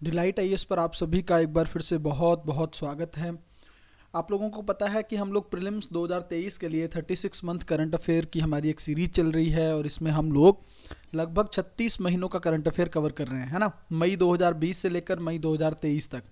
Delight IAS पर आप सभी का एक बार फिर से बहुत बहुत स्वागत है। आप लोगों को पता है कि हम लोग प्रीलिम्स 2023 के लिए 36 मंथ करंट अफेयर की हमारी एक सीरीज चल रही है और इसमें हम लोग लगभग 36 महीनों का करंट अफेयर कवर कर रहे हैं, है ना। मई 2020 से लेकर मई 2023 तक।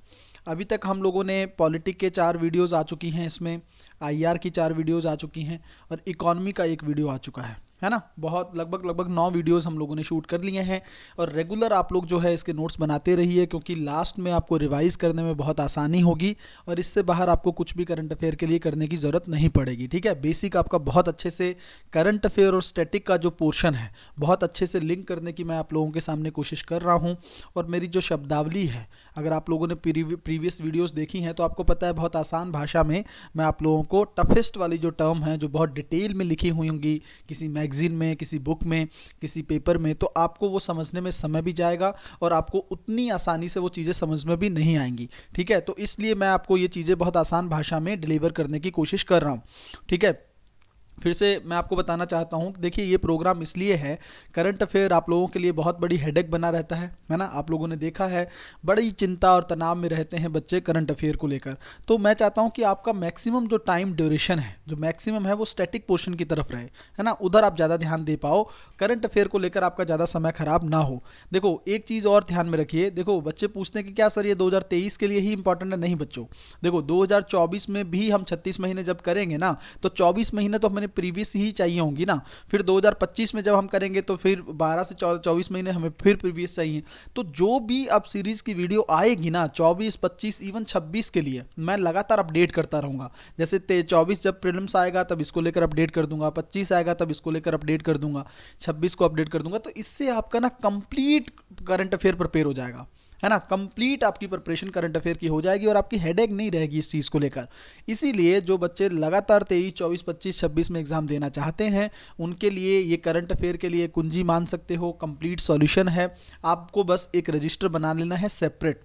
अभी तक हम लोगों ने पॉलिटिक के 4 वीडियोस आ चुकी हैं, इसमें आईआर की 4 वीडियोस आ चुकी हैं और इकॉनमी का एक वीडियो आ चुका है ना। बहुत लगभग 9 वीडियोस हम लोगों ने शूट कर लिए हैं और रेगुलर आप लोग जो है इसके नोट्स बनाते रहिए, क्योंकि लास्ट में आपको रिवाइज करने में बहुत आसानी होगी और इससे बाहर आपको कुछ भी करंट अफेयर के लिए करने की ज़रूरत नहीं पड़ेगी। ठीक है, बेसिक आपका बहुत अच्छे से करंट अफेयर और स्टैटिक का जो पोर्शन है बहुत अच्छे से लिंक करने की मैं आप लोगों के सामने कोशिश कर रहा हूँ। और मेरी जो शब्दावली है, अगर आप लोगों ने प्रीवियस वीडियोस देखी हैं तो आपको पता है बहुत आसान भाषा में मैं आप लोगों को टफेस्ट वाली जो टर्म है जो बहुत डिटेल में लिखी हुई होंगी किसी मैगजीन में, किसी बुक में, किसी पेपर में, तो आपको वो समझने में समय भी जाएगा और आपको उतनी आसानी से वो चीज़ें समझ में भी नहीं आएंगी। ठीक है, तो इसलिए मैं आपको ये चीज़ें बहुत आसान भाषा में डिलीवर करने की कोशिश कर रहा हूँ। ठीक है, फिर से मैं आपको बताना चाहता हूँ, देखिए ये प्रोग्राम इसलिए है, करंट अफेयर आप लोगों के लिए बहुत बड़ी हेडेक बना रहता है ना। आप लोगों ने देखा है बड़ी चिंता और तनाव में रहते हैं बच्चे करंट अफेयर को लेकर। तो मैं चाहता हूँ कि आपका मैक्सिमम जो टाइम ड्यूरेशन है, जो मैक्सिमम है वो स्टैटिक पोर्शन की तरफ रहे, है ना। उधर आप ज़्यादा ध्यान दे पाओ, करंट अफेयर को लेकर आपका ज़्यादा समय खराब ना हो। देखो एक चीज़ और ध्यान में रखिए, देखो बच्चे पूछते हैं कि क्या सर ये 2023 के लिए ही इंपॉर्टेंट है। नहीं बच्चों, देखो 2024 में भी हम 36 महीने जब करेंगे ना तो 24 महीने तो हमें प्रीवियस ही चाहिए होंगी ना। फिर 2025 में जब हम करेंगे तो फिर 12 से 24 महीने हमें फिर प्रीवियस चाहिए। तो जो भी अब सीरीज की वीडियो आएगी ना 24, 25, इवन 26 के लिए मैं लगातार अपडेट करता रहूंगा। जैसे 24 जब प्रीलिम्स आएगा तब इसको लेकर अपडेट कर दूंगा, 25 आएगा तब इसको लेकर अपडेट कर दूंगा, 26 को अपडेट कर दूंगा। तो इससे आपका ना कंप्लीट करंट अफेयर प्रिपेयर हो जाएगा, है ना। कंप्लीट आपकी प्रिपरेशन करंट अफेयर की हो जाएगी और आपकी हेडेक नहीं रहेगी इस चीज़ को लेकर। इसीलिए जो बच्चे लगातार 23, 24, 25, 26 में एग्जाम देना चाहते हैं उनके लिए ये करंट अफेयर के लिए कुंजी मान सकते हो, कंप्लीट सॉल्यूशन है। आपको बस एक रजिस्टर बना लेना है सेपरेट,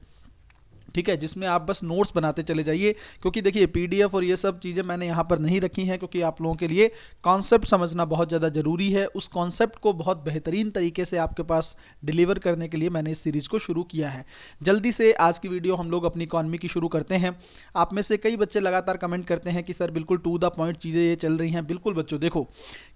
ठीक है, जिसमें आप बस नोट्स बनाते चले जाइए। क्योंकि देखिए पीडीएफ और ये सब चीज़ें मैंने यहाँ पर नहीं रखी हैं, क्योंकि आप लोगों के लिए कॉन्सेप्ट समझना बहुत ज़्यादा ज़रूरी है। उस कॉन्सेप्ट को बहुत बेहतरीन तरीके से आपके पास डिलीवर करने के लिए मैंने इस सीरीज़ को शुरू किया है। जल्दी से आज की वीडियो हम लोग अपनी इकॉनमी की शुरू करते हैं। आप में से कई बच्चे लगातार कमेंट करते हैं कि सर बिल्कुल टू द पॉइंट चीज़ें ये चल रही हैं। बिल्कुल बच्चों, देखो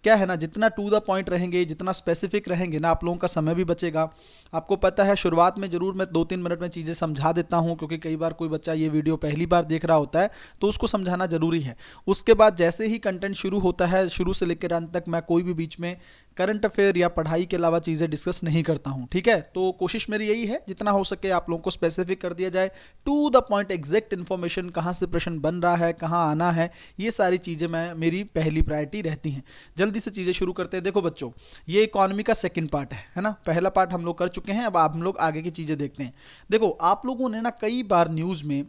क्या है ना, जितना टू द पॉइंट रहेंगे, जितना स्पेसिफिक रहेंगे ना, आप लोगों का समय भी बचेगा। आपको पता है शुरुआत में ज़रूर मैं 2-3 मिनट में चीज़ें समझा देता हूँ, क्योंकि कई बार कोई बच्चा ये वीडियो पहली बार देख रहा होता है तो उसको समझाना जरूरी है। उसके बाद जैसे ही कंटेंट शुरू होता है, शुरू से लेकर अंत तक मैं कोई भी बीच में करंट अफेयर या पढ़ाई के अलावा चीज़ें डिस्कस नहीं करता हूँ। ठीक है, तो कोशिश मेरी यही है जितना हो सके आप लोगों को स्पेसिफिक कर दिया जाए, to the point exact information, कहाँ से प्रश्न बन रहा है, कहाँ आना है, ये सारी चीज़ें मेरी पहली प्रायोरिटी रहती हैं। जल्दी से चीज़ें शुरू करते हैं। देखो बच्चों, ये इकॉनमी का सेकंड पार्ट है ना। पहला पार्ट हम लोग कर चुके हैं, अब हम लोग आगे की चीज़ें देखते हैं। देखो आप लोगों ने ना कई बार न्यूज़ में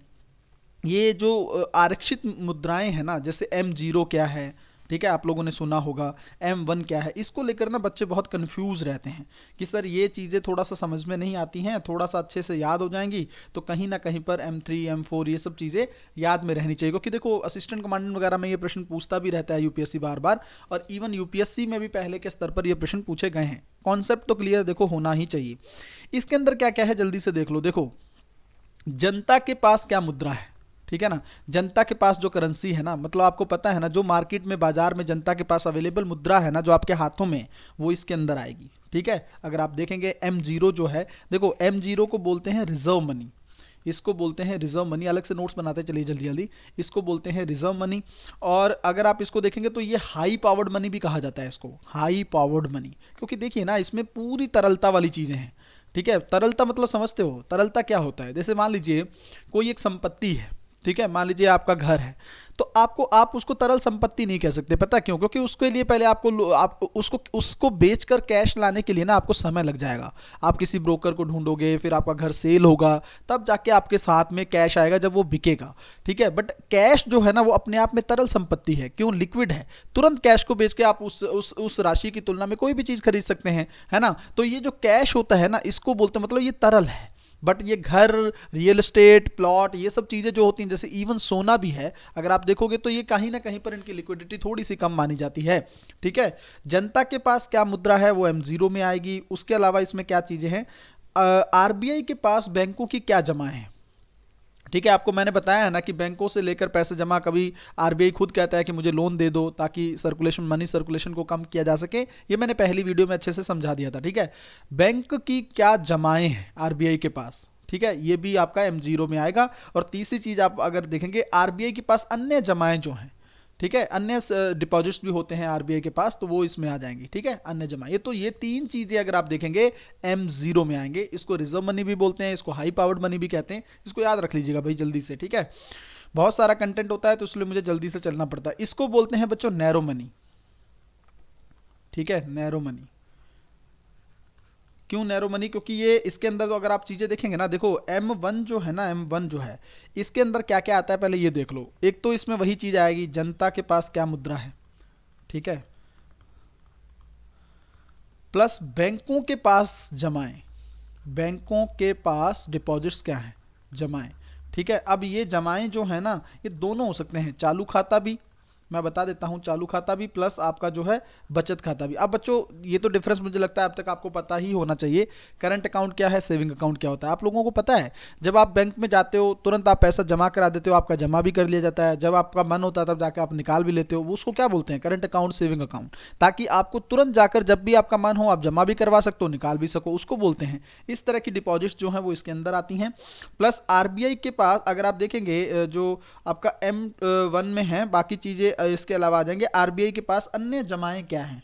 ये जो आरक्षित मुद्राएं हैं ना, जैसे M0 क्या है, ठीक है, आप लोगों ने सुना होगा, M1 क्या है, इसको लेकर ना बच्चे बहुत कंफ्यूज रहते हैं कि सर ये चीज़ें थोड़ा सा समझ में नहीं आती हैं, थोड़ा सा अच्छे से याद हो जाएंगी तो कहीं ना कहीं पर M3, M4 ये सब चीज़ें याद में रहनी चाहिए। क्योंकि देखो असिस्टेंट कमांडेंट वगैरह में ये प्रश्न पूछता भी रहता है यूपीएससी बार बार, और इवन यूपीएससी में भी पहले के स्तर पर ये प्रश्न पूछे गए हैं। कॉन्सेप्ट तो क्लियर देखो होना ही चाहिए। इसके अंदर क्या क्या है जल्दी से देख लो। देखो जनता के पास क्या मुद्रा है, ठीक है ना, जनता के पास जो करेंसी है ना, मतलब आपको पता है ना जो मार्केट में, बाजार में जनता के पास अवेलेबल मुद्रा है ना, जो आपके हाथों में, वो इसके अंदर आएगी। ठीक है, अगर आप देखेंगे M0 जो है, देखो M0 को बोलते हैं रिजर्व मनी, इसको बोलते हैं रिजर्व मनी। अलग से नोट्स बनाते चलिए जल्दी जल्दी। इसको बोलते हैं रिजर्व मनी। और अगर आप इसको देखेंगे तो ये हाई पावर्ड मनी भी कहा जाता है, इसको हाई पावर्ड मनी, क्योंकि देखिए ना इसमें पूरी तरलता वाली चीज़ें हैं। ठीक है, तरलता मतलब समझते हो तरलता क्या होता है। जैसे मान लीजिए कोई एक संपत्ति है, ठीक है, मान लीजिए आपका घर है, तो आप उसको तरल संपत्ति नहीं कह सकते। पता क्यों? क्योंकि उसके लिए पहले आप उसको बेचकर कैश लाने के लिए ना आपको समय लग जाएगा। आप किसी ब्रोकर को ढूंढोगे, फिर आपका घर सेल होगा, तब जाके आपके साथ में कैश आएगा जब वो बिकेगा। ठीक है, बट कैश जो है ना वो अपने आप में तरल संपत्ति है। क्यों? लिक्विड है। तुरंत कैश को बेच के आप उस राशि की तुलना में कोई भी चीज खरीद सकते हैं, है ना। तो ये जो कैश होता है ना, इसको बोलते हैं, मतलब ये तरल है। बट ये घर, रियल एस्टेट, प्लॉट, ये सब चीज़ें जो होती हैं, जैसे इवन सोना भी है, अगर आप देखोगे तो ये कहीं ना कहीं पर इनकी लिक्विडिटी थोड़ी सी कम मानी जाती है। ठीक है, जनता के पास क्या मुद्रा है वो M0 में आएगी। उसके अलावा इसमें क्या चीज़ें हैं, आरबीआई के पास बैंकों की क्या जमा है, ठीक है। आपको मैंने बताया है ना कि बैंकों से लेकर पैसे जमा, कभी आरबीआई खुद कहता है कि मुझे लोन दे दो ताकि सर्कुलेशन, मनी सर्कुलेशन को कम किया जा सके, ये मैंने पहली वीडियो में अच्छे से समझा दिया था, ठीक है। बैंक की क्या जमाएं हैं आरबीआई के पास, ठीक है, ये भी आपका M0 में आएगा। और तीसरी चीज आप अगर देखेंगे, आरबीआई के पास अन्य जमाएं जो हैं, ठीक है, अन्य डिपॉजिट्स भी होते हैं आरबीआई के पास, तो वो इसमें आ जाएंगी, ठीक है, अन्य जमा। ये तो ये तीन चीजें अगर आप देखेंगे M0 में आएंगे। इसको रिजर्व मनी भी बोलते हैं, इसको हाई पावर्ड मनी भी कहते हैं, इसको याद रख लीजिएगा भाई जल्दी से, ठीक है। बहुत सारा कंटेंट होता है तो इसलिए मुझे जल्दी से चलना पड़ता है। इसको बोलते हैं बच्चों नैरो मनी, ठीक है, नैरो मनी। क्यों नैरो मनी? क्योंकि ये इसके अंदर तो अगर आप चीजें देखेंगे ना, देखो M1 जो है ना, M1 जो है, इसके अंदर क्या क्या आता है पहले ये देख लो। एक तो इसमें वही चीज आएगी, जनता के पास क्या मुद्रा है, ठीक है, प्लस बैंकों के पास जमाएं, बैंकों के पास डिपॉजिट्स क्या हैं, जमाएं, ठीक है। अब ये जमाएं जो है ना, ये दोनों हो सकते हैं, चालू खाता भी, मैं बता देता हूं, चालू खाता भी प्लस आपका जो है बचत खाता भी। अब बच्चों ये तो डिफरेंस मुझे लगता है अब तक आपको पता ही होना चाहिए, करंट अकाउंट क्या है, सेविंग अकाउंट क्या होता है। आप लोगों को पता है, जब आप बैंक में जाते हो तुरंत आप पैसा जमा करा देते हो, आपका जमा भी कर लिया जाता है, जब आपका मन होता है तब जाकर आप निकाल भी लेते हो, उसको क्या बोलते हैं, करंट अकाउंट, सेविंग अकाउंट, ताकि आपको तुरंत जाकर जब भी आपका मन हो आप जमा भी करवा सकते हो, निकाल भी सको, उसको बोलते हैं। इस तरह की डिपॉजिट्स जो है वो इसके अंदर आती हैं। प्लस आरबीआई के पास अगर आप देखेंगे जो आपका M1 में है, बाकी चीजें इसके अलावा आ जाएंगे। आरबीआई के पास अन्य जमाएं क्या हैं,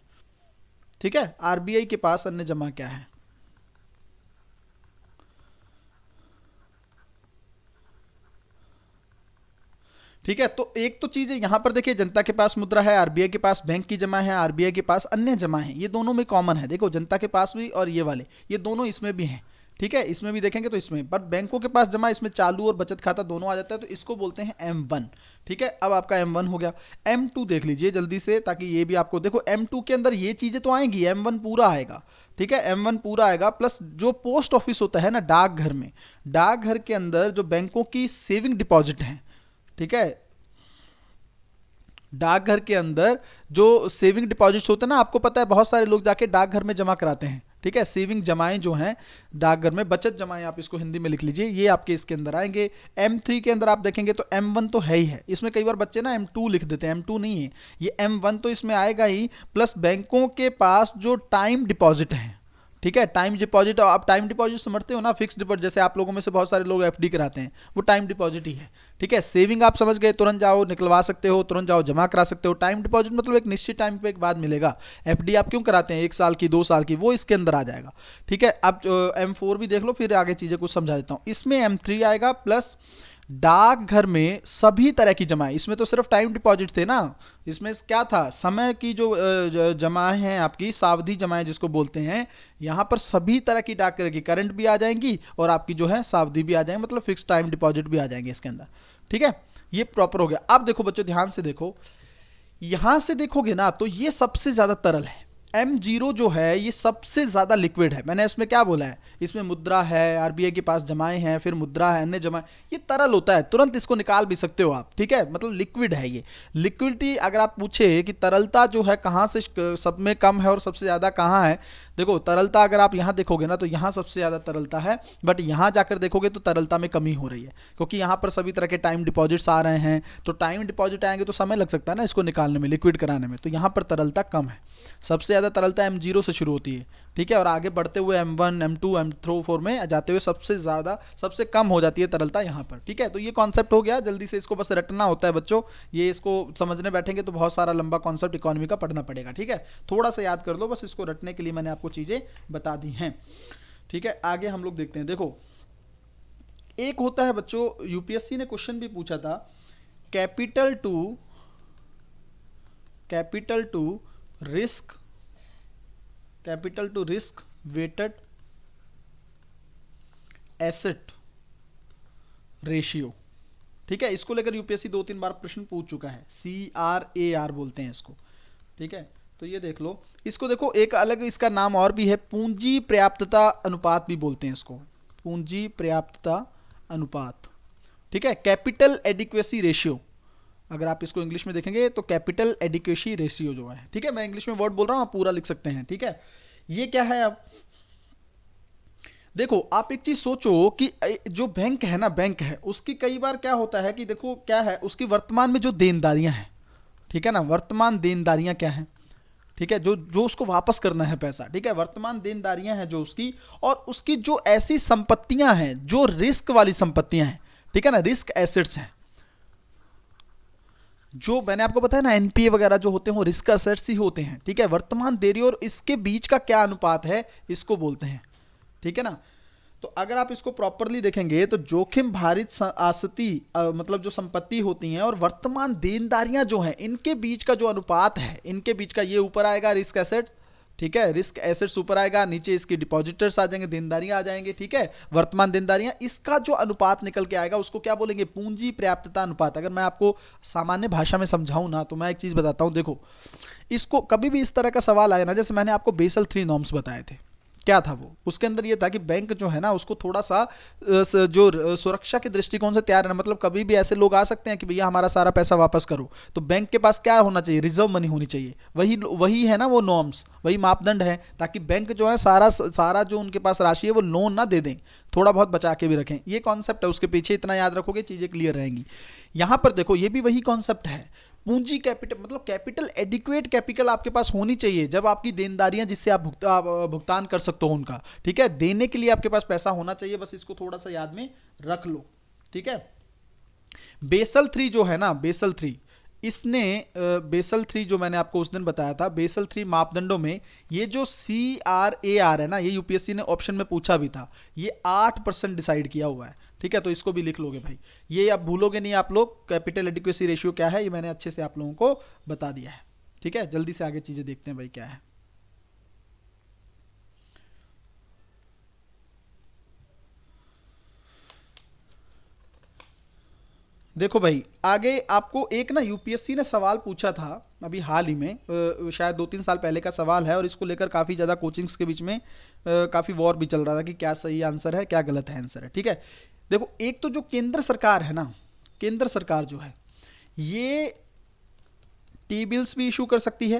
ठीक है, आरबीआई के पास अन्य जमा क्या है, ठीक है। तो एक तो चीज है यहां पर देखिए, जनता के पास मुद्रा है, आरबीआई के पास बैंक की जमा है, आरबीआई के पास अन्य जमा है, ये दोनों में कॉमन है। देखो जनता के पास भी और ये वाले, ये दोनों इसमें भी हैं, ठीक है, इसमें भी देखेंगे तो इसमें, पर बैंकों के पास जमा, इसमें चालू और बचत खाता दोनों आ जाता है, तो इसको बोलते हैं M1, ठीक है। अब आपका M1 हो गया। M2 देख लीजिए जल्दी से, ताकि ये भी आपको, देखो M2 के अंदर ये चीजें तो आएंगी, M1 पूरा आएगा, ठीक है, M1 पूरा आएगा। प्लस जो पोस्ट ऑफिस होता है ना, डाकघर में, डाकघर के अंदर जो बैंकों की सेविंग डिपॉजिट है, ठीक है, डाकघर के अंदर जो सेविंग डिपॉजिट्स होते हैं ना, आपको पता है बहुत सारे लोग जाके डाकघर में जमा कराते हैं, ठीक है, सेविंग जमाएं जो हैं डाकघर में, बचत जमाएं आप इसको हिंदी में लिख लीजिए, ये आपके इसके अंदर आएंगे। M3 के अंदर आप देखेंगे तो M1 तो है ही है, इसमें कई बार बच्चे ना M2 लिख देते हैं, M2 नहीं है ये, M1 तो इसमें आएगा ही। प्लस बैंकों के पास जो टाइम डिपॉजिट है, ठीक है, टाइम डिपॉजिट, आप टाइम डिपॉजिट समझते हो ना, फिक्स डिपॉजिट, जैसे आप लोगों में से बहुत सारे लोग एफडी कराते हैं, वो टाइम डिपॉजिट ही है, ठीक है। सेविंग आप समझ गए, तुरंत जाओ निकलवा सकते हो, तुरंत जाओ जमा करा सकते हो। टाइम डिपॉजिट मतलब एक निश्चित टाइम पे एक बाद मिलेगा। एफडी आप क्यों कराते हैं, 1 साल की, 2 साल की, वो इसके अंदर आ जाएगा, ठीक है। अब M4 भी देख लो, फिर आगे चीजें कुछ समझा देता हूं। इसमें M3 आएगा, प्लस डाकघर में सभी तरह की जमाएं, इसमें तो सिर्फ टाइम डिपॉजिट थे ना, इसमें क्या था, समय की जो जमाएं हैं आपकी, सावधि जमाएं जिसको बोलते हैं, यहां पर सभी तरह की डाकघर की करंट भी आ जाएंगी और आपकी जो है सावधि भी आ जाएंगे, मतलब फिक्स टाइम डिपॉजिट भी आ जाएंगे इसके अंदर, ठीक है। ये प्रॉपर हो गया। अब देखो बच्चों ध्यान से देखो, यहां से देखोगे ना तो ये सबसे ज्यादा तरल है। M0 जो है ये सबसे ज्यादा लिक्विड है। मैंने इसमें क्या बोला है, इसमें मुद्रा है, आरबीआई के पास जमाएं हैं, फिर मुद्रा है, अन्य जमाएं, ये तरल होता है, तुरंत इसको निकाल भी सकते हो आप, ठीक है, मतलब लिक्विड है ये। लिक्विडिटी अगर आप पूछे कि तरलता जो है कहां से सब में कम है और सबसे ज्यादा कहां है, देखो तरलता अगर आप यहां देखोगे ना तो यहां सबसे ज्यादा तरलता है, बट यहां जाकर देखोगे तो तरलता में कमी हो रही है, क्योंकि यहां पर सभी तरह के टाइम डिपॉजिट्स आ रहे हैं, तो टाइम डिपॉजिट आएंगे तो समय लग सकता है ना इसको निकालने में, लिक्विड कराने में, तो यहां पर तरलता कम है। सबसे ज्यादा तरलता M0 से शुरू होती है, ठीक है, और आगे बढ़ते हुए M1, M2, M4 में जाते हुए सबसे ज्यादा, सबसे कम हो जाती है तरलता यहाँ पर, ठीक है। तो ये कॉन्सेप्ट हो गया, जल्दी से इसको बस रटना होता है बच्चों, ये इसको समझने बैठेंगे तो बहुत सारा लंबा कॉन्सेप्ट इकोनॉमी का पढ़ना पड़ेगा, ठीक है। थोड़ा सा याद कर लो बस, इसको रटने के लिए मैंने आपको चीजें बता दी हैं, ठीक है। आगे हम लोग देखते हैं। देखो एक होता है बच्चों, यूपीएससी ने क्वेश्चन भी पूछा था, capital to risk weighted asset ratio, ठीक है। इसको लेकर यूपीएससी 2-3 बार प्रश्न पूछ चुका है, CRAR बोलते हैं इसको, ठीक है। तो ये देख लो, इसको देखो एक अलग इसका नाम और भी है, पूंजी पर्याप्तता अनुपात भी बोलते हैं इसको, पूंजी पर्याप्तता अनुपात, ठीक है। कैपिटल एडिक्वेसी रेशियो, अगर आप इसको इंग्लिश में देखेंगे तो कैपिटल एडिक्वेसी रेशियो जो है, ठीक है, मैं इंग्लिश में वर्ड बोल रहा हूं, आप पूरा लिख सकते हैं, ठीक है। ये क्या है, अब देखो आप एक चीज सोचो कि जो बैंक है ना, बैंक है उसकी कई बार क्या होता है कि देखो क्या है उसकी वर्तमान में जो देनदारियां हैं, ठीक है ना, वर्तमान देनदारियां क्या हैं, ठीक है, जो जो उसको वापस करना है पैसा, ठीक है, वर्तमान देनदारियां हैं जो उसकी, और उसकी जो ऐसी संपत्तियां हैं जो रिस्क वाली संपत्तियां हैं, ठीक है ना, रिस्क एसेट्स हैं, जो मैंने आपको बताया ना एनपीए वगैरह जो होते हैं वो रिस्क एसेट्स ही होते हैं, ठीक है, वर्तमान देरी और इसके बीच का क्या अनुपात है इसको बोलते हैं, ठीक है ना। तो अगर आप इसको प्रॉपरली देखेंगे तो जोखिम भारित आसती मतलब जो संपत्ति होती हैं और वर्तमान देनदारियां जो हैं इनके बीच का जो अनुपात है, इनके बीच का, ये ऊपर आएगा रिस्क एसेट्स, ठीक है, रिस्क एसेट्स ऊपर आएगा, नीचे इसकी डिपॉजिटर्स आ जाएंगे, देनदारियां आ जाएंगे, ठीक है, वर्तमान देनदारियां, इसका जो अनुपात निकल के आएगा उसको क्या बोलेंगे, पूंजी पर्याप्तता अनुपात। अगर मैं आपको सामान्य भाषा में समझाऊं ना तो मैं एक चीज बताता हूं, देखो इसको कभी भी इस तरह का सवाल आया ना, जैसे मैंने आपको बेसल 3 नॉर्म्स बताए थे, क्या था वो, उसके अंदर ये था कि बैंक जो है ना उसको थोड़ा सा जो सुरक्षा के दृष्टिकोण से तैयार है, मतलब कभी भी ऐसे लोग आ सकते हैं कि भैया हमारा सारा पैसा वापस करो, तो बैंक के पास क्या होना चाहिए, रिजर्व मनी होनी चाहिए, वही वही है ना वो नॉर्म्स, वही मापदंड है, ताकि बैंक जो है सारा सारा जो उनके पास राशि है वो लोन ना दे दें, थोड़ा बहुत बचा के भी रखें, ये कॉन्सेप्ट है, उसके पीछे इतना याद रखोगे चीजें क्लियर रहेंगी। यहां पर देखो ये भी वही कॉन्सेप्ट है, पूंजी कैपिटल मतलब कैपिटल एडिक्वेट कैपिटल आपके पास होनी चाहिए, जब आपकी देनदारियां जिससे आप भुगतान कर सकते हो उनका, ठीक है, देने के लिए आपके पास पैसा होना चाहिए, बस इसको थोड़ा सा याद में रख लो, ठीक है। बेसल 3 जो है ना, बेसल 3 इसने बेसल 3 जो मैंने आपको उस दिन बताया था, बेसल 3 मापदंडों में ये जो CRAR है ना, ये यूपीएससी ने ऑप्शन में पूछा भी था, ये 8% डिसाइड किया हुआ है, ठीक है, तो इसको भी लिख लोगे भाई, ये आप भूलोगे नहीं आप लोग, कैपिटल एडिक्वेसी रेशियो क्या है ये मैंने अच्छे से आप लोगों को बता दिया है, ठीक है। जल्दी से आगे चीजें देखते हैं भाई क्या है। देखो भाई आगे आपको एक ना यूपीएससी ने सवाल पूछा था अभी हाल ही में, शायद 2-3 साल पहले का सवाल है, और इसको लेकर काफ़ी ज़्यादा कोचिंग्स के बीच में काफ़ी वॉर भी चल रहा था कि क्या सही आंसर है क्या गलत है आंसर है, ठीक है। देखो एक तो जो केंद्र सरकार है ना, केंद्र सरकार जो है ये टी बिल्स भी इशू कर सकती है,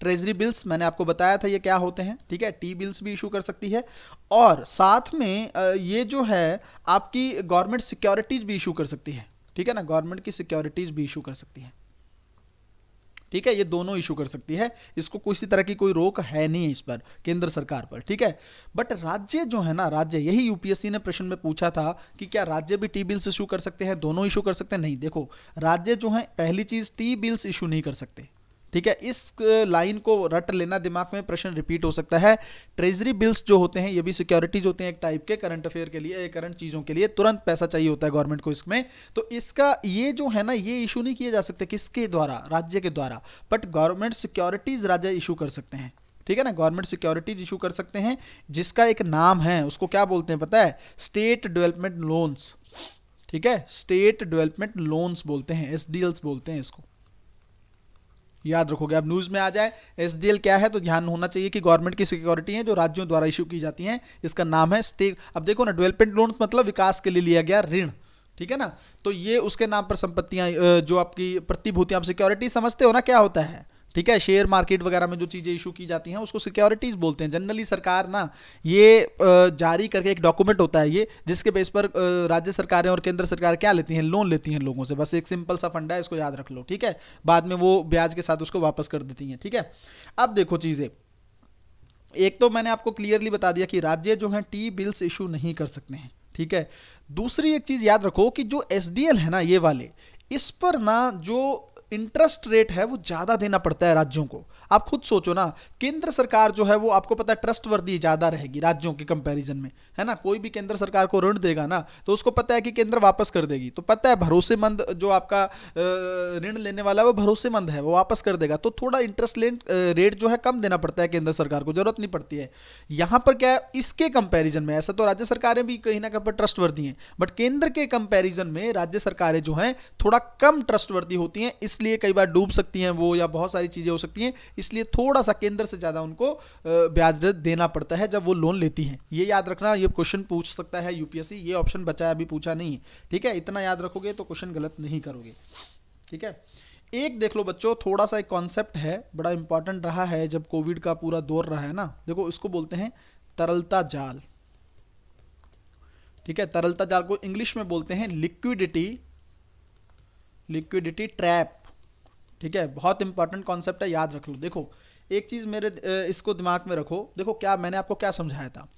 ट्रेजरी बिल्स मैंने आपको बताया था ये क्या होते हैं, ठीक है, टी बिल्स भी इशू कर सकती है, और साथ में ये जो है आपकी गवर्नमेंट सिक्योरिटीज भी इशू कर सकती है, ठीक है ना, गवर्नमेंट की सिक्योरिटीज भी इशू कर सकती है, ठीक है, ये दोनों इशू कर सकती है, इसको किसी तरह की कोई रोक है नहीं इस पर केंद्र सरकार पर, ठीक है। बट राज्य जो है ना, राज्य, यही यूपीएससी ने प्रश्न में पूछा था कि क्या राज्य भी टी बिल्स इशू कर सकते हैं, दोनों इशू कर सकते हैं, नहीं, देखो राज्य जो है पहली चीज टी बिल्स इशू नहीं कर सकते, ठीक है, इस लाइन को रट लेना दिमाग में, प्रश्न रिपीट हो सकता है। ट्रेजरी बिल्स जो होते हैं ये भी सिक्योरिटीज होते हैं एक टाइप के, करंट अफेयर के लिए, करंट चीजों के लिए तुरंत पैसा चाहिए होता है गवर्नमेंट को इसमें, तो इसका ये जो है ना ये इशू नहीं किए जा सकते, किसके द्वारा, राज्य के द्वारा, बट गवर्नमेंट सिक्योरिटीज राज्य इशू कर सकते हैं, ठीक है ना, गवर्नमेंट सिक्योरिटीज इशू कर सकते हैं, जिसका एक नाम है, उसको क्या बोलते हैं पता है, स्टेट डेवलपमेंट लोन्स, ठीक है, स्टेट डेवलपमेंट लोन्स बोलते हैं, एसडीएल्स बोलते हैं इसको, याद रखोगे, अब न्यूज में आ जाए एसडीएल क्या है तो ध्यान होना चाहिए कि गवर्नमेंट की सिक्योरिटी है जो राज्यों द्वारा इशू की जाती हैं, इसका नाम है स्टेट। अब देखो ना, डेवलपमेंट लोन मतलब विकास के लिए लिया गया ऋण, ठीक है ना, तो ये उसके नाम पर संपत्तियां जो आपकी प्रतिभूतियां, आप सिक्योरिटी समझते हो ना क्या होता है, ठीक है, शेयर मार्केट वगैरह में जो चीजें इशू की जाती हैं उसको सिक्योरिटीज बोलते हैं। जनरली सरकार ना ये जारी करके एक डॉक्यूमेंट होता है ये, जिसके बेस पर राज्य सरकारें और केंद्र सरकार क्या लेती हैं, लोन लेती हैं लोगों से, बस एक सिंपल सा फंडा है, इसको याद रख लो, ठीक है, बाद में वो ब्याज के साथ उसको वापस कर देती हैं, ठीक है। अब देखो चीजें, एक तो मैंने आपको क्लियरली बता दिया कि राज्य जो है टी बिल्स इशू नहीं कर सकते हैं, ठीक है। दूसरी एक चीज याद रखो कि जो एसडीएल है ना ये वाले, इस पर ना जो इंटरेस्ट रेट है वो ज्यादा देना पड़ता है राज्यों को। आप खुद सोचो ना, केंद्र सरकार जो है वो आपको पता है ट्रस्ट वर्दी ज्यादा रहेगी राज्यों के कंपैरिजन में, है ना, कोई भी केंद्र सरकार को ऋण देगा ना तो उसको पता है कि केंद्र वापस कर देगी, तो पता है भरोसेमंद जो आपका ऋण लेने वाला है वो भरोसेमंद है, वो वापस कर देगा, तो थोड़ा इंटरेस्ट रेट जो है कम देना पड़ता है केंद्र सरकार को, जरूरत नहीं पड़ती है। यहां पर क्या है, इसके कंपैरिजन में, ऐसा तो राज्य सरकारें भी कहीं ना कहीं पर ट्रस्ट वर्दी हैं, बट केंद्र के कंपैरिजन में राज्य सरकारें जो हैं थोड़ा कम ट्रस्ट वर्दी होती हैं, इसलिए कई बार डूब सकती हैं वो, या बहुत सारी चीजें हो सकती हैं, इसलिए थोड़ा सा केंद्र से ज्यादा उनको ब्याज दर देना पड़ता है जब वो लोन लेती हैं। ये याद रखना, ये क्वेश्चन पूछ सकता है यूपीएससी, ये ऑप्शन बचा है अभी पूछा नहीं है, ठीक है, इतना याद रखोगे तो क्वेश्चन गलत नहीं करोगे, ठीक है। एक देख लो बच्चों, थोड़ा सा एक कॉन्सेप्ट है बड़ा इंपॉर्टेंट रहा है जब कोविड का पूरा दौर रहा है ना, देखो इसको बोलते हैं तरलता जाल, ठीक है, तरलता जाल को इंग्लिश में बोलते हैं लिक्विडिटी ट्रैप। ठीक है, बहुत इंपॉर्टेंट कॉन्सेप्ट है, याद रख लो। देखो एक चीज मेरे इसको दिमाग में रखो। देखो क्या मैंने आपको क्या समझाया था,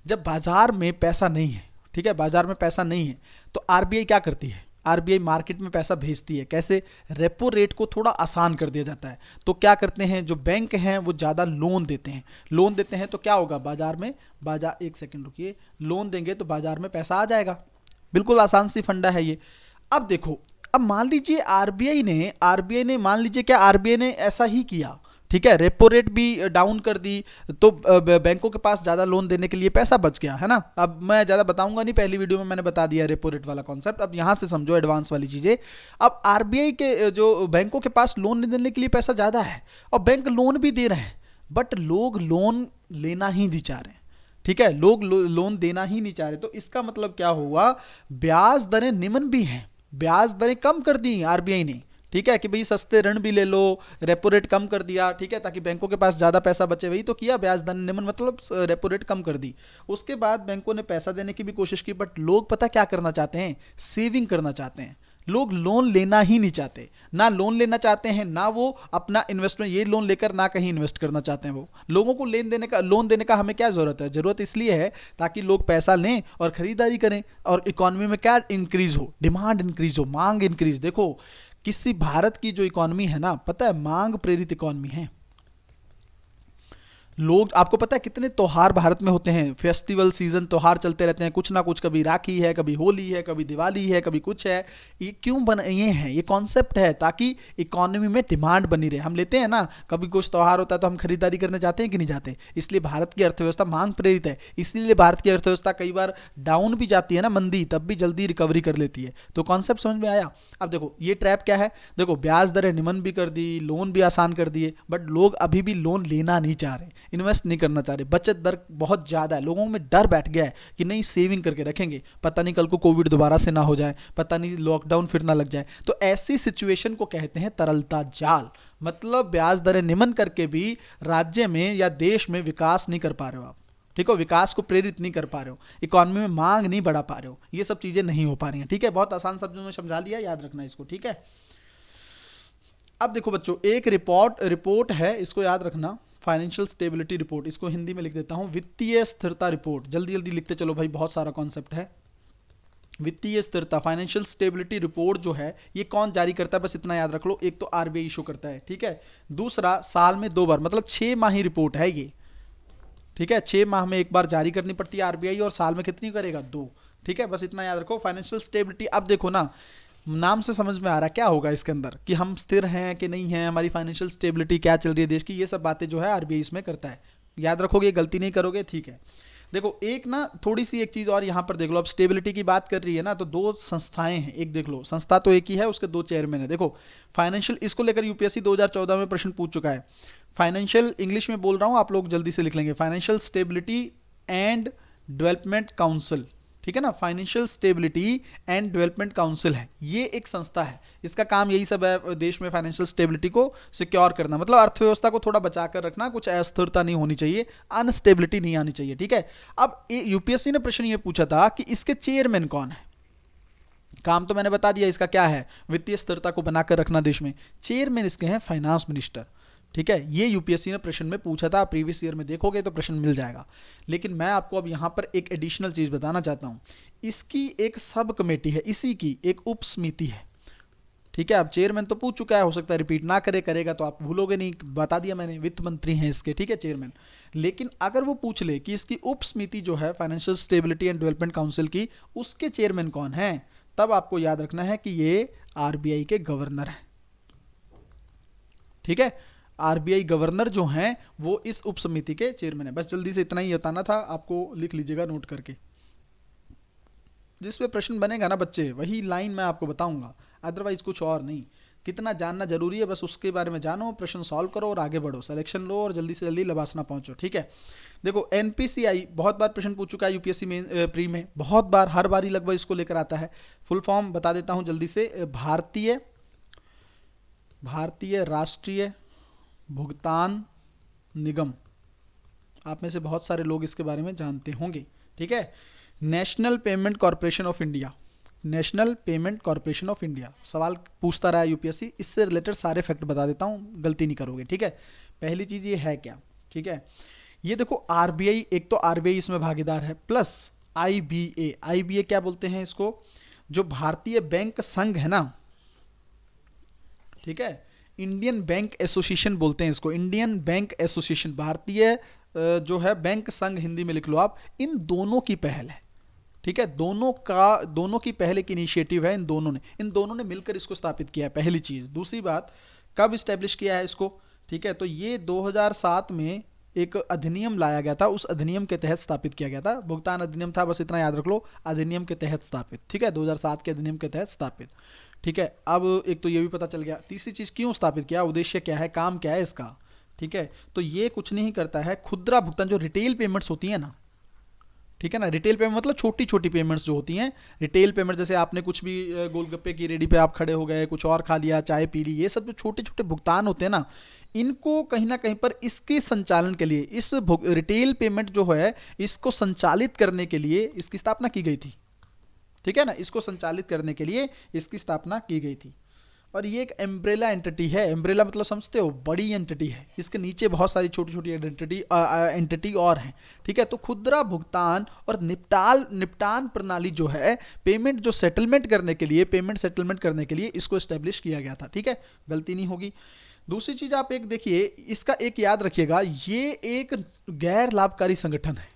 जब बाजार में पैसा नहीं है, ठीक है, बाजार में पैसा नहीं है, तो आरबीआई क्या करती है, आरबीआई मार्केट में पैसा भेजती है। कैसे? रेपो रेट को थोड़ा आसान कर दिया जाता है। तो क्या करते हैं, जो बैंक हैं वो ज़्यादा लोन देते हैं। लोन देते हैं तो क्या होगा, बाजार में, बाजार, एक सेकंड रुकिए, लोन देंगे तो बाजार में पैसा आ जाएगा। बिल्कुल आसान सी फंडा है ये। अब देखो, अब मान लीजिए आरबीआई ने मान लीजिए क्या आरबीआई ने ऐसा ही किया, ठीक है, रेपो रेट भी डाउन कर दी, तो बैंकों के पास ज्यादा लोन देने के लिए पैसा बच गया, है ना। अब मैं ज्यादा बताऊंगा नहीं, पहली वीडियो में मैंने बता दिया रेपो रेट वाला कॉन्सेप्ट। अब यहां से समझो एडवांस वाली चीजें। अब आरबीआई के जो बैंकों के पास लोन देने के लिए पैसा ज्यादा है और बैंक लोन भी दे रहे हैं, बट लोग लोन लेना ही नहीं चाह रहे हैं। ठीक है, लोग लोन देना ही नहीं चाह रहे। तो इसका मतलब क्या हुआ, ब्याज दरें निम्न भी हैं, ब्याज दरें कम कर दी आरबीआई ने। ठीक है, कि भाई सस्ते ऋण भी ले लो, रेपो रेट कम कर दिया, ठीक है, ताकि बैंकों के पास ज्यादा पैसा बचे। वही तो किया, ब्याज दर निम्न मतलब रेपो रेट कम कर दी। उसके बाद बैंकों ने पैसा देने की भी कोशिश की, बट लोग पता क्या करना चाहते हैं, सेविंग करना चाहते हैं। लोग लोन लेना ही नहीं चाहते, ना लोन लेना चाहते हैं, ना वो अपना इन्वेस्टमेंट, ये लोन लेकर ना कहीं इन्वेस्ट करना चाहते हैं। वो लोगों को लोन देने का हमें क्या जरूरत है, जरूरत इसलिए है ताकि लोग पैसा लें और खरीदारी करें, और इकोनॉमी में क्या इंक्रीज हो, डिमांड इंक्रीज हो, मांग इंक्रीज। देखो किसी भारत की जो इकोनॉमी है ना, पता है मांग प्रेरित इकोनॉमी है। लोग, आपको पता है कितने त्योहार भारत में होते हैं, फेस्टिवल सीजन, त्योहार चलते रहते हैं, कुछ ना कुछ, कभी राखी है, कभी होली है, कभी दिवाली है, कभी कुछ है। ये क्यों बनाए हैं, ये कॉन्सेप्ट है ताकि इकोनॉमी में डिमांड बनी रहे। हम लेते हैं ना, कभी कुछ त्योहार होता है तो हम खरीदारी करने जाते हैं कि नहीं जाते। इसलिए भारत की अर्थव्यवस्था मांग प्रेरित है, इसलिए भारत की अर्थव्यवस्था कई बार डाउन भी जाती है ना, मंदी, तब भी जल्दी रिकवरी कर लेती है। तो कॉन्सेप्ट समझ में आया। अब देखो ये ट्रैप क्या है, देखो ब्याज दरें निम्न भी कर दी, लोन भी आसान कर दिए, बट लोग अभी भी लोन लेना नहीं चाह रहे, इन्वेस्ट नहीं करना चाह रहे। बचत दर बहुत ज्यादा है, लोगों में डर बैठ गया है कि नहीं सेविंग करके रखेंगे, पता नहीं कल को कोविड दोबारा से ना हो जाए, पता नहीं लॉकडाउन फिर ना लग जाए। तो ऐसी सिचुएशन को कहते हैं तरलता जाल। मतलब ब्याज दरें निम्न करके भी राज्य में या देश में विकास नहीं कर पा रहे हो आप। ठीक है, विकास को प्रेरित नहीं कर पा रहे हो, इकोनॉमी में मांग नहीं बढ़ा पा रहे हो, ये सब चीजें नहीं हो पा रही हैं। ठीक है, बहुत आसान शब्दों में समझा लिया, याद रखना इसको। ठीक है, अब देखो बच्चों, एक रिपोर्ट है, इसको याद रखना, फाइनेंशियल स्टेबिलिटी रिपोर्ट। इसको हिंदी में लिख देता हूं, वित्तीय स्थिरता रिपोर्ट। जल्दी जल्दी लिखते चलो भाई, बहुत सारा कॉन्सेप्ट है। वित्तीय स्थिरता, फाइनेंशियल स्टेबिलिटी रिपोर्ट जो है, ये कौन जारी करता है, बस इतना याद रख लो। एक तो आरबीआई इशू करता है, ठीक है, दूसरा साल में 2 बार, मतलब 6 माही रिपोर्ट है ये। ठीक है, 6 माह में एक बार जारी करनी पड़ती है आरबीआई, और साल में कितनी करेगा, 2। ठीक है, बस इतना याद रखो। फाइनेंशियल स्टेबिलिटी, अब देखो ना, नाम से समझ में आ रहा क्या होगा इसके अंदर, कि हम स्थिर हैं कि नहीं हैं, हमारी फाइनेंशियल स्टेबिलिटी क्या चल रही है देश की, ये सब बातें जो है आरबीआई इसमें करता है। याद रखोगे, गलती नहीं करोगे। ठीक है, देखो एक ना थोड़ी सी एक चीज और यहां पर देख लो। अब स्टेबिलिटी की बात कर रही है ना, तो 2 संस्थाएं हैं, एक देख लो, संस्था तो एक ही है, उसके 2 चेयरमैन है। देखो फाइनेंशियल, इसको लेकर यूपीएससी 2014 में प्रश्न पूछ चुका है। फाइनेंशियल, इंग्लिश में बोल रहा हूं, आप लोग जल्दी से लिख लेंगे, financial stability and development council. ठीक है ना, financial stability and development council है, ये एक संस्था है। इसका काम यही सब है, देश में फाइनेंशियल स्टेबिलिटी को सिक्योर करना, मतलब अर्थव्यवस्था को थोड़ा बचा कर रखना, कुछ अस्थिरता नहीं होनी चाहिए, अनस्टेबिलिटी नहीं आनी चाहिए। ठीक है, अब यूपीएससी ने प्रश्न ये पूछा था कि इसके चेयरमैन कौन है। काम तो मैंने बता दिया, इसका क्या है, वित्तीय स्थिरता को बनाकर रखना देश में। चेयरमैन इसके हैं फाइनेंस मिनिस्टर। ठीक है, ये यूपीएससी ने प्रश्न में पूछा था, प्रीवियस ईयर में देखोगे तो प्रश्न मिल जाएगा। लेकिन मैं आपको अब यहां पर एक एडिशनल चीज बताना चाहता हूं, इसकी एक सब कमेटी है, इसी की एक उप समिति है। ठीक है, अब चेयरमैन तो पूछ चुका है, हो सकता है रिपीट ना करेगा तो आप भूलोगे नहीं, बता दिया मैंने, वित्त मंत्री हैं इसके। ठीक है, चेयरमैन। लेकिन अगर वो पूछ ले कि इसकी उप समिति जो है financial stability and development council की, उसके चेयरमैन कौन है, तब आपको याद रखना है कि ये आरबीआई के गवर्नर है। ठीक है, आरबीआई गवर्नर जो हैं वो इस उप समिति के चेयरमैन है। बस जल्दी से इतना ही बताना था आपको, लिख लीजिएगा नोट करके। जिस पे प्रश्न बनेगा ना बच्चे, वही लाइन मैं आपको बताऊंगा, अदरवाइज कुछ और नहीं। कितना जानना जरूरी है, बस उसके बारे में जानो, प्रश्न सॉल्व करो और आगे बढ़ो, सिलेक्शन लो और जल्दी से जल्दी लबासना पहुंचो। ठीक है, देखो एनपीसीआई बहुत बार प्रश्न पूछ चुका है यूपीएससी में, प्री में बहुत बार, हर बार ही लगभग इसको लेकर आता है। फुल फॉर्म बता देता हूं जल्दी से, भारतीय राष्ट्रीय भुगतान निगम। आप में से बहुत सारे लोग इसके बारे में जानते होंगे। ठीक है, national payment corporation of India, national payment corporation of India, सवाल पूछता रहा है यूपीएससी, इससे रिलेटेड सारे फैक्ट बता देता हूँ, गलती नहीं करोगे, ठीक है। पहली चीज ये है क्या, ठीक है, ये देखो आरबीआई, एक तो आरबीआई इसमें भागीदार है, प्लस आईबीए, आईबीए क्या बोलते हैं इसको, जो भारतीय बैंक संघ है ना, ठीक है, इंडियन बैंक एसोसिएशन बोलते हैं इसको, इंडियन बैंक एसोसिएशन, भारतीय जो है बैंक संघ हिंदी में लिख लो आप, इन दोनों की पहल है, ठीक है, दोनों की पहले की इनिशिएटिव है, इन दोनों ने मिलकर इसको स्थापित किया है, पहली चीज। दूसरी बात, कब स्टैब्लिश किया है इसको, ठीक है, तो ये 2007 में एक अधिनियम लाया गया था, उस अधिनियम के तहत स्थापित किया गया था, भुगतान अधिनियम था, बस इतना याद रख लो, अधिनियम के तहत स्थापित, ठीक है, 2007 के अधिनियम के तहत स्थापित, ठीक है। अब एक तो ये भी पता चल गया, तीसरी चीज क्यों स्थापित किया, उद्देश्य क्या है, काम क्या है इसका, ठीक है, तो ये कुछ नहीं करता है, खुदरा भुगतान, जो रिटेल पेमेंट्स होती है ना, ठीक है ना, रिटेल पेमेंट मतलब छोटी छोटी पेमेंट्स जो होती हैं, रिटेल पेमेंट जैसे आपने कुछ भी गोलगप्पे की रेडी पे आप खड़े हो गए, कुछ और खा लिया, चाय पी ली, ये सब जो छोटे छोटे भुगतान होते हैं ना, इनको कहीं ना कहीं पर इसके संचालन के लिए, इस रिटेल पेमेंट जो है इसको संचालित करने के लिए इसकी स्थापना की गई थी, ठीक है ना, इसको संचालित करने के लिए इसकी स्थापना की गई थी। और ये एक एम्ब्रेला एंटिटी है, एम्ब्रेला मतलब समझते हो, बड़ी एंटिटी है, इसके नीचे बहुत सारी छोटी छोटी एंटिटी और हैं, ठीक है। तो खुदरा भुगतान और निपटान प्रणाली जो है, पेमेंट जो सेटलमेंट करने के लिए, पेमेंट सेटलमेंट करने के लिए इसको एस्टेब्लिश किया गया था, ठीक है, गलती नहीं होगी। दूसरी चीज आप एक देखिए, इसका एक याद रखिएगा, ये एक गैर लाभकारी संगठन है,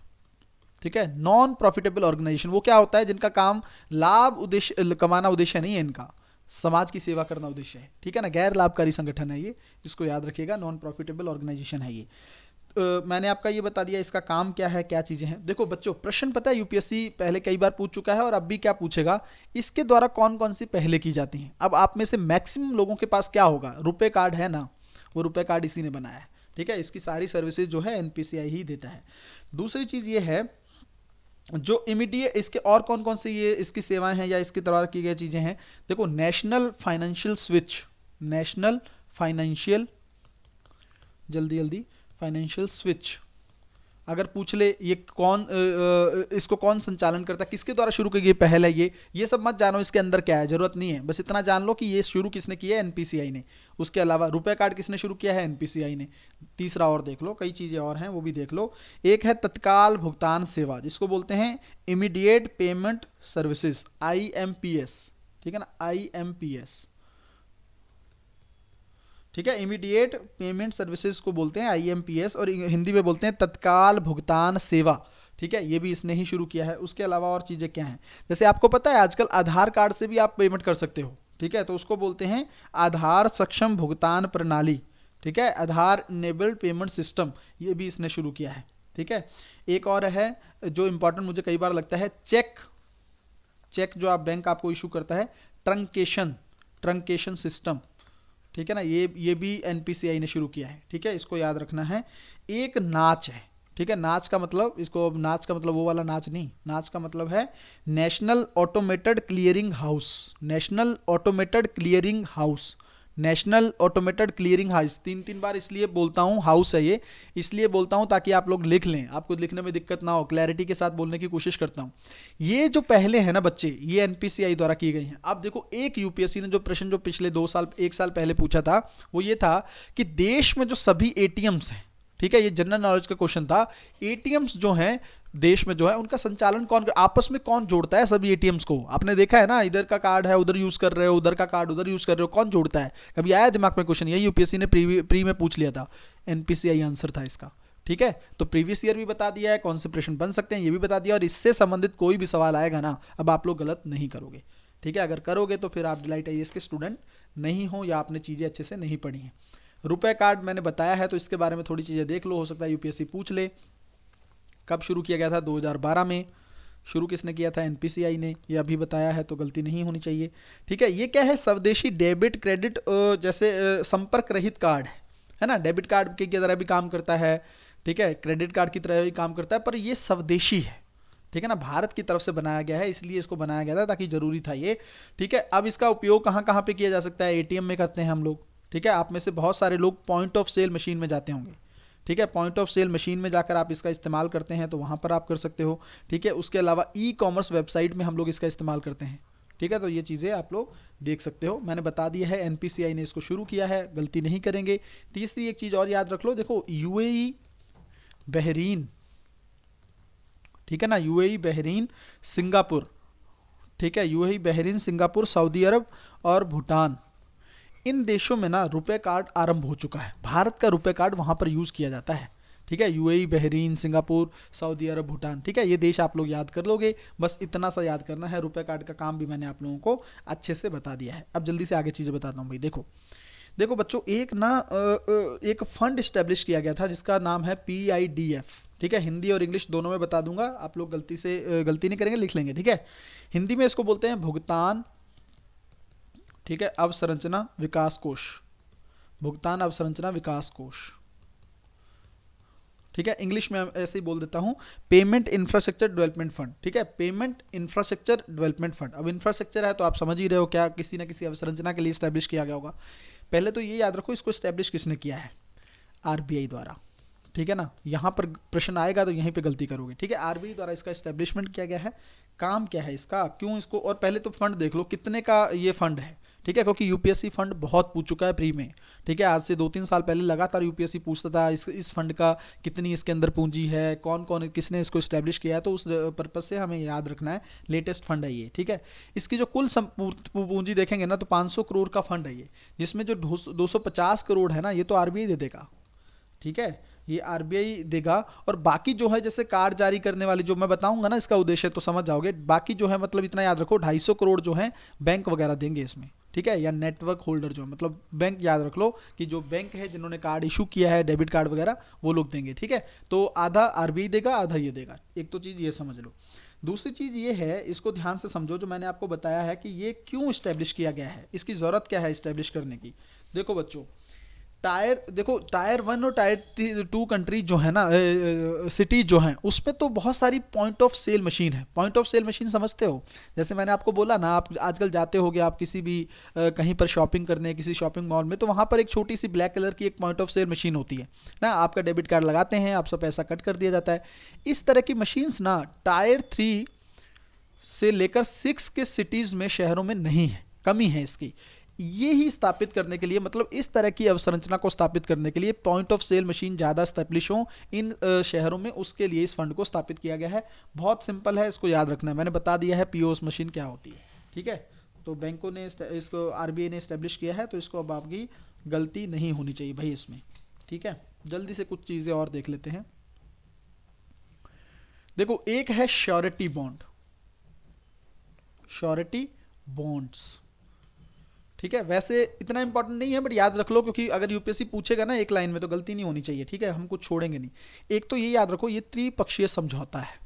ठीक है, नॉन प्रॉफिटेबल ऑर्गेनाइजेशन। वो क्या होता है, जिनका काम लाभ उद्देश्य कमाना उद्देश्य नहीं है, इनका समाज की सेवा करना उद्देश्य है, ठीक है ना, गैर लाभकारी संगठन है ये, इसको याद रखिएगा, नॉन प्रॉफिटेबल ऑर्गेनाइजेशन है ये। मैंने आपका ये बता दिया इसका काम क्या है, क्या चीजें हैं। देखो बच्चों, प्रश्न पता है यूपीएससी पहले कई बार पूछ चुका है और अब भी क्या पूछेगा, इसके द्वारा कौन कौन सी पहले की जाती हैं। अब आप में से मैक्सिमम लोगों के पास क्या होगा, रुपए कार्ड है ना, वो रुपए कार्ड इसी ने बनाया है, ठीक है, इसकी सारी सर्विसेज जो है एनपीसीआई ही देता है। दूसरी चीज ये है, जो इमीडिएट इसके और कौन कौन से ये इसकी सेवाएं हैं या इसके द्वारा की गई चीजें हैं, देखो national financial switch, national financial, जल्दी जल्दी फाइनेंशियल स्विच, अगर पूछ ले ये कौन इसको कौन संचालन करता है, किसके द्वारा शुरू की गई पहल है ये सब मत जानो, इसके अंदर क्या है जरूरत नहीं है, बस इतना जान लो कि ये शुरू किसने किया है, एनपीसीआई ने। उसके अलावा रुपए कार्ड किसने शुरू किया है, एनपीसीआई ने। तीसरा और देख लो, कई चीजें और हैं वो भी देख लो। एक है तत्काल भुगतान सेवा, जिसको बोलते हैं इमीडिएट पेमेंट सर्विसेज, IMPS, ठीक है ना, IMPS, ठीक है, इमीडिएट पेमेंट सर्विसेज को बोलते हैं IMPS, और हिंदी में बोलते हैं तत्काल भुगतान सेवा, ठीक है, ये भी इसने ही शुरू किया है। उसके अलावा और चीजें क्या हैं, जैसे आपको पता है आजकल आधार कार्ड से भी आप पेमेंट कर सकते हो, ठीक है, तो उसको बोलते हैं आधार सक्षम भुगतान प्रणाली, ठीक है, आधार इनेबल्ड पेमेंट सिस्टम, ये भी इसने शुरू किया है, ठीक है। एक और है जो इंपॉर्टेंट मुझे कई बार लगता है, चेक जो आप बैंक आपको इशू करता है, ट्रंकेशन सिस्टम, ठीक है ना, ये भी एनपीसीआई ने शुरू किया है, ठीक है, इसको याद रखना है। एक नाच है, ठीक है, नाच का मतलब वो वाला नाच नहीं, नाच का मतलब है national automated clearing house, national automated clearing house, national automated clearing house, तीन बार इसलिए बोलता हूँ हाउस है ये, इसलिए बोलता हूँ ताकि आप लोग लिख लें, आपको लिखने में दिक्कत ना हो, क्लैरिटी के साथ बोलने की कोशिश करता हूँ। ये जो पहले है ना बच्चे, ये एनपीसीआई द्वारा की गई हैं। अब देखो, एक यूपीएससी ने जो प्रश्न जो पिछले 1 साल पहले पूछा था, वो ये था कि देश में जो सभी एटीएम्स हैं, ठीक है, ये जनरल नॉलेज का क्वेश्चन था, एटीएम्स जो हैं देश में जो है उनका संचालन कौन, आपस में कौन जोड़ता है सभी एटीएम्स को। आपने देखा है ना, इधर का कार्ड है उधर यूज कर रहे हो, उधर का कार्ड उधर यूज कर रहे हो, कौन जोड़ता है, कभी आया दिमाग में क्वेश्चन, यही यूपीएससी ने प्री में पूछ लिया था, एनपीसीआई आंसर था इसका, ठीक है। तो प्रीवियस ईयर भी बता दिया है, कौन से प्रश्न बन सकते हैं ये भी बता दिया, और इससे संबंधित कोई भी सवाल आएगा ना, अब आप लोग गलत नहीं करोगे, ठीक है। अगर करोगे तो फिर आप डिलाइट आईएएस के स्टूडेंट नहीं हो, या आपने चीजें अच्छे से नहीं पढ़ी हैं। रुपए कार्ड मैंने बताया है, तो इसके बारे में थोड़ी चीजें देख लो, हो सकता है यूपीएससी पूछ ले। कब शुरू किया गया था, 2012 में। शुरू किसने किया था, एनपीसीआई ने, ये अभी बताया है, तो गलती नहीं होनी चाहिए, ठीक है। ये क्या है, स्वदेशी डेबिट क्रेडिट जैसे संपर्क रहित कार्ड है ना, डेबिट कार्ड की तरह भी काम करता है, ठीक है, क्रेडिट कार्ड की तरह भी काम करता है, पर ये स्वदेशी है, ठीक है ना, भारत की तरफ से बनाया गया है, इसलिए इसको बनाया गया था, ताकि जरूरी था ये, ठीक है। अब इसका उपयोग कहाँ कहाँ पे किया जा सकता है, एटीएम में करते हैं हम लोग, ठीक है। आप में से बहुत सारे लोग पॉइंट ऑफ सेल मशीन में जाते होंगे, ठीक है। पॉइंट ऑफ सेल मशीन में जाकर आप इसका इस्तेमाल करते हैं तो वहाँ पर आप कर सकते हो, ठीक है। उसके अलावा ई कॉमर्स वेबसाइट में हम लोग इसका इस्तेमाल करते हैं, ठीक है। तो ये चीज़ें आप लोग देख सकते हो, मैंने बता दिया है, एनपीसीआई ने इसको शुरू किया है, गलती नहीं करेंगे। तीसरी एक चीज़ और याद रख लो, देखो यूएई, बहरीन, ठीक है ना, यूएई, बहरीन, सिंगापुर, ठीक है, यूएई, बहरीन, सिंगापुर, सऊदी अरब और भूटान, इन देशों में ना रुपए कार्ड आरंभ हो चुका है। भारत का रुपए कार्ड वहां पर यूज किया जाता है, ठीक है। यूएई, बहरीन, सिंगापुर, सऊदी अरब, भूटान, ठीक है। ये देश आप लोग याद कर लोगे, बस इतना सा याद करना है। रुपए कार्ड का काम भी मैंने आप लोगों को अच्छे से बता दिया है। अब जल्दी से आगे चीजें बताता हूँ भाई। देखो देखो बच्चों, एक ना एक फंड स्टैब्लिश किया गया था जिसका नाम है PIDF, ठीक है। हिंदी और इंग्लिश दोनों में बता दूंगा, आप लोग गलती नहीं करेंगे, लिख लेंगे, ठीक है। हिंदी में इसको बोलते हैं भुगतान, ठीक है, अवसंरचना विकास कोष, भुगतान अवसंरचना विकास कोष, ठीक है। इंग्लिश में ऐसे ही बोल देता हूं, पेमेंट इंफ्रास्ट्रक्चर डेवलपमेंट फंड, ठीक है, पेमेंट इंफ्रास्ट्रक्चर डेवलपमेंट फंड। अब इंफ्रास्ट्रक्चर है तो आप समझ ही रहे हो क्या, किसी ना किसी अवसंरचना के लिए स्टैब्लिश किया गया होगा। पहले तो ये याद रखो, इसको स्टैब्लिश किसने किया है, RBI द्वारा, ठीक है ना। यहां पर प्रश्न आएगा तो यहीं पे गलती करोगे, ठीक है। RBI द्वारा इसका एस्टेब्लिशमेंट किया गया है। काम क्या है इसका, क्यों इसको, और पहले तो फंड देख लो कितने का ये फंड है, ठीक है, क्योंकि यूपीएससी फंड बहुत पूछ चुका है प्री में, ठीक है। आज से 2-3 साल पहले लगातार यूपीएससी पूछता था इस फंड का कितनी इसके अंदर पूंजी है, कौन कौन किसने इसको स्टैब्लिश किया है, तो उस पर्पज से हमें याद रखना है, लेटेस्ट फंड है ये, ठीक है। इसकी जो कुल पूंजी देखेंगे ना तो 500 करोड़ का फंड है ये, जिसमें जो 250 करोड़ है ना ये तो RBI दे देगा, ठीक है, ये RBI देगा। और बाकी जो है जैसे कार्ड जारी करने वाली, जो मैं बताऊंगा ना इसका उद्देश्य तो समझ जाओगे, बाकी जो है मतलब इतना याद रखो 250 करोड़ जो है बैंक वगैरह देंगे इसमें, ठीक है, या नेटवर्क होल्डर जो है, मतलब बैंक याद रख लो कि जो बैंक है जिन्होंने कार्ड इशू किया है, डेबिट कार्ड वगैरह, वो लोग देंगे, ठीक है। तो आधा RBI देगा, आधा ये देगा, एक तो चीज़ ये समझ लो। दूसरी चीज़ ये है, इसको ध्यान से समझो, जो मैंने आपको बताया है कि ये क्यों इस्टेब्लिश किया गया है, इसकी ज़रूरत क्या है इस्टेब्लिश करने की। देखो बच्चों, टायर 1 और टायर 2 कंट्री जो है ना, सिटी जो हैं, उसमें तो बहुत सारी पॉइंट ऑफ सेल मशीन है। पॉइंट ऑफ सेल मशीन समझते हो, जैसे मैंने आपको बोला ना, आप आजकल जाते होगे आप किसी भी कहीं पर शॉपिंग करने, किसी शॉपिंग मॉल में, तो वहाँ पर एक छोटी सी ब्लैक कलर की एक पॉइंट ऑफ सेल मशीन होती है ना, आपका डेबिट कार्ड लगाते हैं, आपसे पैसा कट कर दिया जाता है। इस तरह की मशीन्स ना टायर 3 से लेकर 6 के सिटीज़ में, शहरों में नहीं है, कमी है इसकी। ये ही स्थापित करने के लिए, मतलब इस तरह की अवसंरचना को स्थापित करने के लिए, पॉइंट ऑफ सेल मशीन ज़्यादा स्टैब्लिश हो इन शहरों में, उसके लिए इस फंड को स्थापित किया गया है। बहुत सिंपल है, इसको याद रखना है, मैंने बता दिया है POS मशीन क्या होती है, ठीक है। तो बैंकों ने इसको, RBI ने स्टैब्लिश किया है, तो इसको अब आपकी गलती नहीं होनी चाहिए भाई इसमें, ठीक है। जल्दी से कुछ चीज़ें और देख लेते हैं। देखो, एक है श्योरिटी बॉन्ड, श्योरिटी बॉन्ड्स, ठीक है। वैसे इतना इंपॉर्टेंट नहीं है बट याद रख लो, क्योंकि अगर यूपीएससी पूछेगा ना एक लाइन में तो गलती नहीं होनी चाहिए, ठीक है, हम कुछ छोड़ेंगे नहीं। एक तो ये याद रखो, ये त्रिपक्षीय समझौता है।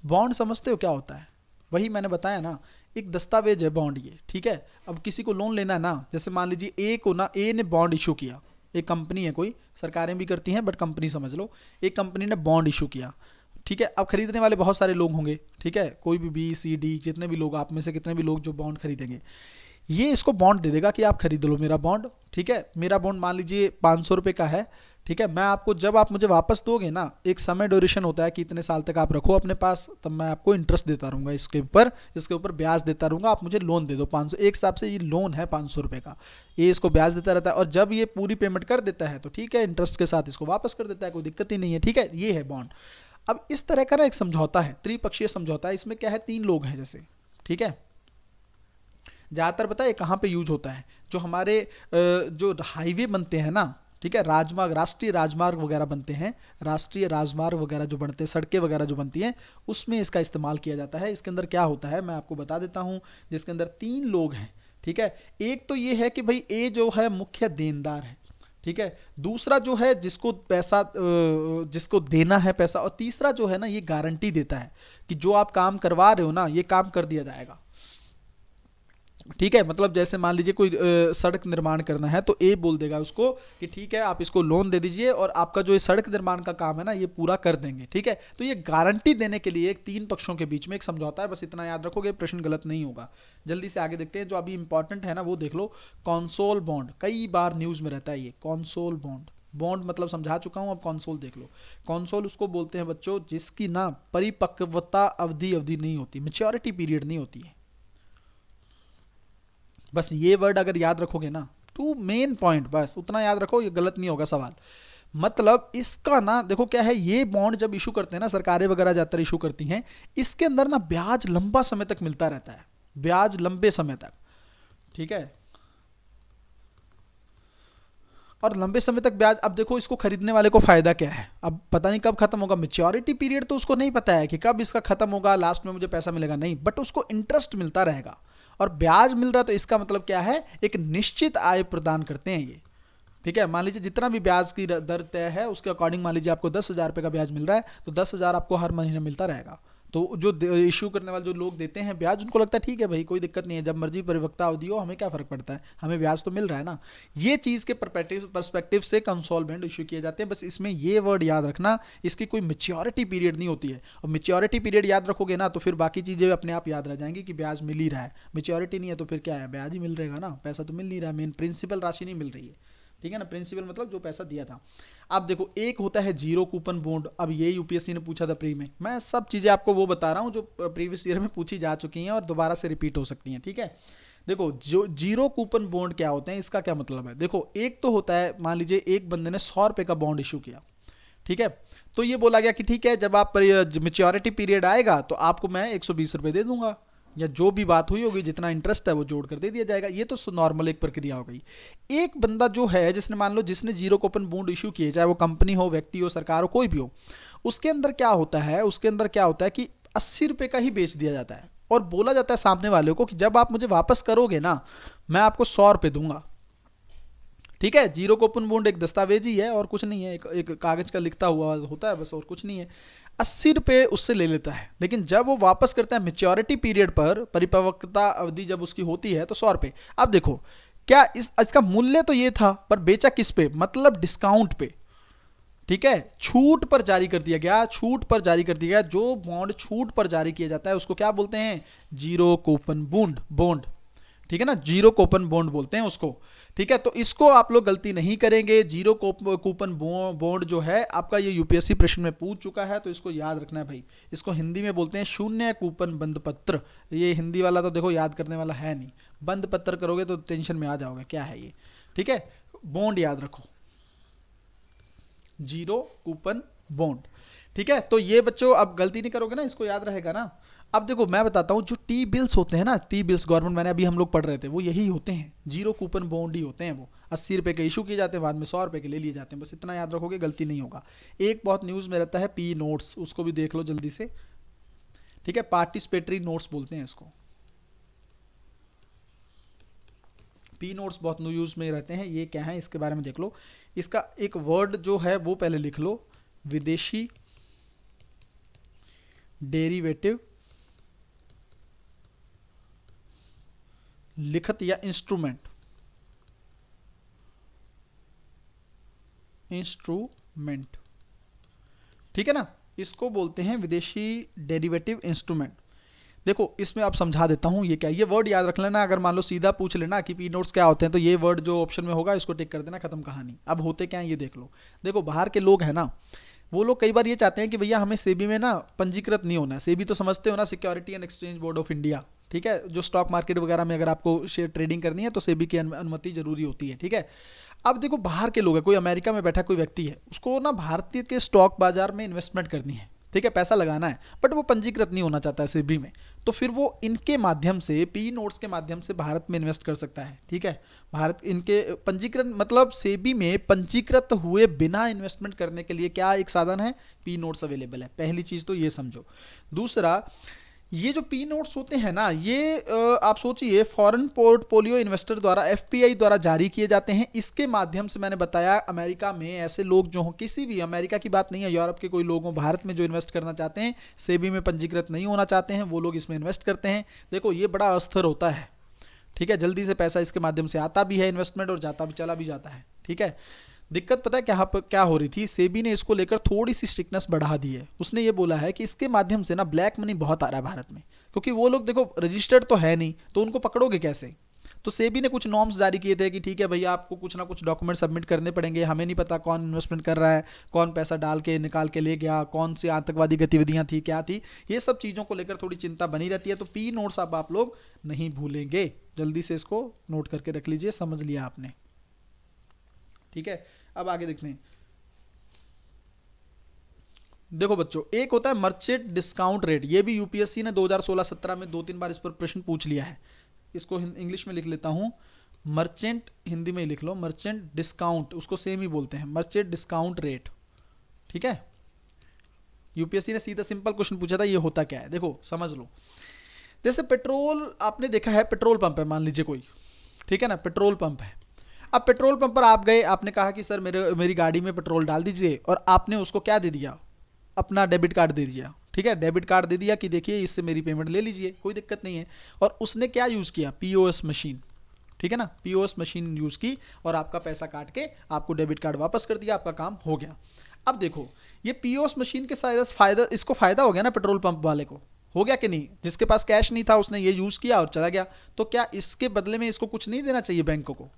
बॉन्ड समझते हो क्या होता है, वही मैंने बताया ना, एक दस्तावेज है बॉन्ड ये, ठीक है। अब किसी को लोन लेना है ना, जैसे मान लीजिए ए ने बॉन्ड इशू किया, एक कंपनी है कोई, सरकारें भी करती हैं बट कंपनी समझ लो, एक कंपनी ने बॉन्ड इशू किया, ठीक है। अब खरीदने वाले बहुत सारे लोग होंगे, ठीक है, कोई भी BCD जितने भी लोग, आप में से कितने भी लोग जो बॉन्ड खरीदेंगे, ये इसको बॉन्ड दे देगा कि आप खरीद लो मेरा बॉन्ड, ठीक है। मेरा बॉन्ड मान लीजिए 500 रुपये का है, ठीक है। मैं आपको, जब आप मुझे वापस दोगे ना, एक समय ड्यूरेशन होता है कि इतने साल तक आप रखो अपने पास, तब मैं आपको इंटरेस्ट देता रहूँगा, इसके ऊपर ब्याज देता रहूँगा, आप मुझे लोन दे दो 500, एक हिसाब से ये लोन है 500 रुपये का, ये इसको ब्याज देता रहता है, और जब ये पूरी पेमेंट कर देता है तो ठीक है, इंटरेस्ट के साथ इसको वापस कर देता है, कोई दिक्कत ही नहीं है, ठीक है। ये है बॉन्ड। अब इस तरह का ना एक समझौता है, त्रिपक्षीय समझौता है, इसमें क्या है, 3 लोग हैं जैसे, ठीक है। ज़्यादातर पता है कहाँ पे यूज होता है, जो हमारे जो हाईवे बनते हैं ना, ठीक है, राजमार्ग, राष्ट्रीय राजमार्ग वगैरह बनते हैं, राष्ट्रीय राजमार्ग वगैरह जो बनते हैं, सड़कें वगैरह जो बनती हैं, उसमें इसका इस्तेमाल किया जाता है। इसके अंदर क्या होता है मैं आपको बता देता हूँ, जिसके अंदर 3 लोग हैं, ठीक है। एक तो ये है कि भाई ए जो है मुख्य देनदार है, ठीक है। दूसरा जो है जिसको पैसा, जिसको देना है पैसा, और तीसरा जो है ना ये गारंटी देता है कि जो आप काम करवा रहे हो ना, ये काम कर दिया जाएगा, ठीक है। मतलब जैसे मान लीजिए कोई सड़क निर्माण करना है, तो ए बोल देगा उसको कि ठीक है, आप इसको लोन दे दीजिए और आपका जो ये सड़क निर्माण का काम है ना, ये पूरा कर देंगे, ठीक है। तो ये गारंटी देने के लिए एक 3 पक्षों के बीच में एक समझौता है, बस इतना याद रखोगे, प्रश्न गलत नहीं होगा। जल्दी से आगे देखते हैं, जो अभी इंपॉर्टेंट है ना वो देख लो, कॉन्सोल बॉन्ड, कई बार न्यूज में रहता है ये कॉन्सोल बॉन्ड, बॉन्ड मतलब समझा चुका हूं, अब कंसोल देख लो। कंसोल उसको बोलते हैं बच्चों जिसकी ना परिपक्वता अवधि नहीं होती, मैच्योरिटी पीरियड नहीं होती है। बस ये वर्ड अगर याद रखोगे ना, टू मेन पॉइंट, बस उतना याद रखो, ये गलत नहीं होगा सवाल। मतलब इसका ना देखो क्या है, ये बॉन्ड जब इशू करते हैं ना, सरकारें वगैरह ज्यादातर इशू करती हैं, इसके अंदर ना ब्याज लंबा समय तक मिलता रहता है, ब्याज लंबे समय तक, ठीक है। और लंबे समय तक ब्याज, अब देखो इसको खरीदने वाले को फायदा क्या है, अब पता नहीं कब खत्म होगा, मेच्योरिटी पीरियड तो उसको नहीं पता है कि कब इसका खत्म होगा, लास्ट में मुझे पैसा मिलेगा, नहीं, बट उसको इंटरेस्ट मिलता रहेगा और ब्याज मिल रहा है, तो इसका मतलब क्या है, एक निश्चित आय प्रदान करते हैं ये, ठीक है। मान लीजिए जितना भी ब्याज की दर तय है उसके अकॉर्डिंग मान लीजिए आपको 10,000 रुपये का ब्याज मिल रहा है, तो 10,000 आपको हर महीने मिलता रहेगा। तो जो इशू करने वाले जो लोग देते हैं ब्याज, उनको लगता है ठीक है भाई कोई दिक्कत नहीं है, जब मर्जी परिपक्वता अवधि हो, हमें क्या फर्क पड़ता है, हमें ब्याज तो मिल रहा है ना। ये चीज़ के परस्पेक्टिव से कंसोलमेंट इशू किए जाते हैं। बस इसमें ये वर्ड याद रखना, इसकी कोई मेच्योरिटी पीरियड नहीं होती है, और मेच्योरिटी पीरियड याद रखोगे ना तो फिर बाकी चीज़ें अपने आप याद रह जाएंगी कि ब्याज मिल ही रहा है। मेच्योरिटी नहीं है तो फिर क्या है, ब्याज ही मिल रहेगा ना, पैसा तो मिल नहीं रहा है, मेन प्रिंसिपल राशि नहीं मिल रही है, ठीक है ना। प्रिंसिपल मतलब जो पैसा दिया था। अब देखो एक होता है जीरो कूपन बॉन्ड, अब ये यूपीएससी ने पूछा था प्री में, मैं सब चीजें आपको वो बता रहा हूं जो प्रीवियस ईयर में पूछी जा चुकी हैं और दोबारा से रिपीट हो सकती हैं, ठीक है। देखो जो जीरो कूपन बॉन्ड क्या होते हैं, इसका क्या मतलब है, देखो एक तो होता है, मान लीजिए एक बंदे ने 100 रुपए का बॉन्ड इशू किया, ठीक है, तो ये बोला गया कि ठीक है जब आप मेच्योरिटी पीरियड आएगा तो आपको मैं 120 रुपए दे दूंगा, या जो भी बात हुई होगी जितना इंटरेस्ट है वो जोड़ कर दे दिया जाएगा। ये तो नॉर्मल एक प्रक्रिया हो गई। एक बंदा जो है जिसने मान लो जिसने जीरो कूपन बॉन्ड इशू किए, चाहे वो कंपनी हो, व्यक्ति हो, सरकार हो, कोई भी हो, उसके अंदर क्या होता है, उसके अंदर क्या होता है कि 80 रुपए का ही बेच दिया जाता है और बोला जाता है सामने वाले को कि जब आप मुझे वापस करोगे ना मैं आपको 100 रुपए दूंगा, ठीक है। जीरो कूपन बॉन्ड एक दस्तावेज ही है और कुछ नहीं है, एक कागज का लिखता हुआ होता है बस, और कुछ नहीं है। 80 रुपये उससे ले लेता है, लेकिन जब वो वापस करता है मेच्योरिटी पीरियड पर, परिपक्वता अवधि जब उसकी होती है, तो 100 रुपये। अब देखो क्या इसका मूल्य तो ये था, पर बेचा किस पे, मतलब डिस्काउंट पे, ठीक है, छूट पर जारी कर दिया गया, छूट पर जारी कर दिया गया। जो बॉन्ड छूट पर जारी किया जाता है उसको क्या बोलते हैं, जीरो कूपन बॉन्ड, ठीक है ना, जीरो कूपन बॉन्ड बोलते हैं उसको, ठीक है। तो इसको आप लोग गलती नहीं करेंगे। जीरो कूपन बॉन्ड जो है आपका, ये यूपीएससी प्रश्न में पूछ चुका है, तो इसको याद रखना है भाई। इसको हिंदी में बोलते हैं शून्य कूपन बंद पत्र। ये हिंदी वाला तो देखो याद करने वाला है नहीं, बंद पत्र करोगे तो टेंशन में आ जाओगे क्या है ये, ठीक है। बॉन्ड याद रखो, जीरो कूपन बॉन्ड, ठीक है। तो ये बच्चों अब गलती नहीं करोगे ना, इसको याद रहेगा ना। अब देखो मैं बताता हूँ, जो टी बिल्स होते हैं ना, टी बिल्स गवर्नमेंट, मैंने अभी हम लोग पढ़ रहे थे, वो यही होते हैं, जीरो कूपन बॉन्ड ही होते हैं। वो 80 रुपए के इशू किए जाते हैं, बाद में 100 रुपए के ले लिए जाते हैं, बस इतना याद रखोगे, गलती नहीं होगा। एक बहुत न्यूज़ में रहता है पी नोट्स, उसको भी देख लो जल्दी से, ठीक है, पार्टिसिपेटरी नोट्स बोलते हैं इसको, पी नोट्स बहुत न्यूज़ में रहते हैं। ये क्या है इसके बारे में देख लो। इसका एक वर्ड जो है वो पहले लिख लो, विदेशी डेरिवेटिव लिखत या इंस्ट्रूमेंट, ठीक है ना, इसको बोलते हैं विदेशी डेरिवेटिव इंस्ट्रूमेंट। देखो इसमें आप समझा देता हूं ये क्या, ये वर्ड याद रख लेना। अगर मान लो सीधा पूछ लेना कि पी नोट्स क्या होते हैं, तो ये वर्ड जो ऑप्शन में होगा इसको टिक कर देना, खत्म कहानी। अब होते क्या है ये देख लो। देखो बाहर के लोग हैं ना, वो लोग कई बार ये चाहते हैं कि भैया हमें सेबी में ना पंजीकृत नहीं होना है। सेबी तो समझते हो ना, security and exchange board of India, ठीक है। जो स्टॉक मार्केट वगैरह में अगर आपको शेयर ट्रेडिंग करनी है तो सेबी की अनुमति जरूरी होती है, ठीक है। अब देखो बाहर के लोग हैं, कोई अमेरिका में बैठा कोई व्यक्ति है, उसको ना भारतीय के स्टॉक बाजार में इन्वेस्टमेंट करनी है, ठीक है, पैसा लगाना है, बट वो पंजीकृत नहीं होना चाहता है सेबी में, तो फिर वो इनके माध्यम से, पी नोट्स के माध्यम से भारत में इन्वेस्ट कर सकता है, ठीक है। भारत इनके पंजीकृत मतलब सेबी में पंजीकृत हुए बिना इन्वेस्टमेंट करने के लिए क्या एक साधन है, पी नोट्स अवेलेबल है। पहली चीज तो ये समझो। दूसरा, ये जो पी नोट्स होते हैं ना, ये आप सोचिए फॉरेन पोर्टफोलियो इन्वेस्टर द्वारा, एफपीआई द्वारा जारी किए जाते हैं। इसके माध्यम से मैंने बताया अमेरिका में ऐसे लोग जो हो, किसी भी अमेरिका की बात नहीं है, यूरोप के कोई लोग हो, भारत में जो इन्वेस्ट करना चाहते हैं, सेबी में पंजीकृत नहीं होना चाहते हैं, वो लोग इसमें इन्वेस्ट करते हैं। देखो ये बड़ा अस्थिर होता है, ठीक है, जल्दी से पैसा इसके माध्यम से आता भी है इन्वेस्टमेंट, और जाता भी चला भी जाता है, ठीक है। दिक्कत पता है क्या हो रही थी, सेबी ने इसको लेकर थोड़ी सी स्ट्रिक्टनेस बढ़ा दी है। उसने ये बोला है कि इसके माध्यम से ना ब्लैक मनी बहुत आ रहा है भारत में, क्योंकि वो लोग देखो रजिस्टर्ड तो है नहीं, तो उनको पकड़ोगे कैसे। तो सेबी ने कुछ नॉर्म्स जारी किए थे कि ठीक है भैया आपको कुछ ना कुछ डॉक्यूमेंट सबमिट करने पड़ेंगे, हमें नहीं पता कौन इन्वेस्टमेंट कर रहा है, कौन पैसा डाल के निकाल के ले गया, कौन सी आतंकवादी गतिविधियां थी, क्या थी, ये सब चीज़ों को लेकर थोड़ी चिंता बनी रहती है। तो पी नोट्स अब आप लोग नहीं भूलेंगे, जल्दी से इसको नोट करके रख लीजिए, समझ लिया आपने। ठीक है, अब आगे देखते हैं। देखो बच्चों, एक होता है मर्चेंट डिस्काउंट रेट, ये भी यूपीएससी ने 2016-17 में 2-3 बार इस पर प्रश्न पूछ लिया है। इसको इंग्लिश में लिख लेता हूं, मर्चेंट, हिंदी में ही लिख लो, मर्चेंट डिस्काउंट, उसको सेम ही बोलते हैं, मर्चेंट डिस्काउंट रेट। ठीक है, यूपीएससी ने सीधा सिंपल क्वेश्चन पूछा था, ये होता क्या है, देखो समझ लो। जैसे पेट्रोल आपने देखा है, पेट्रोल पंप है मान लीजिए कोई, ठीक है ना, पेट्रोल पंप है। अब पेट्रोल पंप पर आप गए, आपने कहा कि सर मेरी गाड़ी में पेट्रोल डाल दीजिए, और आपने उसको क्या दे दिया, अपना डेबिट कार्ड दे दिया। ठीक है, डेबिट कार्ड दे दिया कि देखिए इससे मेरी पेमेंट ले लीजिए, कोई दिक्कत नहीं है। और उसने क्या यूज़ किया, पीओएस मशीन, ठीक है ना, पीओएस मशीन यूज़ की और आपका पैसा काट के आपको डेबिट कार्ड वापस कर दिया, आपका काम हो गया। अब देखो, ये पीओएस मशीन के फायदा, इसको फायदा हो गया ना पेट्रोल पंप वाले को, हो गया कि नहीं? जिसके पास कैश नहीं था उसने ये यूज़ किया और चला गया। तो क्या इसके बदले में इसको कुछ नहीं देना चाहिए बैंकों को?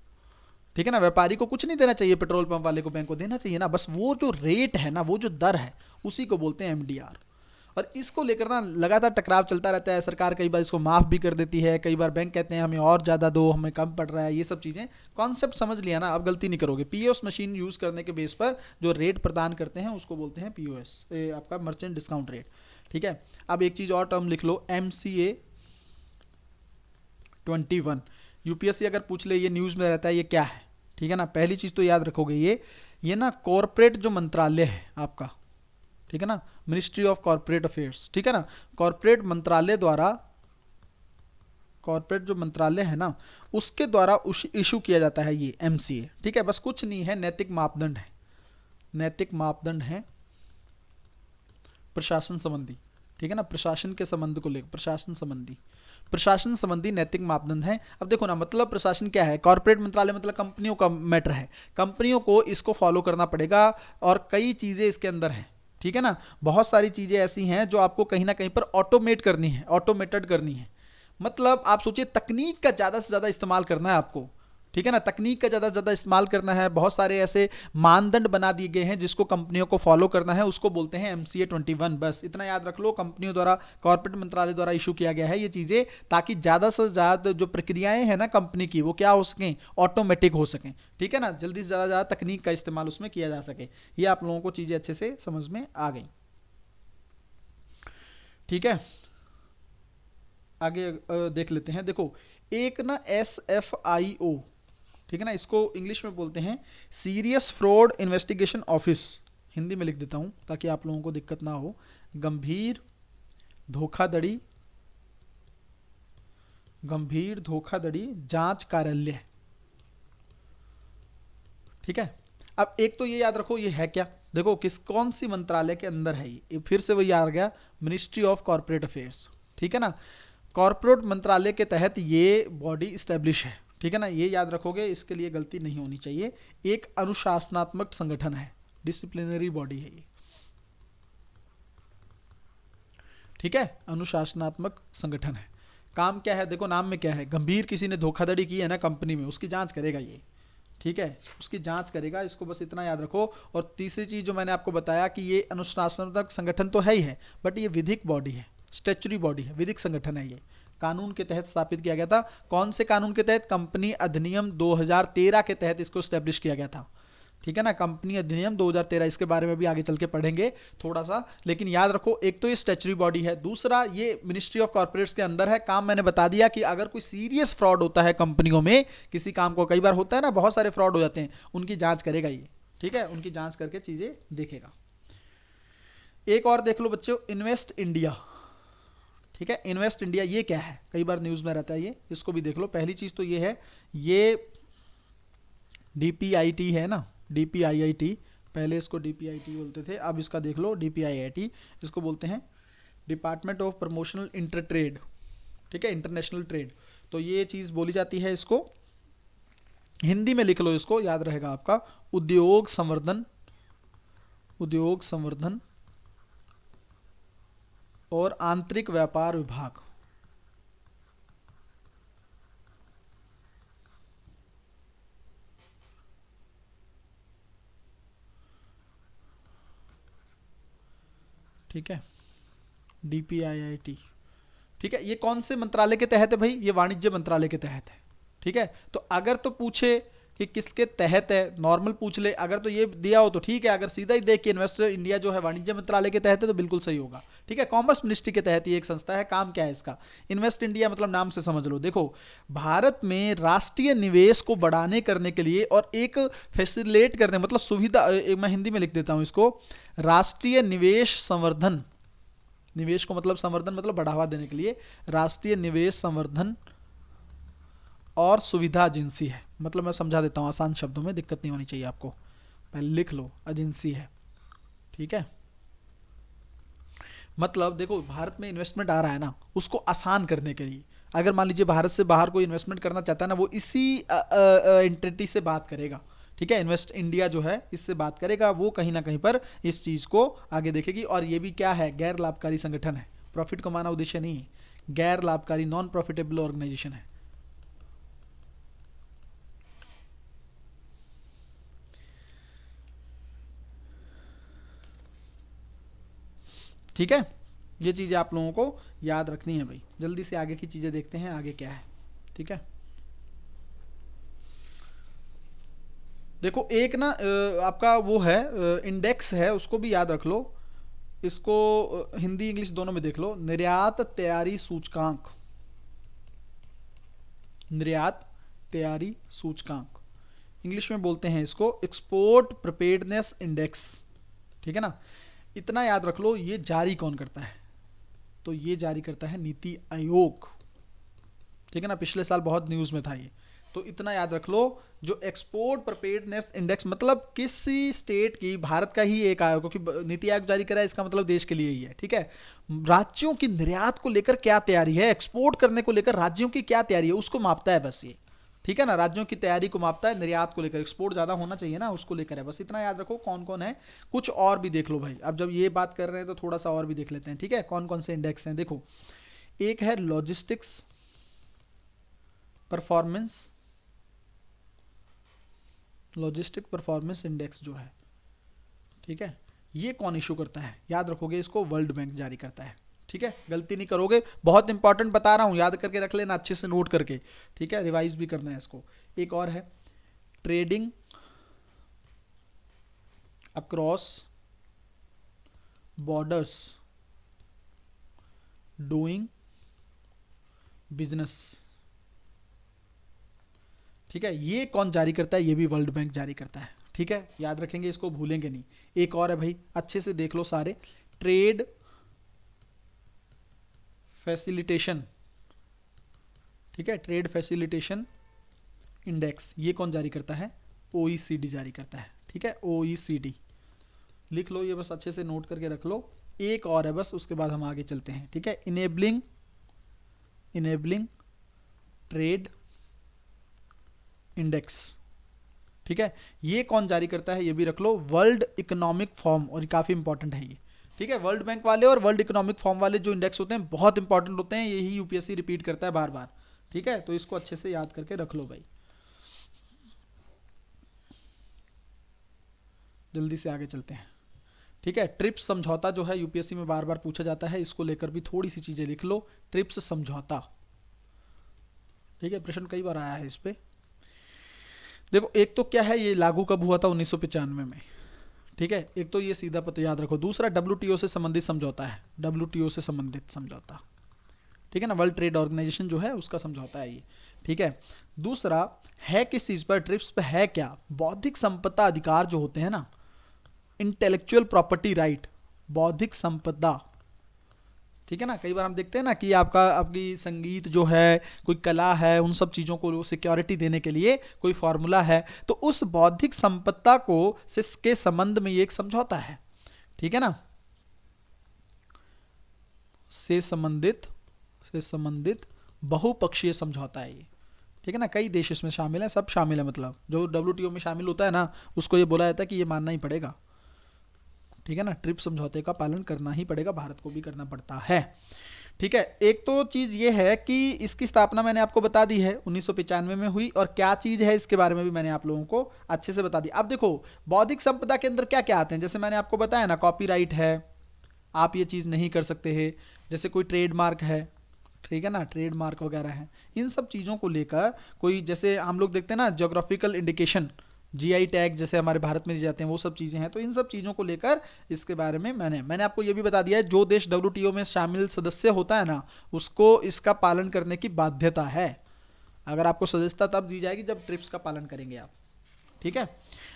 ठीक है ना, व्यापारी को कुछ नहीं देना चाहिए, पेट्रोल पंप वाले को बैंक को देना चाहिए ना। बस वो जो रेट है ना, वो जो दर है, उसी को बोलते हैं एमडीआर। और इसको लेकर ना लगातार टकराव चलता रहता है। सरकार कई बार इसको माफ़ भी कर देती है, कई बार बैंक कहते हैं हमें और ज़्यादा दो, हमें कम पड़ रहा है। ये सब चीज़ें, कॉन्सेप्ट समझ लिया ना, अब गलती नहीं करोगे। पीओएस मशीन यूज़ करने के बेस पर जो रेट प्रदान करते हैं उसको बोलते हैं पीओएस, आपका मर्चेंट डिस्काउंट रेट। ठीक है, अब एक चीज़ और टर्म लिख लो, MCA 21। यूपीएससी अगर पूछ ले, ये न्यूज़ में रहता है, ये क्या है? ठीक है ना, पहली चीज़ तो याद रखोगे, ये ना कॉरपोरेट जो मंत्रालय है आपका, ठीक है ना, मिनिस्ट्री ऑफ कॉरपोरेट अफेयर्स, ठीक है ना, कॉरपोरेट मंत्रालय द्वारा, कॉरपोरेट जो मंत्रालय है ना, उसके द्वारा इशू किया जाता है ये MCA। ठीक है, बस कुछ नहीं है, नैतिक मापदंड है, नैतिक मापदंड है प्रशासन संबंधी। ठीक है ना, प्रशासन के संबंध को लेकर, प्रशासन संबंधी नैतिक मापदंड है। अब देखो ना, मतलब प्रशासन क्या है, कॉर्पोरेट मंत्रालय मतलब कंपनियों का मैटर है, कंपनियों को इसको फॉलो करना पड़ेगा, और कई चीज़ें इसके अंदर हैं। ठीक है ना, बहुत सारी चीज़ें ऐसी हैं जो आपको कहीं ना कहीं पर ऑटोमेट करनी है, ऑटोमेटेड करनी है। मतलब आप सोचिए, तकनीक का ज़्यादा से ज़्यादा इस्तेमाल करना है आपको। ठीक है ना, तकनीक का ज़्यादा से ज़्यादा इस्तेमाल करना है। बहुत सारे ऐसे मानदंड बना दिए गए हैं जिसको कंपनियों को फॉलो करना है, उसको बोलते हैं MCA 21। बस इतना याद रख लो, कंपनियों द्वारा, कॉर्पोरेट मंत्रालय द्वारा इशू किया गया है ये चीज़ें, ताकि ज़्यादा से ज़्यादा जो प्रक्रियाएं हैं ना कंपनी की, वो क्या हो सकें, ऑटोमेटिक हो सकें। ठीक है ना, जल्दी से ज़्यादा तकनीक का इस्तेमाल उसमें किया जा सके। ये आप लोगों को चीज़ें अच्छे से समझ में आ गई। ठीक है, आगे देख लेते हैं। देखो, एक ना SFIO, ठीक है ना, इसको इंग्लिश में बोलते हैं serious fraud investigation office, Hindi में लिख देता हूं ताकि आप लोगों को दिक्कत ना हो, गंभीर धोखाधड़ी जांच कार्यालय। ठीक है, अब एक तो ये याद रखो, ये है क्या, देखो कौन सी मंत्रालय के अंदर है ये, फिर से वही आ गया, मिनिस्ट्री ऑफ कॉर्पोरेट अफेयर्स। ठीक है ना, कॉर्पोरेट मंत्रालय के तहत ये बॉडी स्टैब्लिश है। ठीक है ना, ये याद रखोगे, इसके लिए गलती नहीं होनी चाहिए। एक अनुशासनात्मक संगठन है, डिसिप्लिनरी बॉडी है ये। ठीक है, अनुशासनात्मक संगठन है। काम क्या है, देखो नाम में क्या है, गंभीर किसी ने धोखाधड़ी की है ना कंपनी में, उसकी जांच करेगा ये। ठीक है, उसकी जांच करेगा, इसको बस इतना याद रखो। और तीसरी चीज जो मैंने आपको बताया कि ये अनुशासनात्मक संगठन तो है ही है, बट ये विधिक बॉडी है, स्टैच्यूटरी बॉडी है, विधिक संगठन है। ये कानून के तहत स्थापित किया गया था। कौन से कानून के तहत? कंपनी अधिनियम 2013 के तहत इसको स्टैब्लिश किया गया था। ठीक है ना, कंपनी अधिनियम 2013, इसके बारे में भी आगे चल के पढ़ेंगे थोड़ा सा, लेकिन याद रखो, एक तो ये स्टैच्यूटरी बॉडी है, दूसरा ये मिनिस्ट्री ऑफ कॉर्पोरेट्स के अंदर है। काम मैंने बता दिया कि अगर कोई सीरियस फ्रॉड होता है कंपनियों में, किसी काम को, कई बार होता है ना, बहुत सारे फ्रॉड हो जाते हैं, उनकी जांच करेगा ये। ठीक है, उनकी जांच करके चीजें देखेगा। एक और देख लो बच्चों, इन्वेस्ट इंडिया। ठीक है, इन्वेस्ट इंडिया ये क्या है, कई बार न्यूज में रहता है ये, इसको भी देख लो। पहली चीज तो ये है, ये DPIT है ना, DPIIT, पहले इसको DPIT बोलते थे, अब इसका देख लो DPIIT, इसको बोलते हैं department of promotional inter trade. ठीक है, इंटरनेशनल ट्रेड, तो ये चीज बोली जाती है। इसको हिंदी में लिख लो, इसको याद रहेगा आपका, उद्योग संवर्धन और आंतरिक व्यापार विभाग। ठीक है, DPIIT, ठीक है। ये कौन से मंत्रालय के तहत है भाई? ये वाणिज्य मंत्रालय के तहत है, ठीक है। तो अगर तो पूछे कि किसके तहत है, नॉर्मल पूछ ले, अगर तो ये दिया हो तो ठीक है, अगर सीधा ही देख के इन्वेस्ट इंडिया जो है वाणिज्य मंत्रालय के तहत है तो बिल्कुल सही होगा, ठीक है। कॉमर्स मिनिस्ट्री के तहत ये एक संस्था है। काम क्या है इसका? इन्वेस्ट इंडिया मतलब नाम से समझ लो। देखो, भारत में राष्ट्रीय निवेश को बढ़ाने करने के लिए और एक फैसिलिटेट करने, मतलब सुविधा, मैं हिंदी में लिख देता हूं इसको, राष्ट्रीय निवेश संवर्धन, निवेश को मतलब संवर्धन मतलब बढ़ावा देने के लिए राष्ट्रीय निवेश संवर्धन और सुविधा एजेंसी है। मतलब मैं समझा देता हूं आसान शब्दों में, दिक्कत नहीं होनी चाहिए आपको, पहले लिख लो, एजेंसी है, ठीक है। मतलब देखो, भारत में इन्वेस्टमेंट आ रहा है ना, उसको आसान करने के लिए, अगर मान लीजिए भारत से बाहर कोई इन्वेस्टमेंट करना चाहता है ना, वो इसी एंटिटी से बात करेगा, ठीक है। इन्वेस्ट इंडिया जो है इससे बात करेगा, वो कहीं ना कहीं पर इस चीज को आगे देखेगी। और ये भी क्या है? गैर लाभकारी संगठन है, प्रॉफिट कमाना उद्देश्य नहीं है, गैर लाभकारी नॉन प्रॉफिटेबल ऑर्गेनाइजेशन है, ठीक है। ये चीजें आप लोगों को याद रखनी है भाई। जल्दी से आगे की चीजें देखते हैं, आगे क्या है, ठीक है। देखो एक ना आपका वो है इंडेक्स है, उसको भी याद रख लो, इसको हिंदी इंग्लिश दोनों में देख लो, निर्यात तैयारी सूचकांक, निर्यात तैयारी सूचकांक, इंग्लिश में बोलते हैं इसको एक्सपोर्ट प्रिपेयर्डनेस इंडेक्स, ठीक है ना। इतना याद रख लो, ये जारी कौन करता है? तो ये जारी करता है नीति आयोग, ठीक है ना। पिछले साल बहुत न्यूज में था ये, तो इतना याद रख लो, जो एक्सपोर्ट प्रिपेयर्डनेस इंडेक्स मतलब किसी स्टेट की, भारत का ही एक आयोग, क्योंकि नीति आयोग जारी करा है, इसका मतलब देश के लिए ही है, ठीक है। राज्यों की निर्यात को लेकर क्या तैयारी है, एक्सपोर्ट करने को लेकर राज्यों की क्या तैयारी है, उसको मापता है बस ये, ठीक है ना। राज्यों की तैयारी को मापता है, निर्यात को लेकर, एक्सपोर्ट ज्यादा होना चाहिए ना, उसको लेकर है, बस इतना याद रखो। कौन कौन है, कुछ और भी देख लो भाई, अब जब ये बात कर रहे हैं तो थोड़ा सा और भी देख लेते हैं, ठीक है। कौन कौन से इंडेक्स हैं देखो, एक है logistics performance, logistic performance index जो है, ठीक है। ये कौन इशू करता है? याद रखोगे, इसको वर्ल्ड बैंक जारी करता है, ठीक है। गलती नहीं करोगे, बहुत इंपॉर्टेंट बता रहा हूं, याद करके रख लेना, अच्छे से नोट करके, ठीक है। रिवाइज भी करना है इसको। एक और है trading across borders doing business, ठीक है। ये कौन जारी करता है? ये भी वर्ल्ड बैंक जारी करता है, ठीक है। याद रखेंगे इसको, भूलेंगे नहीं। एक और है भाई, अच्छे से देख लो सारे, ट्रेड फैसिलिटेशन, ठीक है, ट्रेड फैसिलिटेशन इंडेक्स, ये कौन जारी करता है? OECD जारी करता है, ठीक है। OECD लिख लो, ये बस अच्छे से नोट करके रख लो। एक और है बस, उसके बाद हम आगे चलते हैं, ठीक है। इनेबलिंग ट्रेड इंडेक्स, ठीक है। ये कौन जारी करता है? ये भी रख लो, वर्ल्ड इकोनॉमिक फॉर्म, और काफी इंपॉर्टेंट है ये, ठीक है। वर्ल्ड बैंक वाले और वर्ल्ड इकोनॉमिक फॉर्म वाले जो इंडेक्स होते हैं बहुत इंपॉर्टेंट होते हैं, यही यूपीएससी रिपीट करता है बार बार, ठीक है। तो इसको अच्छे से याद करके रख लो भाई। जल्दी से आगे चलते हैं, ठीक है। ट्रिप्स समझौता जो है यूपीएससी में बार बार पूछा जाता है, इसको लेकर भी थोड़ी सी चीजें लिख लो। ट्रिप्स समझौता, ठीक है, प्रश्न कई बार आया है इस पे। देखो एक तो क्या है, ये लागू कब हुआ था? 1995 में, ठीक है। एक तो ये सीधा पता याद रखो। दूसरा WTO से संबंधित समझौता है, WTO से संबंधित समझौता, ठीक है ना, वर्ल्ड ट्रेड ऑर्गेनाइजेशन जो है उसका समझौता है ये, ठीक है। दूसरा है किस चीज पर? ट्रिप्स पे है क्या? बौद्धिक संपदा अधिकार जो होते हैं ना, इंटेलेक्चुअल प्रॉपर्टी राइट, बौद्धिक संपदा, ठीक है ना। कई बार हम देखते हैं ना कि आपकी संगीत जो है, कोई कला है, उन सब चीजों को सिक्योरिटी देने के लिए कोई फॉर्मूला है, तो उस बौद्धिक संपदा को के संबंध में ये एक समझौता है, ठीक है ना, से संबंधित बहुपक्षीय समझौता है ये, ठीक है ना। कई देश इसमें शामिल हैं, सब शामिल है, मतलब जो WTO में शामिल होता है ना, उसको ये बोला जाता है कि ये मानना ही पड़ेगा, ठीक है ना। ट्रिप्स समझौते का पालन करना ही पड़ेगा, भारत को भी करना पड़ता है, ठीक है। एक तो चीज ये है कि इसकी स्थापना मैंने आपको बता दी है 1995 में हुई, और क्या चीज है इसके बारे में भी मैंने आप लोगों को अच्छे से बता दी। अब देखो बौद्धिक संपदा के अंदर क्या क्या आते हैं, जैसे मैंने आपको बताया ना, कॉपीराइट है, आप ये चीज़ नहीं कर सकते हैं। जैसे कोई ट्रेडमार्क है, ठीक है ना, ट्रेडमार्क वगैरह है, इन सब चीज़ों को लेकर कोई, जैसे हम लोग देखते हैं ना ज्योग्राफिकल इंडिकेशन, जीआई टैग जैसे हमारे भारत में दिए जाते हैं, वो सब चीज़ें हैं। तो इन सब चीज़ों को लेकर इसके बारे में मैंने आपको ये भी बता दिया है, जो देश डब्ल्यूटीओ में शामिल सदस्य होता है ना, उसको इसका पालन करने की बाध्यता है। अगर आपको सदस्यता तब दी जाएगी जब ट्रिप्स का पालन करेंगे आप, ठीक है।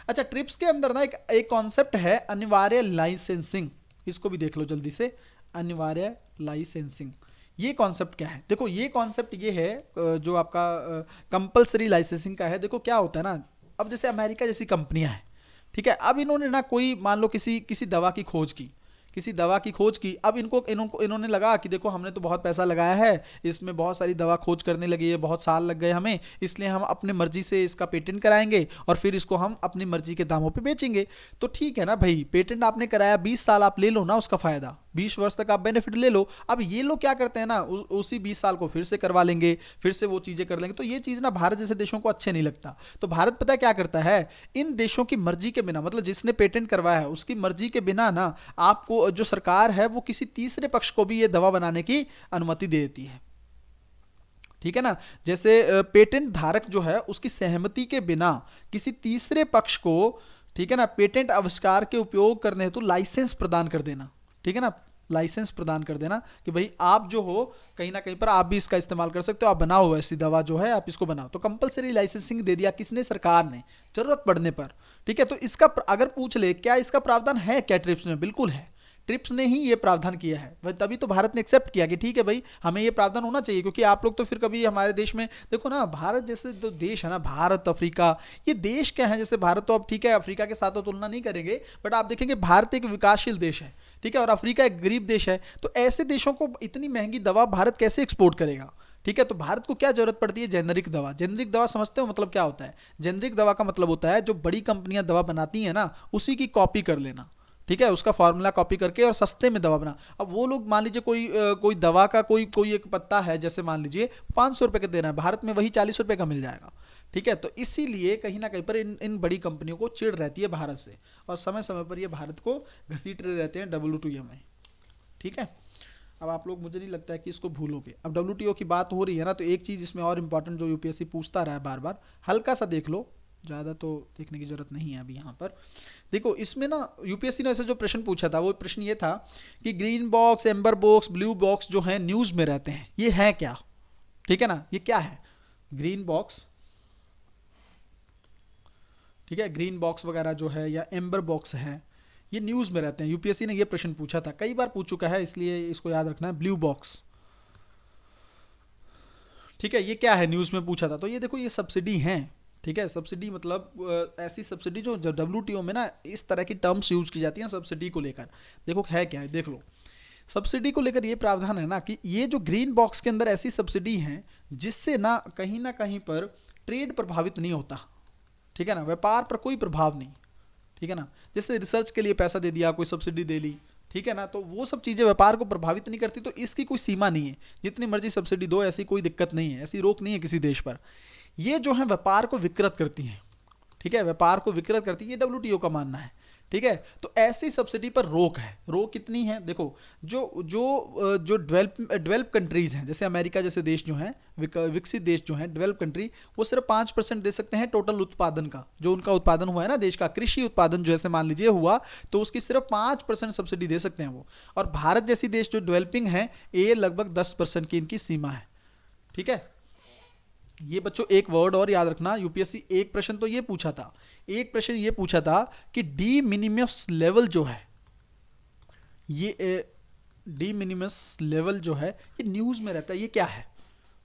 अच्छा, ट्रिप्स के अंदर ना एक कॉन्सेप्ट है अनिवार्य लाइसेंसिंग, इसको भी देख लो जल्दी से। अनिवार्य लाइसेंसिंग, ये कॉन्सेप्ट क्या है? देखो ये कॉन्सेप्ट ये है जो आपका कंपलसरी लाइसेंसिंग का है। देखो क्या होता है ना, अब जैसे अमेरिका जैसी कंपनियां हैं, ठीक है, अब इन्होंने ना कोई मान लो किसी दवा की खोज की, अब इन्होंने लगा कि देखो हमने तो बहुत पैसा लगाया है, इसमें बहुत सारी दवा खोज करने लगी है, बहुत साल लग गए हमें, इसलिए हम अपने मर्जी से इसका पेटेंट कराएंगे और फिर इसको हम अपनी मर्जी के दामों पे बेचेंगे। तो ठीक है ना भाई, पेटेंट आपने कराया, 20 साल आप ले लो ना उसका फायदा, 20 वर्ष तक आप बेनिफिट ले लो। अब ये लोग क्या करते हैं ना, उसी 20 साल को फिर से करवा लेंगे, फिर से वो चीजें कर लेंगे। तो ये चीज ना भारत जैसे देशों को अच्छे नहीं लगता। तो भारत पता है क्या करता है, इन देशों की मर्जी के बिना, मतलब जिसने पेटेंट करवाया है उसकी मर्जी के बिना ना, आपको जो सरकार है वो किसी तीसरे पक्ष को भी ये दवा बनाने की अनुमति दे देती है, ठीक है ना। जैसे पेटेंट धारक जो है उसकी सहमति के बिना किसी तीसरे पक्ष को, ठीक है ना, पेटेंट आविष्कार के उपयोग करने हेतु लाइसेंस प्रदान कर देना, ठीक है ना, लाइसेंस प्रदान कर देना कि भाई आप जो हो कहीं ना कहीं पर आप भी इसका इस्तेमाल कर सकते हो, आप बनाओ ऐसी दवा जो है, आप इसको बनाओ। तो कंपलसरी लाइसेंसिंग दे दिया किसने? सरकार ने, जरूरत पड़ने पर, ठीक है। तो इसका अगर पूछ ले क्या इसका प्रावधान है क्या ट्रिप्स में? बिल्कुल है, ट्रिप्स ने ही ये प्रावधान किया है, तभी तो भारत ने एक्सेप्ट किया कि ठीक है भाई हमें ये प्रावधान होना चाहिए। क्योंकि आप लोग तो फिर कभी हमारे देश में देखो ना, भारत जैसे जो देश है ना, भारत अफ्रीका, ये देश क्या है, जैसे भारत तो अब ठीक है अफ्रीका के साथ तो तुलना नहीं करेंगे, बट आप देखेंगे भारत एक विकासशील देश है, ठीक है, और अफ्रीका एक गरीब देश है। तो ऐसे देशों को इतनी महंगी दवा भारत कैसे एक्सपोर्ट करेगा? ठीक है, तो भारत को क्या जरूरत पड़ती है? जेनरिक दवा। जेनरिक दवा समझते हो मतलब क्या होता है? जेनरिक दवा का मतलब होता है जो बड़ी कंपनियां दवा बनाती हैं ना, उसी की कॉपी कर लेना, ठीक है, उसका फॉर्मूला कॉपी करके और सस्ते में दवा बना। अब वो लोग मान लीजिए कोई दवा का कोई एक पत्ता है, जैसे मान लीजिए 500 रुपये का देना है, भारत में वही 40 रुपये का मिल जाएगा, ठीक है। तो इसीलिए कहीं ना कहीं पर इन बड़ी कंपनियों को चिढ़ रहती है भारत से, और समय समय पर ये भारत को घसीट रहे रहते हैं WTO में, ठीक है। अब आप लोग, मुझे नहीं लगता है कि इसको भूलोगे। अब WTO की बात हो रही है ना, तो एक चीज़ इसमें और इम्पॉर्टेंट जो यूपीएससी पूछता रहा है बार बार, हल्का सा देख लो, ज़्यादा तो देखने की जरूरत नहीं है अभी यहाँ पर। देखो इसमें ना यूपीएससी ने ऐसे जो प्रश्न पूछा था, वो प्रश्न ये था कि green box, amber box, blue box जो है न्यूज़ में रहते हैं, ये है क्या? ठीक है ना, ये क्या है? ग्रीन बॉक्स, ठीक है, ग्रीन बॉक्स वगैरह जो है या एम्बर बॉक्स है, ये न्यूज़ में रहते हैं। यूपीएससी ने ये प्रश्न पूछा था, कई बार पूछ चुका है, इसलिए इसको याद रखना है। ब्लू बॉक्स, ठीक है, ये क्या है? न्यूज़ में पूछा था। तो ये देखो, ये सब्सिडी हैं, ठीक है। सब्सिडी मतलब ऐसी सब्सिडी जो WTO में ना इस तरह की टर्म्स यूज की जाती हैं सब्सिडी को लेकर। देखो है क्या है, देख लो। सब्सिडी को लेकर ये प्रावधान है ना कि ये जो ग्रीन बॉक्स के अंदर ऐसी सब्सिडी हैं जिससे ना कहीं पर ट्रेड प्रभावित नहीं होता, ठीक है ना, व्यापार पर कोई प्रभाव नहीं, ठीक है ना। जैसे रिसर्च के लिए पैसा दे दिया, कोई सब्सिडी दे ली, ठीक है ना, तो वो सब चीज़ें व्यापार को प्रभावित नहीं करती। तो इसकी कोई सीमा नहीं है, जितनी मर्जी सब्सिडी दो, ऐसी कोई दिक्कत नहीं है, ऐसी रोक नहीं है किसी देश पर। ये जो है व्यापार को विकृत करती हैं, ठीक है, व्यापार को विकृत करती है, ये WTO का मानना है, ठीक है। तो ऐसी सब्सिडी पर रोक है। रोक कितनी है? देखो, जो डेवलप कंट्रीज हैं, जैसे अमेरिका जैसे देश जो हैं, विकसित देश जो हैं, डेवलप कंट्री, वो सिर्फ 5% दे सकते हैं टोटल उत्पादन का, जो उनका उत्पादन हुआ है ना देश का, कृषि उत्पादन जैसे मान लीजिए हुआ, तो उसकी सिर्फ 5% सब्सिडी दे सकते हैं वो। और भारत जैसी देश जो डेवलपिंग है, ये लगभग 10% की इनकी सीमा है, ठीक है। ये बच्चों एक वर्ड और याद रखना, यूपीएससी एक प्रश्न तो ये पूछा था, एक प्रश्न ये पूछा था कि डी मिनिमस लेवल जो है, ये डी मिनिमस लेवल जो है ये न्यूज़ में रहता है, ये क्या है?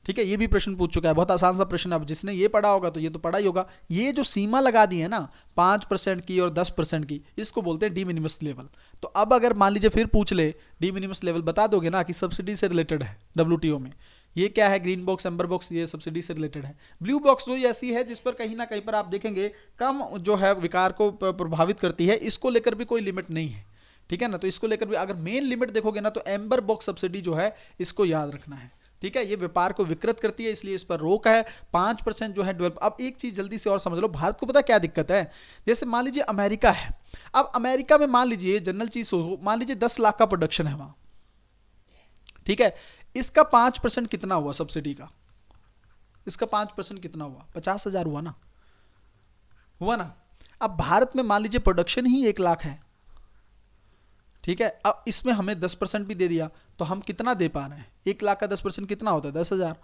ठीक है, ये भी प्रश्न पूछ चुका है, बहुत आसान सा प्रश्न। अब जिसने ये पढ़ा होगा तो ये तो पढ़ा ही होगा। ये जो सीमा लगा दी है ना 5% की और 10% की, इसको बोलते हैं डी मिनिमस लेवल। तो अब अगर मान लीजिए फिर पूछ ले डी मिनिमस लेवल, बता दोगे ना कि सब्सिडी से रिलेटेड है WTO में। ये क्या है? ग्रीन बॉक्स, एम्बर बॉक्स, ये सब्सिडी से रिलेटेड है। ब्लू बॉक्स जो ऐसी है जिस पर कहीं ना कहीं पर आप देखेंगे कम जो है विकार को प्रभावित करती है, इसको लेकर भी कोई लिमिट नहीं है, ठीक है ना। तो इसको लेकर भी अगर मेन लिमिट देखोगे ना, तो एम्बर बॉक्स सब्सिडी जो है इसको याद रखना है, ठीक है, ये व्यापार को विकृत करती है, इसलिए इस पर रोक है। 5% जो है डेवलप। अब एक चीज जल्दी से और समझ लो, भारत को पता क्या दिक्कत है? जैसे मान लीजिए अमेरिका है, अब अमेरिका में मान लीजिए जनरल चीज हो, मान लीजिए 10 लाख का प्रोडक्शन है वहां, ठीक है, इसका 5% कितना हुआ सब्सिडी का? इसका 5% कितना हुआ? 50,000 हुआ ना, हुआ ना। अब भारत में मान लीजिए प्रोडक्शन ही 1 लाख है, ठीक है, अब इसमें हमें 10% भी दे दिया तो हम कितना दे पा रहे हैं? 1 लाख का 10% कितना होता है? 10,000।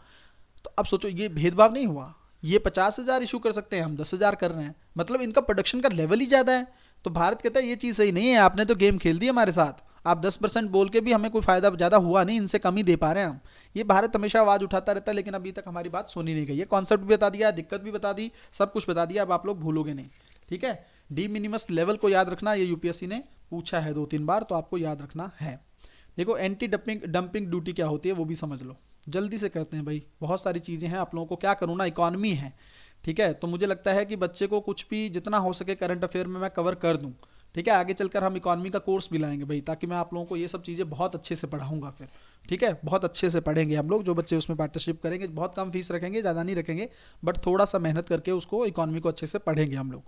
तो अब सोचो, ये भेदभाव नहीं हुआ? ये 50,000 इशू कर सकते हैं, हम 10,000 कर रहे हैं, मतलब इनका प्रोडक्शन का लेवल ही ज्यादा है। तो भारत कहता है ये चीज सही नहीं है, आपने तो गेम खेल दी हमारे साथ, आप 10% बोल के भी हमें कोई फायदा ज्यादा हुआ नहीं, इनसे कम ही दे पा रहे हैं हम। ये भारत हमेशा आवाज उठाता रहता है, लेकिन अभी तक हमारी बात सुनी नहीं गई है। कॉन्सेप्ट भी बता दिया, दिक्कत भी बता दी, सब कुछ बता दिया, अब आप लोग भूलोगे नहीं, ठीक है। डी मिनिमस लेवल को याद रखना, ये यूपीएससी ने पूछा है 2-3 बार, तो आपको याद रखना है। देखो एंटी डंपिंग ड्यूटी क्या होती है वो भी समझ लो, जल्दी से करते हैं भाई, बहुत सारी चीज़ें हैं। आप लोगों को क्या करूँ ना, इकॉनमी है, ठीक है, तो मुझे लगता है कि बच्चे को कुछ भी जितना हो सके करंट अफेयर में मैं कवर कर दूँ, ठीक है। आगे चलकर हम इकॉनमी का कोर्स भी लाएंगे भाई, ताकि मैं आप लोगों को ये सब चीज़ें बहुत अच्छे से पढ़ाऊंगा फिर, ठीक है, बहुत अच्छे से पढ़ेंगे हम लोग। जो बच्चे उसमें पार्टनरशिप करेंगे, बहुत कम फीस रखेंगे, ज़्यादा नहीं रखेंगे, बट थोड़ा सा मेहनत करके उसको इकॉनमी को अच्छे से पढ़ेंगे हम लोग,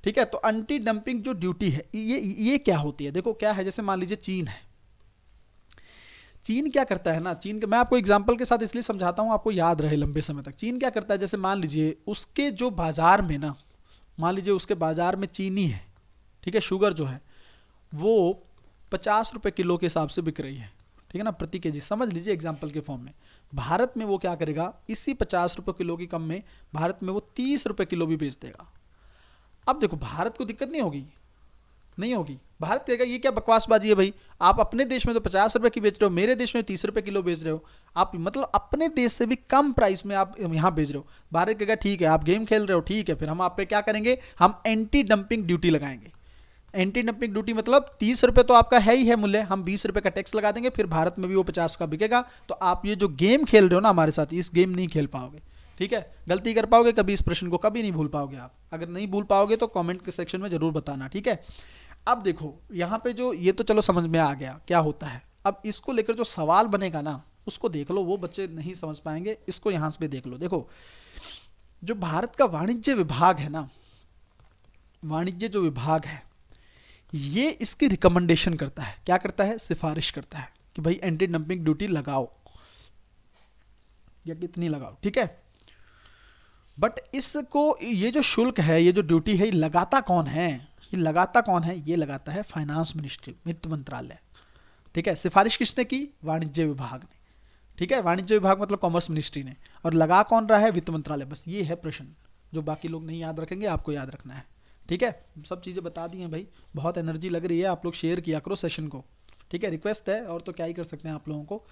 ठीक है। तो एंटी डंपिंग जो ड्यूटी है, ये क्या होती है? देखो क्या है, जैसे मान लीजिए चीन है, चीन क्या करता है ना, चीन के मैं आपको एग्जांपल के साथ इसलिए समझाता हूं, आपको याद रहे लंबे समय तक। चीन क्या करता है, जैसे मान लीजिए उसके जो बाजार में ना, मान लीजिए उसके बाजार में चीनी है, ठीक है, शुगर जो है वो 50 रुपए किलो के हिसाब से बिक रही है, ठीक है ना, प्रति केजी, समझ लीजिए एग्जाम्पल के फॉर्म में। भारत में वो क्या करेगा, इसी 50 रुपए किलो की कम में भारत में वो 30 रुपए किलो भी बेच देगा। अब देखो भारत को दिक्कत नहीं होगी, नहीं होगी, भारत कहेगा ये क्या बकवासबाजी है भाई, आप अपने देश में तो 50 रुपए की बेच रहे हो, मेरे देश में 30 रुपए किलो बेच रहे हो, आप मतलब अपने देश से भी कम प्राइस में आप यहाँ बेच रहे हो। भारत कहेगा ठीक है आप गेम खेल रहे हो, ठीक है, फिर हम आप पे क्या करेंगे, हम एंटी डंपिंग ड्यूटी लगाएंगे। एंटी डंपिंग ड्यूटी मतलब 30 रुपए तो आपका है ही है मूल्य, हम 20 रुपए का टैक्स लगा देंगे, फिर भारत में भी वो 50 का बिकेगा। तो आप ये जो गेम खेल रहे हो ना हमारे साथ, इस गेम नहीं खेल पाओगे, ठीक है, गलती कर पाओगे कभी, इस प्रश्न को कभी नहीं भूल पाओगे आप। अगर नहीं भूल पाओगे तो कमेंट के सेक्शन में जरूर बताना, ठीक है। अब देखो यहाँ पे जो ये तो चलो समझ में आ गया क्या होता है, अब इसको लेकर जो सवाल बनेगा ना उसको देख लो, वो बच्चे नहीं समझ पाएंगे, इसको यहाँ से देख लो। देखो जो भारत का वाणिज्य विभाग है ना, वाणिज्य जो विभाग है ये इसकी रिकमेंडेशन करता है, क्या करता है, सिफारिश करता है कि भाई एंटी डंपिंग ड्यूटी लगाओ या कितनी लगाओ, ठीक है। बट इसको ये जो शुल्क है, ये जो ड्यूटी है, ये लगाता कौन है, ये लगाता कौन है, ये लगाता है फाइनेंस मिनिस्ट्री, वित्त मंत्रालय, ठीक है। सिफारिश किसने की, वाणिज्य विभाग ने, ठीक है, वाणिज्य विभाग मतलब कॉमर्स मिनिस्ट्री ने, और लगा कौन रहा है, वित्त मंत्रालय। बस ये है प्रश्न, जो बाकी लोग नहीं याद रखेंगे आपको याद रखना है, ठीक है। सब चीज़ें बता दी हैं भाई, बहुत एनर्जी लग रही है, आप लोग शेयर किया करो सेशन को, ठीक है, रिक्वेस्ट है, और तो क्या ही कर सकते हैं आप लोगों को,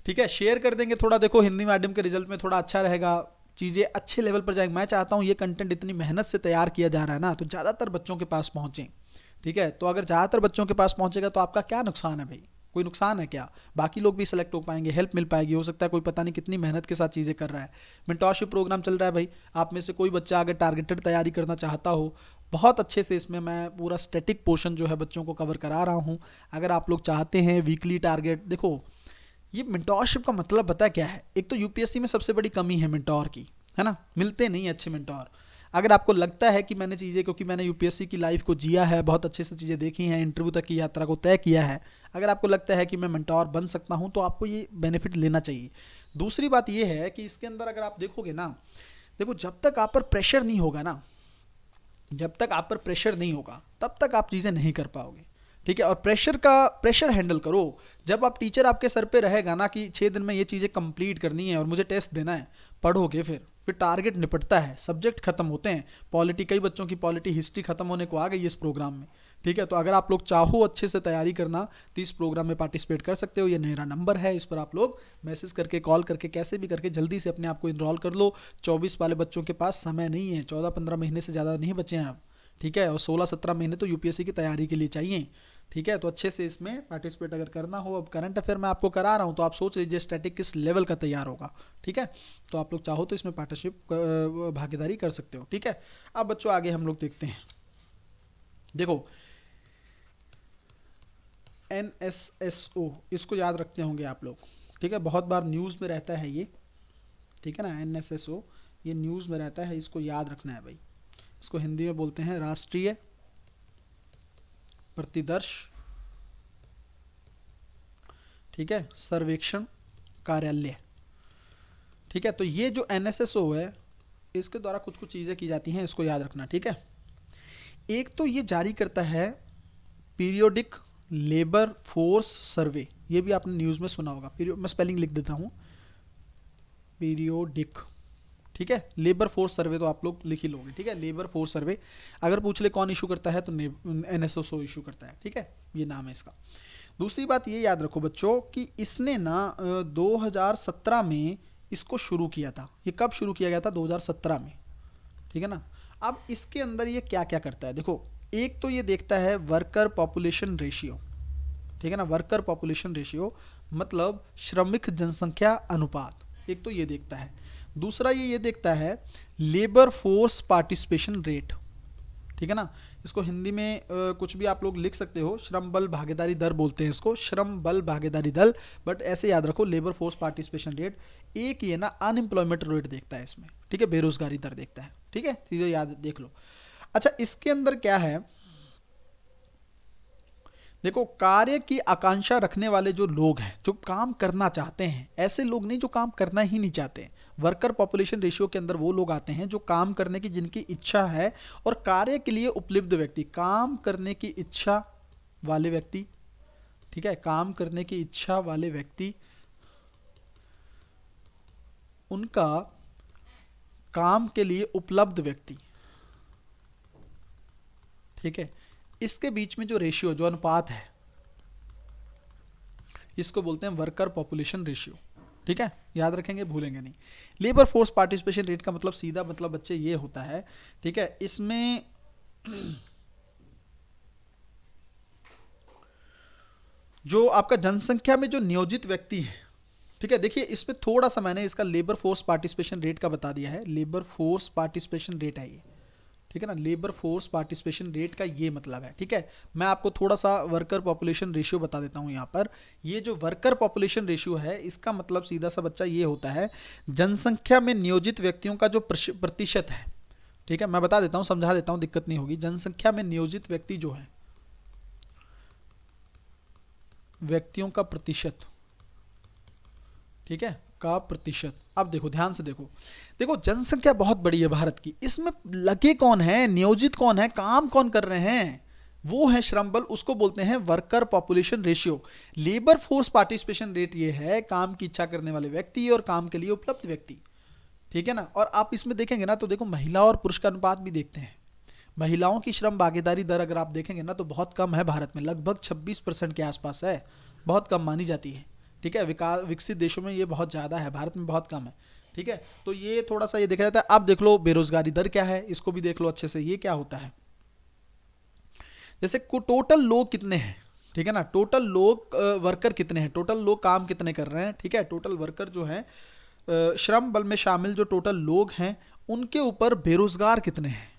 ठीक है, शेयर कर देंगे थोड़ा। देखो हिंदी मीडियम के रिजल्ट में थोड़ा अच्छा रहेगा, चीज़ें अच्छे लेवल पर जाएंगी। मैं चाहता हूँ ये कंटेंट इतनी मेहनत से तैयार किया जा रहा है ना, तो ज़्यादातर बच्चों के पास पहुँचे, ठीक है। तो अगर ज़्यादातर बच्चों के पास पहुँचेगा तो आपका क्या नुकसान है भाई, कोई नुकसान है क्या, बाकी लोग भी सिलेक्ट हो पाएंगे, हेल्प मिल पाएगी। हो सकता है कोई पता नहीं कितनी मेहनत के साथ चीज़ें कर रहा है, मेंटोरशिप प्रोग्राम चल रहा है भाई, आप में से कोई बच्चा अगर टारगेटेड तैयारी करना चाहता हो, बहुत अच्छे से इसमें मैं पूरा स्टैटिक पोर्शन जो है बच्चों को कवर करा रहा हूँ। अगर आप लोग चाहते हैं वीकली टारगेट, देखो ये मेंटोरशिप का मतलब पता क्या है, एक तो यूपीएससी में सबसे बड़ी कमी है मेंटोर की, है ना, मिलते नहीं अच्छे मेंटोर। अगर आपको लगता है कि मैंने चीज़ें, क्योंकि मैंने यूपीएससी की लाइफ को जिया है, बहुत अच्छे से चीज़ें देखी हैं, इंटरव्यू तक की यात्रा को तय किया है, अगर आपको लगता है कि मैं मेंटोर बन सकता हूं तो आपको ये बेनिफिट लेना चाहिए। दूसरी बात ये है कि इसके अंदर अगर आप देखोगे ना, देखो जब तक आप पर प्रेशर नहीं होगा ना, जब तक आप पर प्रेशर नहीं होगा तब तक आप चीज़ें नहीं कर पाओगे, ठीक है। और प्रेशर हैंडल करो, जब आप टीचर आपके सर पे रहेगा ना कि 6 दिन में ये चीज़ें कंप्लीट करनी है और मुझे टेस्ट देना है, पढ़ोगे, फिर टारगेट निपटता है, सब्जेक्ट खत्म होते हैं। पॉलिटी, कई बच्चों की पॉलिटी हिस्ट्री खत्म होने को आ गई इस प्रोग्राम में, ठीक है। तो अगर आप लोग चाहो अच्छे से तैयारी करना तो इस प्रोग्राम में पार्टिसिपेट कर सकते हो, ये मेरा नंबर है, इस पर आप लोग मैसेज करके, कॉल करके, कैसे भी करके जल्दी से अपने आप को इनरोल कर लो। 24 वाले बच्चों के पास समय नहीं है, 14-15 महीने से ज़्यादा नहीं बचे हैं आप, ठीक है, और 16-17 महीने तो यूपीएससी की तैयारी के लिए चाहिए, ठीक है। तो अच्छे से इसमें पार्टिसिपेट अगर करना हो, अब करंट अफेयर मैं आपको करा रहा हूँ तो आप सोच लीजिए स्टैटिक किस लेवल का तैयार होगा, ठीक है। तो आप लोग चाहो तो इसमें पार्टनरशिप भागीदारी कर सकते हो, ठीक है। अब बच्चों आगे हम लोग देखते हैं, देखो NSSO, इसको याद रखते होंगे आप लोग, ठीक है, बहुत बार न्यूज़ में रहता है ये, ठीक है ना, NSSO ये न्यूज़ में रहता है, इसको याद रखना है भाई। इसको हिंदी में बोलते हैं राष्ट्रीय प्रतिदर्श, ठीक है, सर्वेक्षण कार्यालय। ठीक है, तो ये जो NSSO है इसके द्वारा कुछ कुछ चीज़ें की जाती हैं, इसको याद रखना। ठीक है, एक तो ये जारी करता है पीरियोडिक लेबर फोर्स सर्वे, ये भी आपने न्यूज़ में सुना होगा। मैं स्पेलिंग लिख देता हूँ, पीरियोडिक, ठीक है, लेबर फोर्स सर्वे तो आप लोग लिख ही लोगे। ठीक है, लेबर फोर्स सर्वे अगर पूछ ले कौन इशू करता है तो NSSO इशू करता है। ठीक है, ये नाम है इसका। दूसरी बात ये याद रखो बच्चों कि इसने ना 2017 में इसको शुरू किया था। ये कब शुरू किया गया था? 2017 में। ठीक है ना। अब इसके अंदर ये क्या क्या करता है देखो, एक तो ये देखता है वर्कर पॉपुलेशन रेशियो, ठीक है ना, वर्कर पॉपुलेशन रेशियो मतलब श्रमिक जनसंख्या अनुपात, एक तो ये देखता है। दूसरा ये देखता है लेबर फोर्स पार्टिसिपेशन रेट, ठीक है ना, इसको हिंदी में कुछ भी आप लोग लिख सकते हो, श्रम बल भागीदारी दर बोलते हैं इसको, श्रम बल भागीदारी दर, बट ऐसे याद रखो लेबर फोर्स पार्टिसिपेशन रेट। एक ये ना अनएम्प्लॉयमेंट रेट देखता है इसमें, ठीक है, बेरोजगारी दर देखता है। ठीक है, चीजें याद देख लो। अच्छा, इसके अंदर क्या है देखो, कार्य की आकांक्षा रखने वाले जो लोग हैं, जो काम करना चाहते हैं, ऐसे लोग नहीं जो काम करना ही नहीं चाहते। वर्कर पॉपुलेशन रेशियो के अंदर वो लोग आते हैं जो काम करने की जिनकी इच्छा है और कार्य के लिए उपलब्ध व्यक्ति, काम करने की इच्छा वाले व्यक्ति, ठीक है, काम करने की इच्छा वाले व्यक्ति, उनका काम के लिए उपलब्ध व्यक्ति, ठीक है, इसके बीच में जो रेशियो, जो अनुपात है, इसको बोलते हैं वर्कर पॉपुलेशन रेशियो। ठीक है, याद रखेंगे, भूलेंगे नहीं। लेबर फोर्स पार्टिसिपेशन रेट का मतलब सीधा मतलब बच्चे ये होता है, ठीक है, इसमें जो आपका जनसंख्या में जो नियोजित व्यक्ति है, ठीक है, देखिए इसमें थोड़ा सा मैंने इसका लेबर फोर्स पार्टिसिपेशन रेट का बता दिया है, लेबर फोर्स पार्टिसिपेशन रेट है ये, ठीक है ना, लेबर फोर्स पार्टिसिपेशन रेट का ये मतलब है। ठीक है, मैं आपको थोड़ा सा वर्कर पॉपुलेशन रेशियो बता देता हूं यहाँ पर। ये जो वर्कर पॉपुलेशन रेशियो है इसका मतलब सीधा सा बच्चा ये होता है जनसंख्या में नियोजित व्यक्तियों का जो प्रतिशत है। ठीक है, मैं बता देता हूं, समझा देता हूं, दिक्कत नहीं होगी। जनसंख्या में नियोजित व्यक्ति जो है, व्यक्तियों का प्रतिशत, ठीक है, का प्रतिशत। अब देखो, ध्यान से देखो, देखो जनसंख्या बहुत बड़ी है भारत की, इसमें लगे कौन है, नियोजित कौन है, काम कौन कर रहे हैं, वो है श्रम बल, उसको बोलते हैं worker population ratio. Labour force participation rate ये है काम की इच्छा करने वाले व्यक्ति और काम के लिए उपलब्ध व्यक्ति। ठीक है ना, और आप इसमें देखेंगे ना तो देखो महिला और पुरुष का अनुपात भी देखते हैं। महिलाओं की श्रम भागीदारी दर अगर आप देखेंगे ना तो बहुत कम है भारत में, लगभग 26% के आसपास है, बहुत कम मानी जाती है। ठीक है, विकसित देशों में ये बहुत ज़्यादा है, भारत में बहुत कम है। ठीक है, तो ये थोड़ा सा ये देखा जाता है। अब देख लो बेरोजगारी दर क्या है, इसको भी देख लो अच्छे से, ये क्या होता है। जैसे टोटल लोग कितने हैं, ठीक है ना, टोटल लोग वर्कर कितने हैं, टोटल लोग काम कितने कर रहे हैं, ठीक है, टोटल वर्कर जो है श्रम बल में शामिल जो टोटल लोग हैं उनके ऊपर बेरोजगार कितने हैं।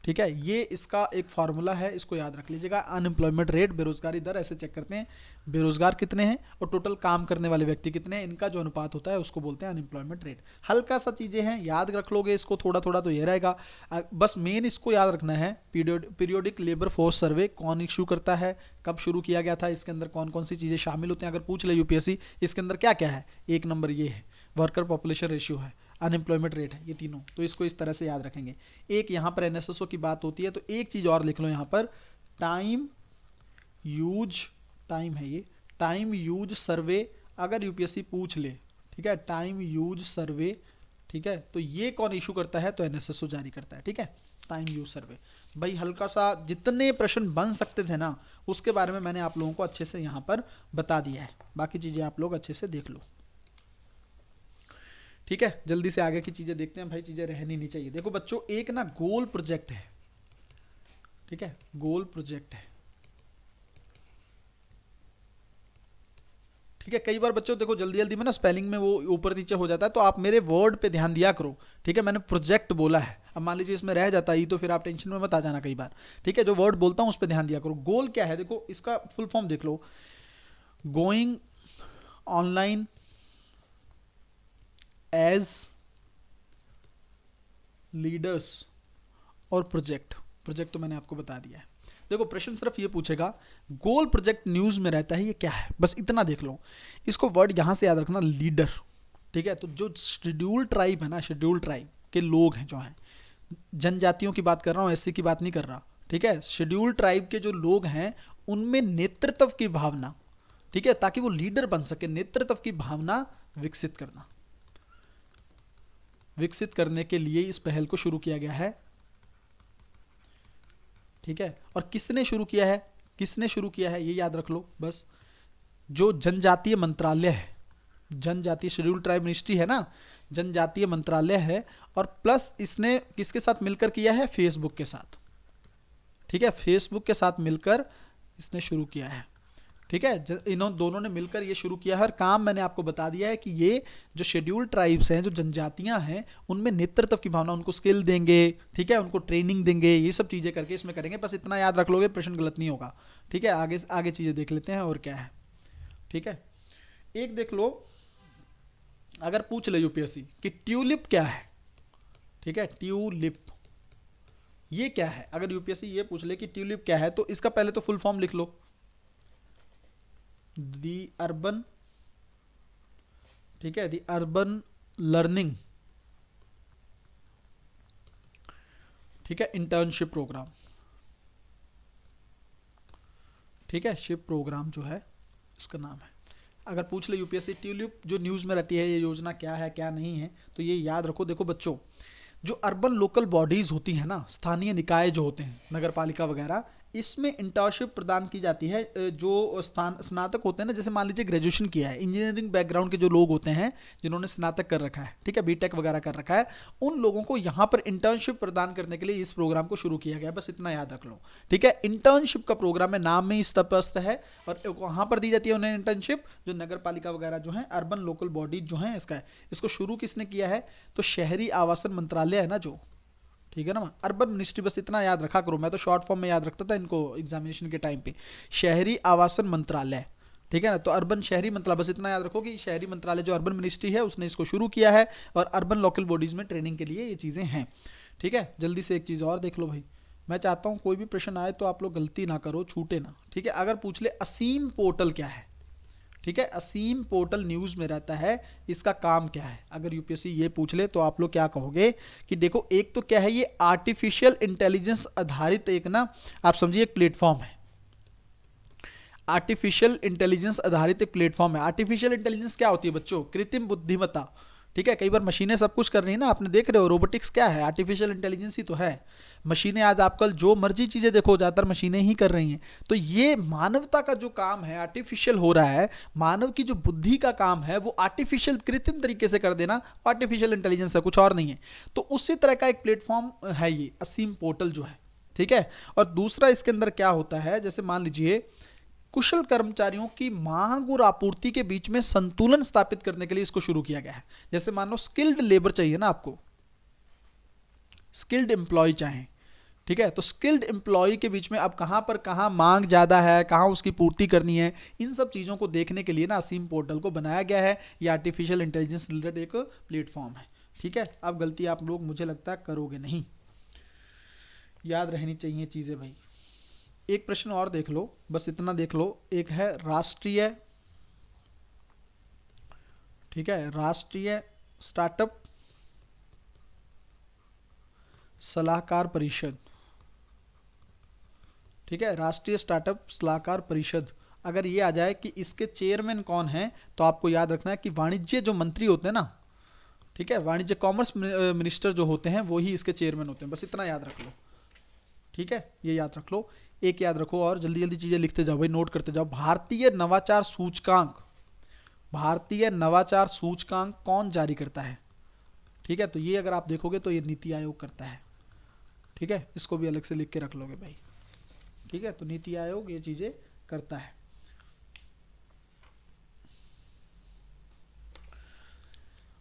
ठीक है, ये इसका एक फार्मूला है, इसको याद रख लीजिएगा। अनएम्प्लॉयमेंट रेट, बेरोजगारी दर, ऐसे चेक करते हैं बेरोजगार कितने हैं और टोटल काम करने वाले व्यक्ति कितने हैं, इनका जो अनुपात होता है उसको बोलते हैं अनएम्प्लॉयमेंट रेट। हल्का सा चीजें हैं, याद रख लोगे इसको थोड़ा थोड़ा तो ये रहेगा। बस मेन इसको याद रखना है, पीरियोडिक लेबर फोर्स सर्वे कौन इशू करता है, कब शुरू किया गया था, इसके अंदर कौन कौन सी चीजें शामिल होते हैं। अगर पूछ ले यूपीएससी इसके अंदर क्या क्या है, एक नंबर ये है वर्कर पॉपुलेशन रेशियो है, अनएम्प्लॉयमेंट रेट है, ये तीनों, तो इसको इस तरह से याद रखेंगे। एक यहाँ पर NSSO की बात होती है तो एक चीज़ और लिख लो यहाँ पर, टाइम यूज, टाइम है ये, टाइम यूज सर्वे अगर यूपीएससी पूछ ले, ठीक है, टाइम यूज सर्वे, ठीक है, तो ये कौन इशू करता है, तो NSSO जारी करता है। ठीक है, टाइम यूज सर्वे। भाई हल्का सा जितने प्रश्न बन सकते थे ना उसके बारे में मैंने आप लोगों को अच्छे से यहाँ पर बता दिया है, बाकी चीज़ें आप लोग अच्छे से देख लो। ठीक है, जल्दी से आगे की चीजें देखते हैं भाई, चीजें रहनी नहीं चाहिए। देखो बच्चों, एक ना गोल प्रोजेक्ट है, ठीक है, गोल प्रोजेक्ट है। ठीक है, कई बार बच्चों देखो जल्दी जल्दी में ना स्पेलिंग में वो ऊपर नीचे हो जाता है, तो आप मेरे वर्ड पे ध्यान दिया करो। ठीक है, मैंने प्रोजेक्ट बोला है, अब मान लीजिए इसमें रह जाता ही तो फिर आप टेंशन में मत आ जाना कई बार। ठीक है, जो वर्ड बोलता हूं उस पर ध्यान दिया करो। गोल क्या है, देखो इसका फुल फॉर्म देख लो, गोइंग ऑनलाइन एज लीडर्स और प्रोजेक्ट। प्रोजेक्ट तो मैंने आपको बता दिया है। देखो प्रश्न सिर्फ ये पूछेगा गोल प्रोजेक्ट न्यूज में रहता है, ये क्या है, बस इतना देख लो। इसको वर्ड यहां से याद रखना, लीडर। ठीक है, तो जो शेड्यूल ट्राइब है ना, शेड्यूल ट्राइब के लोग हैं जो हैं, जनजातियों की बात कर रहा हूं, एससी की बात नहीं कर रहा। ठीक है, शेड्यूल ट्राइब के जो लोग हैं उनमें नेतृत्व की भावना, ठीक है, ताकि वो लीडर बन सके, नेतृत्व की भावना विकसित करना, विकसित करने के लिए इस पहल को शुरू किया गया है। ठीक है, और किसने शुरू किया है, किसने शुरू किया है ये याद रख लो बस। जो जनजातीय मंत्रालय है, जनजातीय शेड्यूल ट्राइब मिनिस्ट्री है ना, जनजातीय मंत्रालय है, और प्लस इसने किसके साथ मिलकर किया है, फेसबुक के साथ। ठीक है, फेसबुक के साथ मिलकर इसने शुरू किया है। ठीक है, इन्होंने दोनों ने मिलकर ये शुरू किया है। और काम मैंने आपको बता दिया है कि ये जो शेड्यूल ट्राइब्स हैं, जो जनजातियां हैं, उनमें नेतृत्व की भावना, उनको स्किल देंगे, ठीक है, उनको ट्रेनिंग देंगे, ये सब चीजें करके इसमें करेंगे। बस इतना याद रख लोगे, प्रश्न गलत नहीं होगा। ठीक है, आगे आगे चीजें देख लेते हैं और क्या है। ठीक है, एक देख लो, अगर पूछ ले यूपीएससी कि ट्यूलिप क्या है, ठीक है, ट्यूलिप ये क्या है, अगर यूपीएससी ये पूछ ले कि ट्यूलिप क्या है, तो इसका पहले तो फुल फॉर्म लिख लो, दी अर्बन, ठीक है, दी अर्बन लर्निंग, ठीक है, इंटर्नशिप प्रोग्राम। ठीक है, शिप प्रोग्राम जो है इसका नाम है। अगर पूछ ले यूपीएससी ट्यूलिप जो न्यूज में रहती है, ये योजना क्या है क्या नहीं है, तो ये याद रखो। देखो बच्चों, जो अर्बन लोकल बॉडीज होती है ना, स्थानीय निकाय जो होते हैं, नगर पालिका वगैरह, इसमें इंटर्नशिप प्रदान की जाती है। जो स्नातक होते हैं ना, जैसे मान लीजिए ग्रेजुएशन किया है, इंजीनियरिंग बैकग्राउंड के जो लोग होते हैं, जिन्होंने स्नातक कर रखा है, ठीक है, बीटेक वगैरह कर रखा है, उन लोगों को यहाँ पर इंटर्नशिप प्रदान करने के लिए इस प्रोग्राम को शुरू किया गया। बस इतना याद रख लो। ठीक है, इंटर्नशिप का प्रोग्राम है, नाम में ही स्पष्ट है। और वहाँ पर दी जाती है उन्हें इंटर्नशिप, जो नगर पालिका वगैरह जो है, अर्बन लोकल बॉडीज जो है, इसका है। इसको शुरू किसने किया है, तो शहरी आवासन मंत्रालय है ना जो, ठीक है ना, अर्बन मिनिस्ट्री, बस इतना याद रखा करो। मैं तो शॉर्ट फॉर्म में याद रखता था इनको एग्जामिनेशन के टाइम पे, शहरी आवासन मंत्रालय। ठीक है ना, तो अर्बन शहरी मंत्रालय, बस इतना याद रखो कि शहरी मंत्रालय जो अर्बन मिनिस्ट्री है उसने इसको शुरू किया है, और अर्बन लोकल बॉडीज में ट्रेनिंग के लिए ये चीज़ें हैं। ठीक है, जल्दी से एक चीज़ और देख लो भाई, मैं चाहता हूँ कोई भी प्रश्न आए तो आप लोग गलती ना करो, छूटे ना। ठीक है, अगर पूछ ले असीम पोर्टल क्या है, ठीक है, असीम पोर्टल न्यूज में रहता है, इसका काम क्या है, अगर यूपीएससी ये पूछ ले तो आप लोग क्या कहोगे कि देखो, एक तो क्या है, ये आर्टिफिशियल इंटेलिजेंस आधारित एक ना, आप समझिए एक प्लेटफॉर्म है। आर्टिफिशियल इंटेलिजेंस आधारित एक प्लेटफॉर्म है। आर्टिफिशियल इंटेलिजेंस क्या होती है बच्चों, कृत्रिम बुद्धिमत्ता। ठीक है, कई बार मशीनें सब कुछ कर रही है ना, आपने देख रहे हो, रोबोटिक्स क्या है, आर्टिफिशियल इंटेलिजेंस ही तो है। मशीनें आज आजकल जो मर्जी चीजें देखो, ज्यादातर मशीनें ही कर रही हैं। तो ये मानवता का जो काम है आर्टिफिशियल हो रहा है, मानव की जो बुद्धि का काम है वो आर्टिफिशियल कृत्रिम तरीके से कर देना, आर्टिफिशियल इंटेलिजेंस है, कुछ और नहीं है। तो उसी तरह का एक प्लेटफॉर्म है ये असीम पोर्टल जो है। ठीक है, और दूसरा इसके अंदर क्या होता है, जैसे मान लीजिए कुशल कर्मचारियों की मांग और आपूर्ति के बीच में संतुलन स्थापित करने के लिए इसको शुरू किया गया है। जैसे मान लो स्किल्ड लेबर चाहिए ना आपको, स्किल्ड एम्प्लॉय चाहे, ठीक है, तो स्किल्ड एम्प्लॉय के बीच में अब कहां पर कहां मांग ज्यादा है, कहां उसकी पूर्ति करनी है, इन सब चीजों को देखने के लिए ना असीम पोर्टल को बनाया गया है। ये आर्टिफिशियल इंटेलिजेंस रिलेटेड एक प्लेटफॉर्म है। ठीक है, अब गलती आप लोग मुझे लगता है करोगे नहीं, याद रहनी चाहिए चीजें भाई। एक प्रश्न और देख लो, बस इतना देख लो, एक है राष्ट्रीय, ठीक है, राष्ट्रीय स्टार्टअप सलाहकार परिषद। ठीक है, राष्ट्रीय स्टार्टअप सलाहकार परिषद, अगर ये आ जाए कि इसके चेयरमैन कौन है, तो आपको याद रखना है कि वाणिज्य जो मंत्री होते हैं ना, ठीक है, वाणिज्य कॉमर्स मिनिस्टर जो होते हैं वो ही इसके चेयरमैन होते हैं। बस इतना याद रख लो। ठीक है, ये याद रख लो। एक याद रखो, और जल्दी जल्दी चीजें लिखते जाओ भाई, नोट करते जाओ। भारतीय नवाचार सूचकांक, भारतीय नवाचार सूचकांक कौन जारी करता है? ठीक है, तो ये अगर आप देखोगे तो ये नीति आयोग करता है। ठीक है, इसको भी अलग से लिख के रख लोगे भाई। ठीक है, तो नीति आयोग ये चीजें करता है।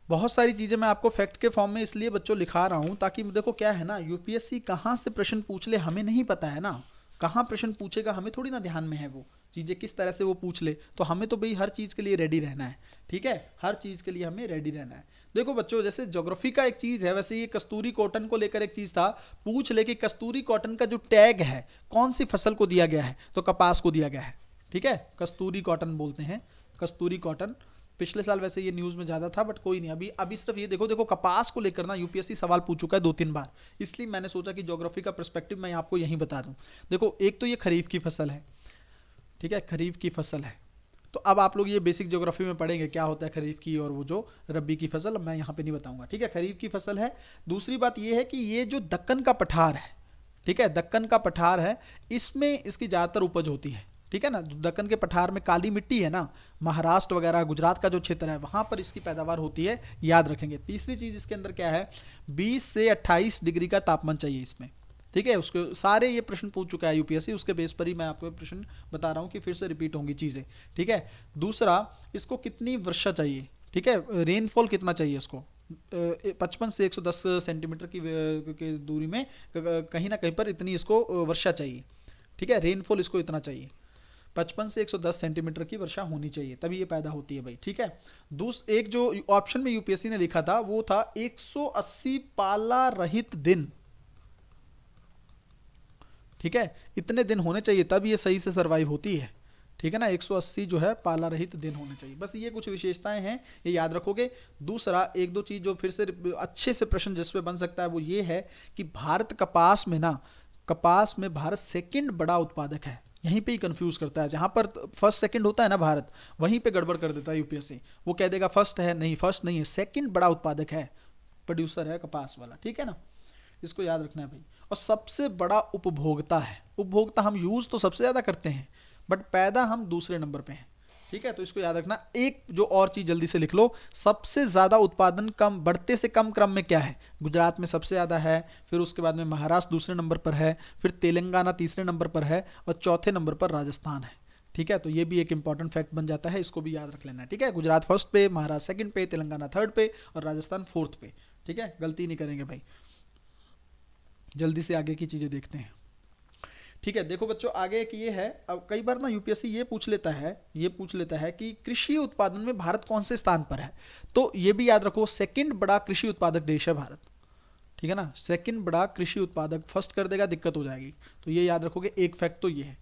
बहुत सारी चीजें मैं आपको फैक्ट के फॉर्म में इसलिए बच्चों लिखा रहा हूं, ताकि देखो क्या है ना, यूपीएससी कहां से प्रश्न पूछ ले हमें नहीं पता है ना, कहां प्रश्न पूछेगा हमें थोड़ी ना ध्यान में है वो चीज़ें किस तरह से वो पूछ ले, तो हमें तो भाई हर चीज़ के लिए रेडी रहना है, ठीक है, हर चीज़ के लिए हमें रेडी रहना है। देखो बच्चों, जैसे ज्योग्राफी का एक चीज़ है, वैसे ये कस्तूरी कॉटन को लेकर एक चीज़ था, पूछ ले कि कस्तूरी कॉटन का जो टैग है कौन सी फसल को दिया गया है, तो कपास को दिया गया है, ठीक है, कस्तूरी कॉटन बोलते हैं, कस्तूरी कॉटन। पिछले साल वैसे ये न्यूज़ में ज़्यादा था, बट कोई नहीं, अभी अभी सिर्फ ये देखो कपास को लेकर ना यूपीएससी सवाल पूछ चुका है 2-3 बार, इसलिए मैंने सोचा कि ज्योग्राफी का पर्सपेक्टिव मैं आपको यहीं बता दूं। देखो एक तो ये खरीफ की फसल है, ठीक है, खरीफ की फसल है, तो अब आप लोग ये बेसिक ज्योग्राफी में पढ़ेंगे क्या होता है खरीफ की और वो जो रबी की फसल, मैं यहाँ पे नहीं बताऊंगा, ठीक है, खरीफ की फसल है। दूसरी बात ये है कि ये जो दक्कन का पठार है, ठीक है, दक्कन का पठार है, इसमें इसकी ज़्यादातर उपज होती है, ठीक है ना, दक्कन के पठार में काली मिट्टी है ना, महाराष्ट्र वगैरह गुजरात का जो क्षेत्र है वहां पर इसकी पैदावार होती है, याद रखेंगे। तीसरी चीज इसके अंदर क्या है, 20 से 28 डिग्री का तापमान चाहिए इसमें, ठीक है, उसके सारे ये प्रश्न पूछ चुका है यूपीएससी, उसके बेस पर ही मैं आपको प्रश्न बता रहा हूँ कि फिर से रिपीट होंगी चीजें, ठीक है। दूसरा, इसको कितनी वर्षा चाहिए, ठीक है, रेनफॉल कितना चाहिए इसको, 55 से 110 सेंटीमीटर की दूरी में कहीं ना कहीं पर इतनी इसको वर्षा चाहिए, ठीक है, रेनफॉल इसको इतना चाहिए, 55 से 110 सेंटीमीटर की वर्षा होनी चाहिए, तभी ये पैदा होती है भाई, ठीक है। एक जो ऑप्शन में यूपीएससी ने लिखा था वो था 180 पाला रहित दिन, ठीक है, इतने दिन होने चाहिए तब ये सही से सरवाइव होती है, ठीक है ना, 180 जो है पाला रहित दिन होने चाहिए। बस ये कुछ विशेषताएं हैं, ये याद रखोगे। दूसरा, एक दो चीज जो फिर से अच्छे से प्रश्न जिस पे बन सकता है वो ये है कि भारत कपास में ना, कपास में भारत सेकंड बड़ा उत्पादक है, यहीं पे ही कंफ्यूज करता है, जहां पर फर्स्ट सेकंड होता है ना भारत, वहीं पे गड़बड़ कर देता है यूपीएससी, वो कह देगा फर्स्ट है, नहीं फर्स्ट नहीं है, सेकंड बड़ा उत्पादक है, प्रोड्यूसर है कपास वाला, ठीक है ना, इसको याद रखना है भाई। और सबसे बड़ा उपभोक्ता है, उपभोक्ता हम यूज तो सबसे ज्यादा करते हैं बट पैदा हम दूसरे नंबर पे हैं, ठीक है, तो इसको याद रखना। एक जो और चीज जल्दी से लिख लो, सबसे ज्यादा उत्पादन कम बढ़ते से कम क्रम में क्या है, गुजरात में सबसे ज्यादा है, फिर उसके बाद में महाराष्ट्र दूसरे नंबर पर है, फिर तेलंगाना तीसरे नंबर पर है और चौथे नंबर पर राजस्थान है, ठीक है, तो ये भी एक इंपॉर्टेंट फैक्ट बन जाता है, इसको भी याद रख लेना है, ठीक है, गुजरात फर्स्ट पे, महाराष्ट्र सेकंड पे, तेलंगाना थर्ड पे और राजस्थान फोर्थ पे, ठीक है, गलती नहीं करेंगे भाई। जल्दी से आगे की चीजें देखते हैं, ठीक है। देखो बच्चों, आगे एक ये है, अब कई बार ना यूपीएससी ये पूछ लेता है कि कृषि उत्पादन में भारत कौन से स्थान पर है, तो ये भी याद रखो, सेकंड बड़ा कृषि उत्पादक देश है भारत, ठीक है ना, सेकंड बड़ा कृषि उत्पादक, फर्स्ट कर देगा दिक्कत हो जाएगी, तो ये याद रखोगे, एक फैक्ट तो ये है।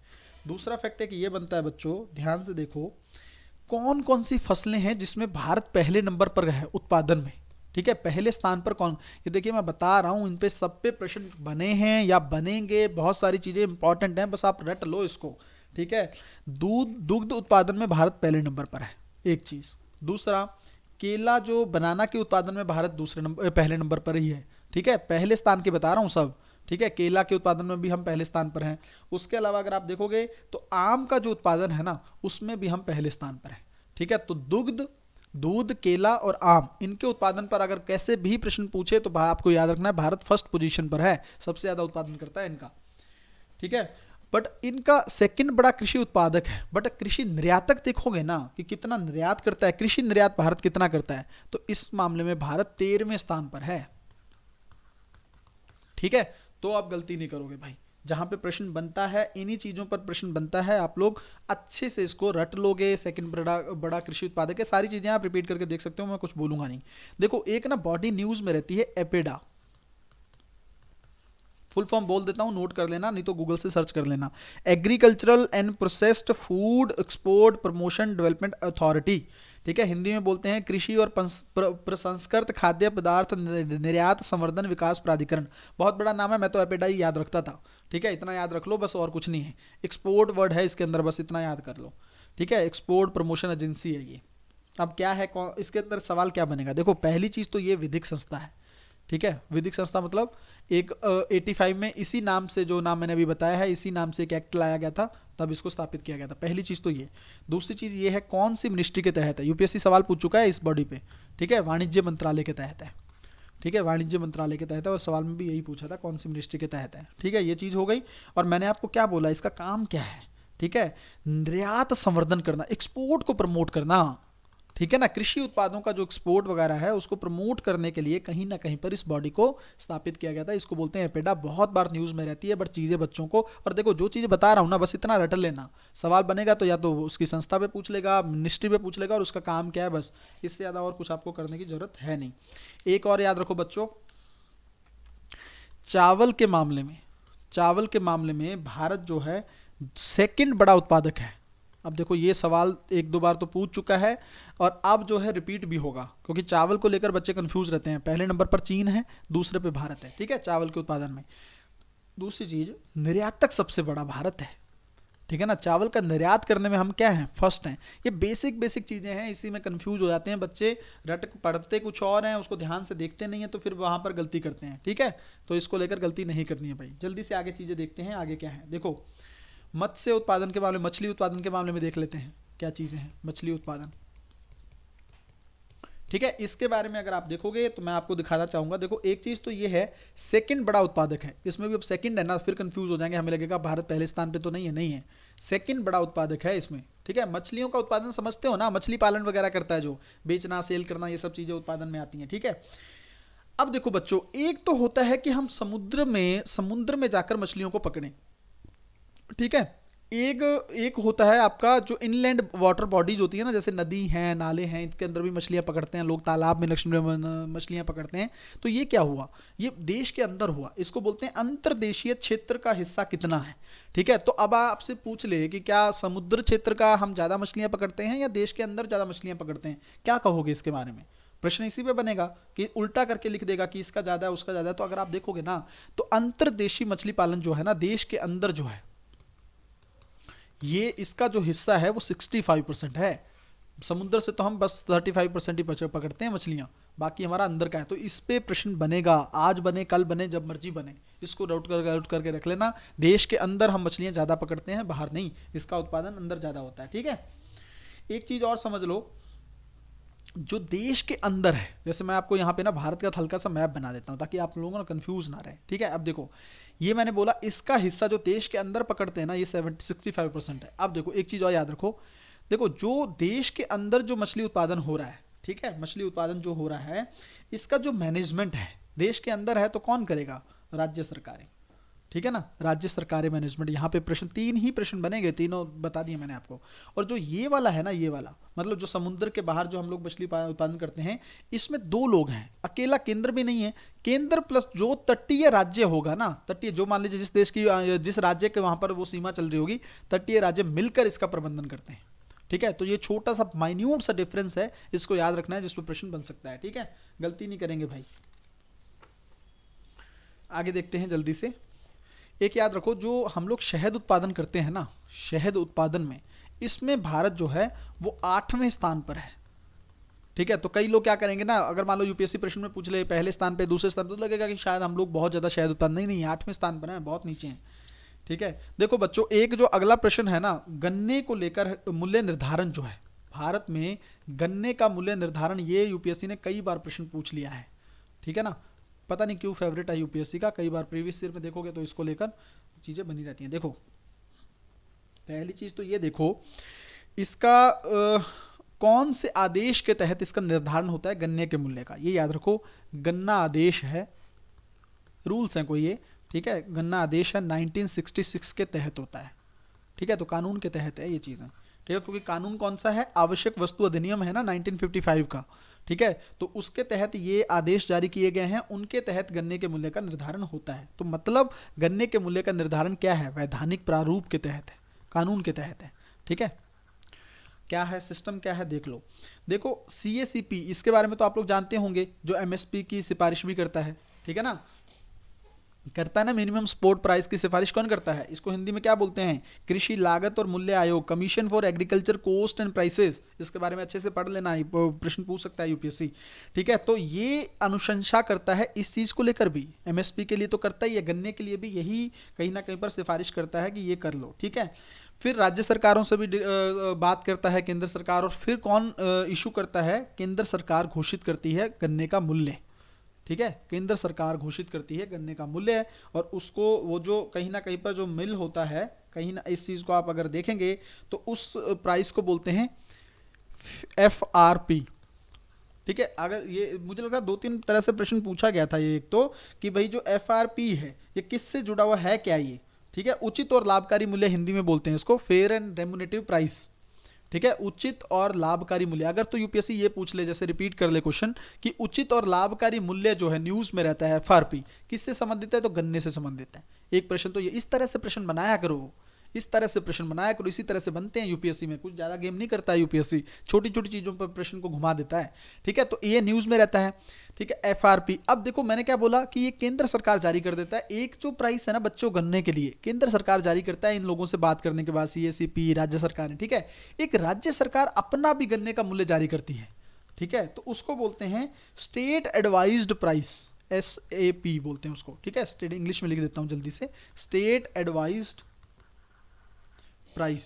दूसरा फैक्ट है कि ये बनता है बच्चों, ध्यान से देखो, कौन कौन सी फसलें हैं जिसमें भारत पहले नंबर पर है उत्पादन में, ठीक है, पहले स्थान पर कौन, ये देखिए मैं बता रहा हूं, इन पे सब पे प्रश्न बने हैं या बनेंगे, बहुत सारी चीजें इंपॉर्टेंट हैं, बस आप रट लो इसको, ठीक है। दुग्ध उत्पादन में भारत पहले नंबर पर है, एक चीज। दूसरा, केला जो बनाना के उत्पादन में भारत पहले नंबर पर ही है, ठीक है, पहले स्थान के बता रहा हूं सब, ठीक है, केला के उत्पादन में भी हम पहले स्थान पर हैं। उसके अलावा अगर आप देखोगे तो आम का जो उत्पादन है ना, उसमें भी हम पहले स्थान पर हैं, ठीक है। तो दूध, केला और आम, इनके उत्पादन पर अगर कैसे भी प्रश्न पूछे तो आपको याद रखना है भारत फर्स्ट पोजीशन पर है, सबसे ज्यादा उत्पादन करता है इनका, ठीक है। बट इनका सेकंड बड़ा कृषि उत्पादक है, बट कृषि निर्यातक देखोगे ना कि कितना निर्यात करता है, कृषि निर्यात भारत कितना करता है, तो इस मामले में भारत 13वें स्थान पर है, ठीक है। तो आप गलती नहीं करोगे भाई, जहां पे प्रश्न बनता है, इन्हीं चीजों पर प्रश्न बनता है, आप लोग अच्छे से इसको रट लोगे। सेकंड बड़ा कृषि उत्पादक है, सारी चीजें आप रिपीट करके देख सकते हो, मैं कुछ बोलूंगा नहीं। देखो एक ना बॉडी न्यूज में रहती है एपेडा, फुल फॉर्म बोल देता हूं, नोट कर लेना, नहीं तो गूगल से सर्च कर लेना, agricultural and processed food export promotion development authority, ठीक है, हिंदी में बोलते हैं कृषि और प्रसंस्कृत खाद्य पदार्थ निर्यात संवर्धन विकास प्राधिकरण, बहुत बड़ा नाम है, मैं तो एपेडा ही याद रखता था, ठीक है, इतना याद रख लो बस, और कुछ नहीं है। एक्सपोर्ट वर्ड है इसके अंदर, बस इतना याद कर लो, ठीक है, एक्सपोर्ट प्रमोशन एजेंसी है ये। अब क्या है, इसके अंदर सवाल क्या बनेगा, देखो पहली चीज तो ये विधिक संस्था है, ठीक है, विधिक संस्था मतलब एक 85 में इसी नाम से, जो नाम मैंने अभी बताया है, इसी नाम से एक एक्ट लाया गया था, तब इसको स्थापित किया गया था, पहली चीज तो ये। दूसरी चीज ये है कौन सी मिनिस्ट्री के तहत है, यूपीएससी सवाल पूछ चुका है इस बॉडी पे, ठीक है, वाणिज्य मंत्रालय के तहत है, ठीक है, वाणिज्य मंत्रालय के तहत है, और सवाल में भी यही पूछा था कौन सी मिनिस्ट्री के तहत है, ठीक है, ये चीज हो गई। और मैंने आपको क्या बोला, इसका काम क्या है, ठीक है, निर्यात संवर्धन करना, एक्सपोर्ट को प्रमोट करना, ठीक है ना। कृषि उत्पादों का जो एक्सपोर्ट वगैरह है उसको प्रमोट करने के लिए कहीं ना कहीं पर इस बॉडी को स्थापित किया गया था। इसको बोलते हैं एपेडा। बहुत बार न्यूज़ में रहती है, बट चीज़ें बच्चों को, और देखो जो चीज़ें बता रहा हूँ ना बस इतना रट लेना। सवाल बनेगा तो या तो उसकी संस्था पे पूछ लेगा, मिनिस्ट्री पे पूछ लेगा और उसका काम क्या है, बस इससे ज़्यादा और कुछ आपको करने की जरूरत है नहीं। एक और याद रखो बच्चों, चावल के मामले में भारत जो है सेकंड बड़ा उत्पादक है। अब देखो ये सवाल एक दो बार तो पूछ चुका है और अब जो है रिपीट भी होगा, क्योंकि चावल को लेकर बच्चे कंफ्यूज रहते हैं। पहले नंबर पर चीन है, दूसरे पे भारत है, ठीक है, चावल के उत्पादन में। दूसरी चीज, निर्यातक सबसे बड़ा भारत है, ठीक है ना। चावल का निर्यात करने में हम क्या हैं, फर्स्ट हैं। ये बेसिक चीज़ें हैं, इसी में कंफ्यूज हो जाते हैं बच्चे, रट पढ़ते कुछ और हैं, उसको ध्यान से देखते नहीं है तो फिर वहाँ पर गलती करते हैं, ठीक है। तो इसको लेकर गलती नहीं करनी है भाई। जल्दी से आगे चीज़ें देखते हैं, आगे क्या है। देखो मत्स्य उत्पादन के मामले, मछली उत्पादन के मामले में देख लेते हैं क्या चीज़ें हैं। मछली उत्पादन, ठीक है, इसके बारे में अगर आप देखोगे तो मैं आपको दिखाना चाहूंगा। देखो एक चीज तो ये है, सेकंड बड़ा उत्पादक है, इसमें भी अब सेकंड है ना, फिर कंफ्यूज हो जाएंगे, हमें लगेगा भारत पहले स्थान पे तो नहीं है, नहीं है, सेकंड बड़ा उत्पादक है इसमें, ठीक है। मछलियों का उत्पादन समझते हो ना, मछली पालन वगैरह करता है जो, बेचना सेल करना ये सब चीजें उत्पादन में आती हैं, ठीक है। अब देखो बच्चों, एक तो होता है कि हम समुद्र में जाकर मछलियों को पकड़ें, ठीक है। एक होता है आपका जो इनलैंड वाटर बॉडीज होती है ना, जैसे नदी हैं, नाले हैं, इनके अंदर भी मछलियां पकड़ते हैं लोग, तालाब में मछलियां पकड़ते हैं। तो ये क्या हुआ, ये देश के अंदर हुआ, इसको बोलते हैं अंतर्देशीय क्षेत्र का हिस्सा कितना है, ठीक है। तो अब आपसे पूछ ले कि क्या समुद्र क्षेत्र का हम ज़्यादा मछलियां पकड़ते हैं या देश के अंदर ज़्यादा मछलियां पकड़ते हैं, क्या कहोगे इसके बारे में। प्रश्न इसी पे बनेगा कि उल्टा करके लिख देगा कि इसका ज़्यादा है उसका ज़्यादा है। तो अगर आप देखोगे ना, तो अंतर्देशीय मछली पालन जो है ना, देश के अंदर जो है, ये इसका जो हिस्सा है वो 65% है। समुद्र से तो हम बस 35% ही पकड़ते हैं मछलियां, बाकी हमारा अंदर का है। तो इस पे प्रश्न बनेगा, आज बने कल बने जब मर्जी बने, इसको राउट करके रख लेना। देश के अंदर हम मछलियां ज़्यादा पकड़ते हैं, बाहर नहीं, इसका उत्पादन अंदर ज़्यादा होता है, ठीक है। एक चीज़ और समझ लो, जो देश के अंदर है, जैसे मैं आपको यहाँ पे ना भारत का हल्का सा मैप बना देता हूँ ताकि आप लोगों को कंफ्यूज ना रहे, ठीक है। अब देखो ये मैंने बोला इसका हिस्सा जो देश के अंदर पकड़ते हैं ना, ये 65% है। अब देखो एक चीज़ और याद रखो, देखो जो देश के अंदर जो मछली उत्पादन हो रहा है, ठीक है, मछली उत्पादन जो हो रहा है, इसका जो मैनेजमेंट है देश के अंदर है, तो कौन करेगा, राज्य सरकारें, ठीक है ना, राज्य सरकारें मैनेजमेंट। यहाँ पे प्रश्न 3 ही प्रश्न बनेंगे, तीनों बता दिए मैंने आपको। और जो ये वाला है ना, ये वाला मतलब जो समुद्र के बाहर जो हम लोग मछली उत्पादन करते हैं, इसमें 2 लोग हैं, अकेला केंद्र भी नहीं है। केंद्र प्लस जो तटीय राज्य होगा ना, तटीय जो मान लीजिए जिस देश की जिस राज्य के वहां पर वो सीमा चल रही होगी, तटीय राज्य मिलकर इसका प्रबंधन करते हैं, ठीक है। तो ये छोटा सा माइन्यूट सा डिफरेंस है, इसको याद रखना है, जिसमें प्रश्न बन सकता है, ठीक है। गलती नहीं करेंगे भाई। आगे देखते हैं जल्दी से। एक याद रखो, जो हम लोग शहद उत्पादन करते हैं ना, शहद उत्पादन में इसमें भारत जो है वो 8वें स्थान पर है, ठीक है। तो कई लोग क्या करेंगे ना, अगर मान लो यूपीएससी प्रश्न में पूछ ले पहले स्थान पे दूसरे स्थान पे, तो लगेगा कि शायद हम लोग बहुत ज़्यादा शहद उत्पादन, नहीं 8वें स्थान पर है, बहुत नीचे हैं, ठीक है। देखो बच्चों, एक जो अगला प्रश्न है ना, गन्ने को लेकर मूल्य निर्धारण जो है भारत में, गन्ने का मूल्य निर्धारण, ये यूपीएससी ने कई बार प्रश्न पूछ लिया है, ठीक है ना। पता नहीं क्यों फेवरेट है यूपीएससी का, कई बार प्रीवियस ईयर में देखोगे तो इसको लेकर चीज़ें बनी रहती हैं। देखो पहली चीज़ तो ये देखो, इसका कौन से आदेश के तहत इसका निर्धारण होता है गन्ने के मूल्य का, ये याद रखो। गन्ना आदेश है, रूल्स हैं कोई ये, ठीक है, गन्ना आदेश है 1966 के तहत होता है, ठीक है। तो कानून के तहत है ये चीज़ें, ठीक है, क्योंकि कानून कौन सा है, आवश्यक वस्तु अधिनियम है ना 1955 का, ठीक है। तो उसके तहत ये आदेश जारी किए गए हैं, उनके तहत गन्ने के मूल्य का निर्धारण होता है। तो मतलब गन्ने के मूल्य का निर्धारण क्या है, वैधानिक प्रारूप के तहत है, कानून के तहत है, ठीक है। क्या है सिस्टम, क्या है देख लो। देखो CACP, इसके बारे में तो आप लोग जानते होंगे, जो MSP की सिफारिश भी करता है, ठीक है ना, करता है ना, मिनिमम सपोर्ट प्राइस की सिफारिश कौन करता है, इसको हिंदी में क्या बोलते हैं, कृषि लागत और मूल्य आयोग, commission for agriculture cost and prices. इसके बारे में अच्छे से पढ़ लेना, प्रश्न पूछ सकता है यूपीएससी, ठीक है। तो ये अनुशंसा करता है इस चीज़ को लेकर भी, MSP के लिए तो करता ही है, गन्ने के लिए भी यही कहीं ना कहीं पर सिफारिश करता है कि ये कर लो, ठीक है। फिर राज्य सरकारों से भी बात करता है केंद्र सरकार, और फिर कौन इशू करता है, केंद्र सरकार घोषित करती है गन्ने का मूल्य, ठीक है, केंद्र सरकार घोषित करती है गन्ने का मूल्य। और उसको वो जो कहीं ना कहीं पर जो मिल होता है, कहीं ना इस चीज़ को आप अगर देखेंगे तो उस प्राइस को बोलते हैं FRP। ठीक है, अगर ये मुझे लगा दो तीन तरह से प्रश्न पूछा गया था ये, एक तो कि भाई जो FRP है ये किससे जुड़ा हुआ है, क्या ये, ठीक है, उचित और लाभकारी मूल्य हिंदी में बोलते हैं इसको, फेयर एंड रेम्युनेटिव प्राइस। ठीक है, उचित और लाभकारी मूल्य, अगर तो यूपीएससी ये पूछ ले, जैसे रिपीट कर ले क्वेश्चन कि उचित और लाभकारी मूल्य जो है न्यूज में रहता है FRP, किससे संबंधित है, तो गन्ने से संबंधित है। एक प्रश्न तो ये, इस तरह से प्रश्न बनाया करो, इस तरह से प्रश्न बनाया करो, इसी तरह से बनते हैं यूपीएससी में, कुछ ज्यादा गेम नहीं करता है यूपीएससी, छोटी छोटी चीजों पर प्रश्न को घुमा देता है। ठीक है, तो ये न्यूज में रहता है। ठीक है, FRP। अब देखो मैंने क्या बोला कि ये केंद्र सरकार जारी कर देता है, एक जो प्राइस है ना बच्चों गन्ने के लिए केंद्र सरकार जारी करता है, इन लोगों से बात करने के बाद CACP राज्य सरकार है। ठीक है, एक राज्य सरकार अपना भी गन्ने का मूल्य जारी करती है। ठीक है, तो उसको बोलते हैं स्टेट एडवाइज्ड प्राइस, SAP बोलते हैं उसको। ठीक है, स्टेट, इंग्लिश में लिख देता हूं जल्दी से, स्टेट एडवाइज्ड प्राइस।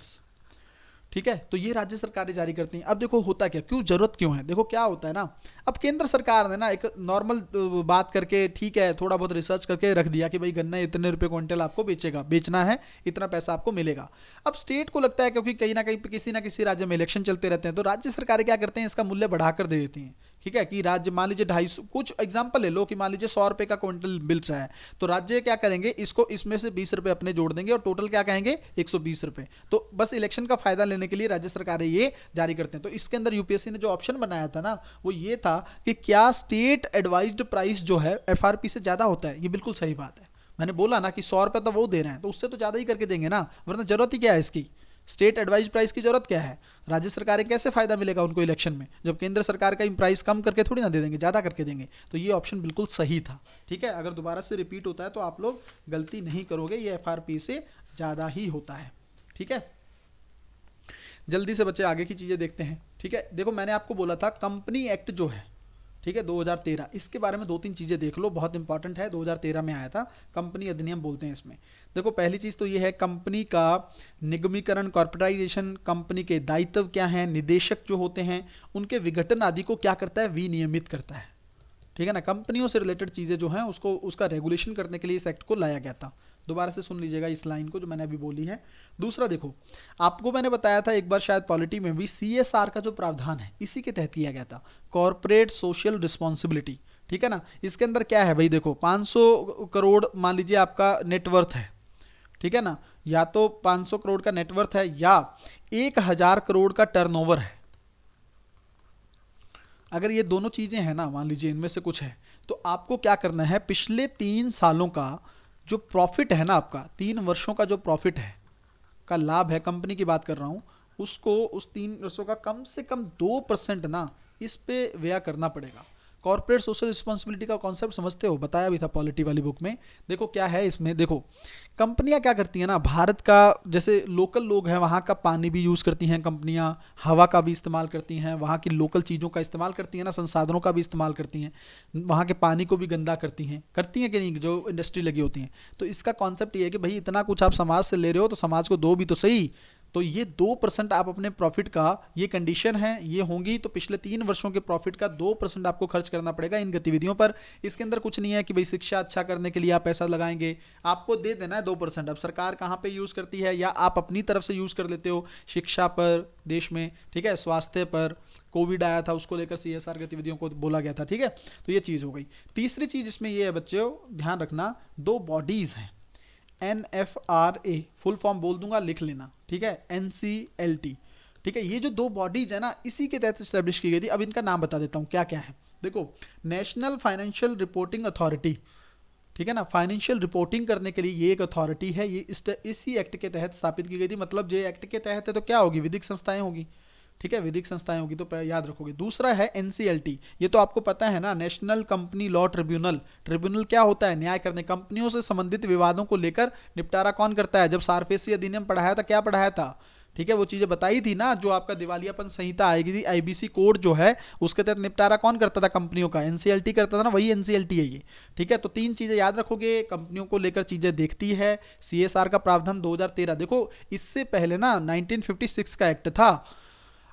ठीक है, तो ये राज्य सरकारें जारी करती हैं। अब देखो होता क्या, क्यों जरूरत क्यों है, देखो क्या होता है ना, अब केंद्र सरकार ने ना एक नॉर्मल बात करके, ठीक है, थोड़ा बहुत रिसर्च करके रख दिया कि भाई गन्ना इतने रुपए क्विंटल आपको बेचना है, इतना पैसा आपको मिलेगा। अब स्टेट को लगता है, क्योंकि कहीं ना कहीं किसी ना किसी राज्य में इलेक्शन चलते रहते हैं, तो राज्य सरकारें क्या करते हैं, इसका मूल्य बढ़ाकर दे देती हैं। ठीक है, कि राज्य मान लीजिए 250, कुछ एग्जांपल ले लो कि मान लीजिए 100 रुपए का क्विंटल मिल रहा है, तो राज्य क्या करेंगे, इसको इसमें से 20 रुपए अपने जोड़ देंगे और टोटल क्या कहेंगे, 120 रुपए। तो बस इलेक्शन का फायदा लेने के लिए राज्य सरकारें ये जारी करते हैं। तो इसके अंदर यूपीएससी ने जो ऑप्शन बनाया था ना, वो ये था कि क्या स्टेट एडवाइज्ड प्राइस जो है FRP से ज्यादा होता है। ये बिल्कुल सही बात है, मैंने बोला ना कि 100 रुपए तो वो दे रहे हैं, तो उससे तो ज्यादा ही करके देंगे ना, वरना जरूरत ही क्या है इसकी, स्टेट एडवाइज प्राइस की जरूरत क्या है। राज्य सरकारें कैसे फायदा मिलेगा उनको इलेक्शन में, जब केंद्र सरकार का प्राइस कम करके थोड़ी ना दे देंगे, ज्यादा करके देंगे। तो ये ऑप्शन बिल्कुल सही था। ठीक है, अगर दोबारा से रिपीट होता है तो आप लोग गलती नहीं करोगे, ये FRP से ज्यादा ही होता है। ठीक है, जल्दी से बच्चे आगे की चीजें देखते हैं। ठीक है, देखो मैंने आपको बोला था कंपनी एक्ट जो है, ठीक है, 2013, इसके बारे में दो तीन चीजें देख लो, बहुत इंपॉर्टेंट है, 2013 में आया था, कंपनी अधिनियम बोलते हैं इसमें। देखो पहली चीज तो ये है, कंपनी का निगमीकरण, कॉर्पोरेटाइजेशन, कंपनी के दायित्व क्या हैं, निदेशक जो होते हैं उनके विघटन आदि को क्या करता है, विनियमित करता है। ठीक है ना, कंपनियों से रिलेटेड चीजें जो हैं उसको, उसका रेगुलेशन करने के लिए इस एक्ट को लाया गया था। दोबारा से सुन लीजिएगा इस लाइन को जो मैंने अभी बोली है। दूसरा देखो, आपको मैंने बताया था एक बार शायद पॉलिटी में भी, CSR का जो प्रावधान है इसी के तहत किया गया था, कॉर्पोरेट सोशल रिस्पॉन्सिबिलिटी। ठीक है ना, इसके अंदर क्या है भाई, देखो 500 करोड़ मान लीजिए आपका नेटवर्थ है, ठीक है ना, या तो 500 करोड़ का नेटवर्थ है या 1000 करोड़ का टर्नओवर है। अगर ये दोनों चीजें हैं ना, मान लीजिए इनमें से कुछ है, तो आपको क्या करना है, पिछले 3 सालों का जो प्रॉफिट है ना आपका, 3 वर्षों का जो प्रॉफिट है, का लाभ है, कंपनी की बात कर रहा हूं, उसको उस 3 वर्षों का कम से कम 2% ना इस पे व्यय करना पड़ेगा। कॉर्पोरेट सोशल रिस्पॉन्सिबिलिटी का कॉन्सेप्ट समझते हो, बताया भी था पॉलिटी वाली बुक में। देखो क्या है इसमें, देखो कंपनियां क्या करती हैं ना, भारत का जैसे लोकल लोग हैं वहाँ का पानी भी यूज़ करती हैं कंपनियां, हवा का भी इस्तेमाल करती हैं, वहाँ की लोकल चीज़ों का इस्तेमाल करती हैं ना, संसाधनों का भी इस्तेमाल करती हैं, वहाँ के पानी को भी गंदा करती हैं कि नहीं, जो इंडस्ट्री लगी होती हैं। तो इसका कॉन्सेप्ट ये है कि भाई इतना कुछ आप समाज से ले रहे हो तो समाज को दो भी तो सही। तो ये 2% आप अपने प्रॉफिट का, ये कंडीशन है, ये होंगी तो पिछले 3 वर्षों के प्रॉफिट का 2% आपको खर्च करना पड़ेगा इन गतिविधियों पर। इसके अंदर कुछ नहीं है कि भाई शिक्षा अच्छा करने के लिए आप पैसा लगाएंगे, आपको दे देना है 2%। अब सरकार कहाँ पे यूज करती है, या आप अपनी तरफ से यूज कर लेते हो, शिक्षा पर देश में, ठीक है, स्वास्थ्य पर, कोविड आया था उसको लेकर CSR गतिविधियों को बोला गया था। ठीक है, तो ये चीज हो गई। तीसरी चीज इसमें ये है बच्चों, ध्यान रखना, 2 बॉडीज हैं, NFRA, फुल फॉर्म बोल दूंगा, लिख लेना, ठीक है, NCLT। ठीक है, ये जो 2 बॉडीज है ना इसी के तहत स्टैब्लिश की गई थी। अब इनका नाम बता देता हूं क्या क्या है। देखो, नेशनल फाइनेंशियल रिपोर्टिंग अथॉरिटी, ठीक है ना, फाइनेंशियल रिपोर्टिंग करने के लिए ये एक अथॉरिटी है, ये इसी एक्ट के तहत स्थापित की गई थी। मतलब जो एक्ट के तहत है तो क्या होगी, विधिक संस्थाएं होगी। ठीक है, विधिक संस्थाएं होगी, तो याद रखोगे। दूसरा है NCLT, ये तो आपको पता है ना, national company law tribunal. Tribunal क्या होता है, न्याय करने, कंपनियों से संबंधित विवादों को लेकर निपटारा कौन करता है। जब सारफेसी अधिनियम पढ़ाया था, क्या पढ़ाया था, ठीक है, वो चीजें बताई थी ना, जो आपका दिवालियापन संहिता आएगी थी, IBC कोड जो है उसके तहत निपटारा कौन करता था, कंपनियों का, NCLT करता था ना, वही NCLT है ये। ठीक है, तो 3 चीजें याद रखोगे, कंपनियों को लेकर चीजें देखती है। CSR का प्रावधान 2013, देखो इससे पहले ना 1956 का एक्ट था।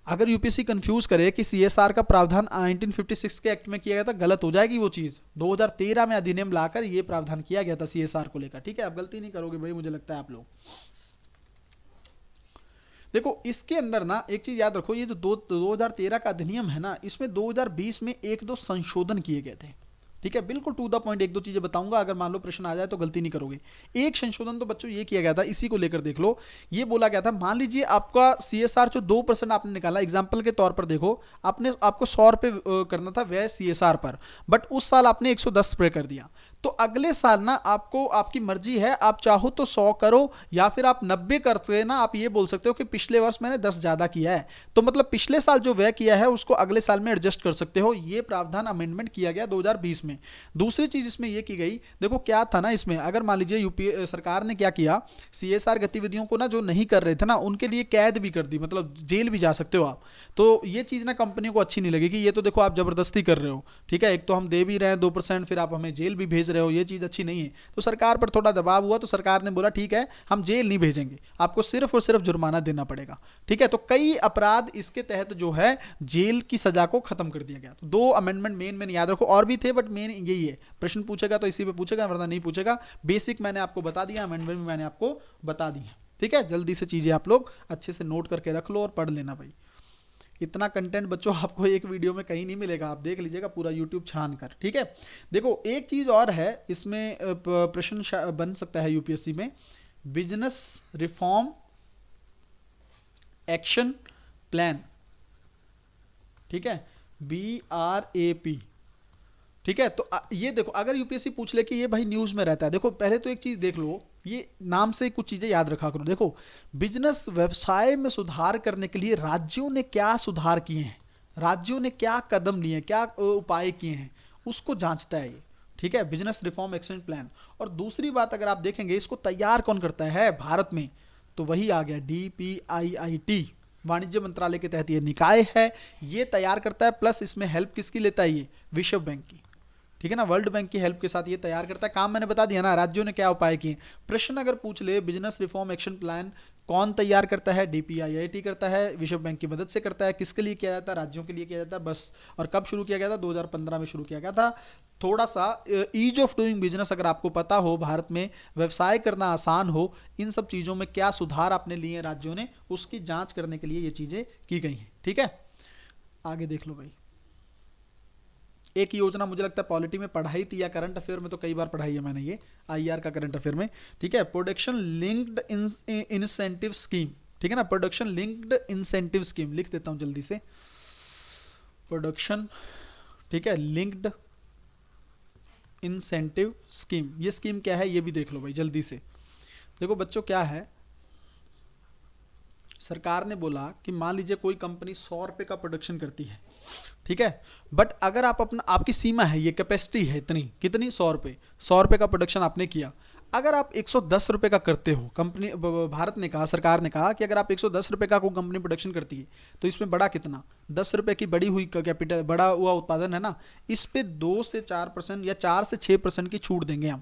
अगर यूपीएससी कंफ्यूज करे कि CSR का प्रावधान 1956 के एक्ट में किया गया था, गलत हो जाएगी वो चीज। 2013 में अधिनियम लाकर ये प्रावधान किया गया था CSR को लेकर। ठीक है, अब गलती नहीं करोगे भाई, मुझे लगता है आप लोग। देखो इसके अंदर ना एक चीज याद रखो, ये जो 2013 का अधिनियम है ना, इसमें 2020 में एक दो संशोधन किए गए थे। ठीक है, बिल्कुल टू द पॉइंट एक दो चीजें बताऊंगा, अगर मान लो प्रश्न आ जाए तो गलती नहीं करोगे। एक संशोधन तो बच्चों ये किया गया था, इसी को लेकर देख लो। ये बोला गया था, मान लीजिए आपका सीएसआर जो 2% आपने निकाला, एग्जाम्पल के तौर पर देखो, आपको 100 रुपए करना था व्यय सीएसआर पर, बट उस साल आपने 110 रुपए कर दिया। तो अगले साल ना आपको, आपकी मर्जी है, आप चाहो तो 100 करो या फिर आप 90 करके ना आप ये बोल सकते हो कि पिछले वर्ष मैंने 10 ज्यादा किया है, तो मतलब पिछले साल जो व्यय किया है उसको अगले साल में एडजस्ट कर सकते हो। ये प्रावधान अमेंडमेंट किया गया 2020 में। दूसरी चीज इसमें ये की गई, देखो क्या था ना इसमें, अगर मान लीजिए यूपीए सरकार ने क्या किया, सीएसआर गतिविधियों को ना जो नहीं कर रहे थे ना, उनके लिए कैद भी कर दी, मतलब जेल भी जा सकते हो आप। तो ये चीज ना कंपनियों को अच्छी नहीं लगेगी, ये तो देखो आप जबरदस्ती कर रहे हो। ठीक है, एक तो हम दे भी रहे हैं 2%, फिर आप हमें जेल भी भेज रहे हो, ये चीज अच्छी नहीं है। तो सरकार पर थोड़ा दबाव हुआ, तो सरकार ने बोला ठीक है हम जेल नहीं भेजेंगे, आपको सिर्फ और सिर्फ जुर्माना देना पड़ेगा। ठीक है, तो कई अपराध इसके तहत जो है जेल की सजा को खत्म कर दिया गया। तो 2 अमेंडमेंट मेन याद रखो, और भी थे बट मेन यही है। प्रश्न पूछेगा तो इसी पे पूछेगा, वरना नहीं पूछेगा। बेसिक मैंने आपको बता दिया, अमेंडमेंट भी मैंने आपको बता दी है। ठीक है, जल्दी से चीजें आप लोग अच्छे से नोट करके रख लो और पढ़ लेना भाई। इतना कंटेंट बच्चों आपको एक वीडियो में कहीं नहीं मिलेगा, आप देख लीजिएगा पूरा यूट्यूब छान कर। ठीक है, देखो एक चीज और है इसमें, प्रश्न बन सकता है यूपीएससी में, बिजनेस रिफॉर्म एक्शन प्लान। ठीक है, BRAP। ठीक है, तो ये देखो अगर यूपीएससी पूछ ले कि ये भाई न्यूज में रहता है, देखो पहले तो एक चीज देख लो, ये नाम से कुछ चीजें याद रखा करो। देखो बिजनेस व्यवसाय में सुधार करने के लिए राज्यों ने क्या सुधार किए हैं, राज्यों ने क्या कदम लिए, क्या उपाय किए हैं, उसको जांचता है ये। ठीक है, बिजनेस रिफॉर्म एक्शन प्लान। और दूसरी बात अगर आप देखेंगे, इसको तैयार कौन करता है भारत में, तो वही आ गया DPIIT, वाणिज्य मंत्रालय के तहत ये निकाय है, ये तैयार करता है। प्लस इसमें हेल्प किसकी लेता है, ये विश्व बैंक की। ठीक है ना, वर्ल्ड बैंक की हेल्प के साथ ये तैयार करता है। काम मैंने बता दिया ना, राज्यों ने क्या उपाय किए। प्रश्न अगर पूछ ले बिजनेस रिफॉर्म एक्शन प्लान कौन तैयार करता है, DPIIT करता है, विश्व बैंक की मदद से करता है। किसके लिए किया जाता है, राज्यों के लिए किया जाता है बस। और कब शुरू किया गया था, 2015 में शुरू किया गया था। थोड़ा सा ईज ऑफ डूइंग बिजनेस अगर आपको पता हो, भारत में व्यवसाय करना आसान हो, इन सब चीजों में क्या सुधार आपने लिए राज्यों ने, उसकी जांच करने के लिए ये चीजें की गई हैं। ठीक है, आगे देख लो भाई। एक योजना मुझे लगता है पॉलिटी में पढ़ाई थी या करंट अफेयर में, तो कई बार पढ़ाई है मैंने ये, IR का करंट अफेयर में। ठीक है, प्रोडक्शन लिंक्ड इंसेंटिव स्कीम। ठीक है ना, प्रोडक्शन लिंक्ड इंसेंटिव स्कीम, लिख देता हूं जल्दी से, प्रोडक्शन, ठीक है, लिंक्ड इंसेंटिव स्कीम। ये स्कीम क्या है ये भी देख लो भाई जल्दी से। देखो बच्चों क्या है, सरकार ने बोला कि मान लीजिए कोई कंपनी 100 रुपए का प्रोडक्शन करती है, ठीक है, बट अगर आप अपना, आपकी सीमा है, ये कैपेसिटी है इतनी, कितनी, 100 रुपए, 100 रुपए का प्रोडक्शन आपने किया। अगर आप 110 रुपए का करते हो, कंपनी, भारत ने कहा, सरकार ने कहा कि अगर आप 110 रुपए का कोई कंपनी प्रोडक्शन करती है, तो इसमें बड़ा कितना, 10 रुपए की बड़ी हुई कैपिटल, बड़ा हुआ उत्पादन है ना, इस पे 2 से 4% या 4 से 6% की छूट देंगे हम।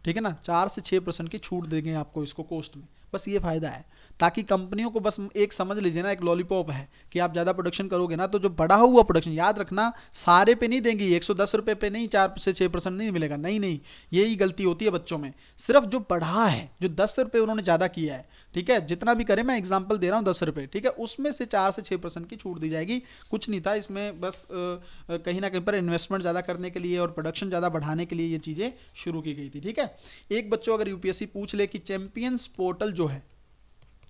ठीक है ना, 4 से 6% की छूट देंगे आपको इसको कॉस्ट में। बस ये फायदा है, ताकि कंपनियों को बस एक समझ लीजिए ना, एक लॉलीपॉप है कि आप ज़्यादा प्रोडक्शन करोगे ना, तो जो बढ़ा हुआ प्रोडक्शन, याद रखना सारे पे नहीं देंगी, 110 रुपये पे नहीं, 4 से 6% नहीं मिलेगा, नहीं नहीं, यही गलती होती है बच्चों में। सिर्फ जो बढ़ा है, जो 10 रुपये उन्होंने ज़्यादा किया है, ठीक है, जितना भी करें, मैं एग्जाम्पल दे रहा हूँ 10 रुपये, ठीक है, उसमें से 4 से 6% की छूट दी जाएगी। कुछ नहीं था इसमें, बस कहीं ना कहीं पर इन्वेस्टमेंट ज़्यादा करने के लिए और प्रोडक्शन ज़्यादा बढ़ाने के लिए ये चीज़ें शुरू की गई थी। ठीक है, एक बच्चों अगर यूपीएससी पूछ ले कि चैंपियंस पोर्टल जो है,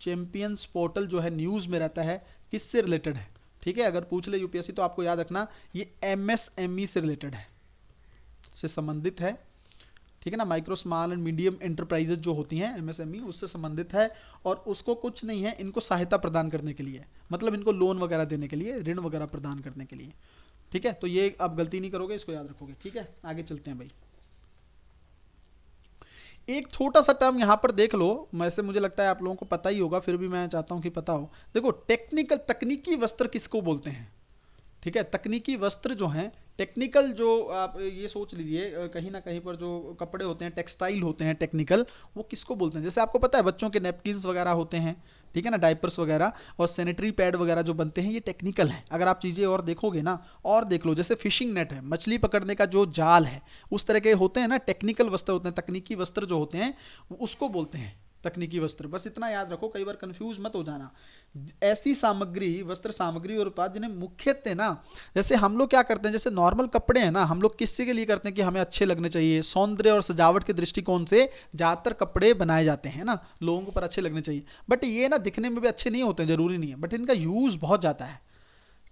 चैंपियंस पोर्टल जो है न्यूज़ में रहता है, किससे रिलेटेड है, ठीक है, अगर पूछ ले यूपीएससी तो आपको याद रखना ये MSME से रिलेटेड है, से संबंधित है। ठीक है ना, micro small and medium enterprises जो होती हैं, MSME, उससे संबंधित है। और उसको कुछ नहीं है, इनको सहायता प्रदान करने के लिए, मतलब इनको लोन वगैरह देने के लिए, ऋण वगैरह प्रदान करने के लिए। ठीक है, तो ये आप गलती नहीं करोगे, इसको याद रखोगे। ठीक है, आगे चलते हैं भाई। एक छोटा सा टर्म यहां पर देख लो, वैसे मुझे लगता है आप लोगों को पता ही होगा, फिर भी मैं चाहता हूं कि पता हो। देखो तकनीकी वस्त्र किसको बोलते हैं, ठीक है, तकनीकी वस्त्र जो हैं, टेक्निकल, जो आप ये सोच लीजिए कहीं ना कहीं पर जो कपड़े होते हैं, टेक्सटाइल होते हैं टेक्निकल, वो किसको बोलते हैं। जैसे आपको पता है बच्चों के नैपकिन्स वगैरह होते हैं, ठीक है ना, डायपर्स वगैरह और सैनिटरी पैड वगैरह जो बनते हैं, ये टेक्निकल है। अगर आप चीज़ें और देखोगे ना, और देख लो, जैसे फिशिंग नेट है, मछली पकड़ने का जो जाल है, उस तरह के होते हैं ना, टेक्निकल वस्त्र होते हैं, तकनीकी वस्त्र जो होते हैं उसको बोलते हैं। तकनीकी वस्त्र, बस इतना याद रखो, कई बार कंफ्यूज मत हो जाना। ऐसी सामग्री, वस्त्र सामग्री और उत्पाद जिन्हें मुख्यतः ना, जैसे हम लोग क्या करते हैं, जैसे नॉर्मल कपड़े हैं ना, हम लोग किससे के लिए करते हैं कि हमें अच्छे लगने चाहिए, सौंदर्य और सजावट के दृष्टिकोण से ज़्यादातर कपड़े बनाए जाते हैं ना, लोगों को पर अच्छे लगने चाहिए। बट ये ना दिखने में भी अच्छे नहीं होते, जरूरी नहीं है, बट इनका यूज़ बहुत जाता है,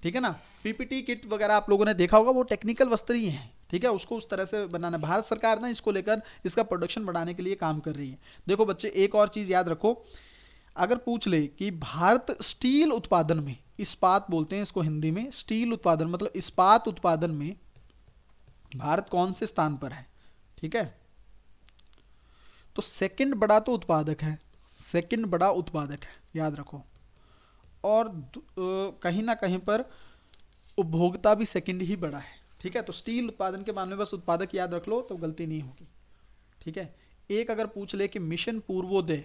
ठीक है ना। पीपीटी किट वगैरह आप लोगों ने देखा होगा, वो टेक्निकल वस्त्र ही है, ठीक है, उसको उस तरह से बनाना। भारत सरकार ना इसको लेकर इसका प्रोडक्शन बढ़ाने के लिए काम कर रही है। देखो बच्चे, एक और चीज़ याद रखो, अगर पूछ ले कि भारत स्टील उत्पादन में, इस्पात बोलते हैं इसको हिंदी में, स्टील उत्पादन मतलब इस्पात उत्पादन में भारत कौन से स्थान पर है, ठीक है, तो सेकंड बड़ा तो उत्पादक है, सेकंड बड़ा उत्पादक है, याद रखो। और कहीं ना कहीं पर उपभोक्ता भी सेकंड ही बड़ा है, ठीक है। तो स्टील उत्पादन के मामले में बस उत्पादक याद रख लो तो गलती नहीं होगी, ठीक है। एक अगर पूछ ले कि मिशन पूर्वोदय,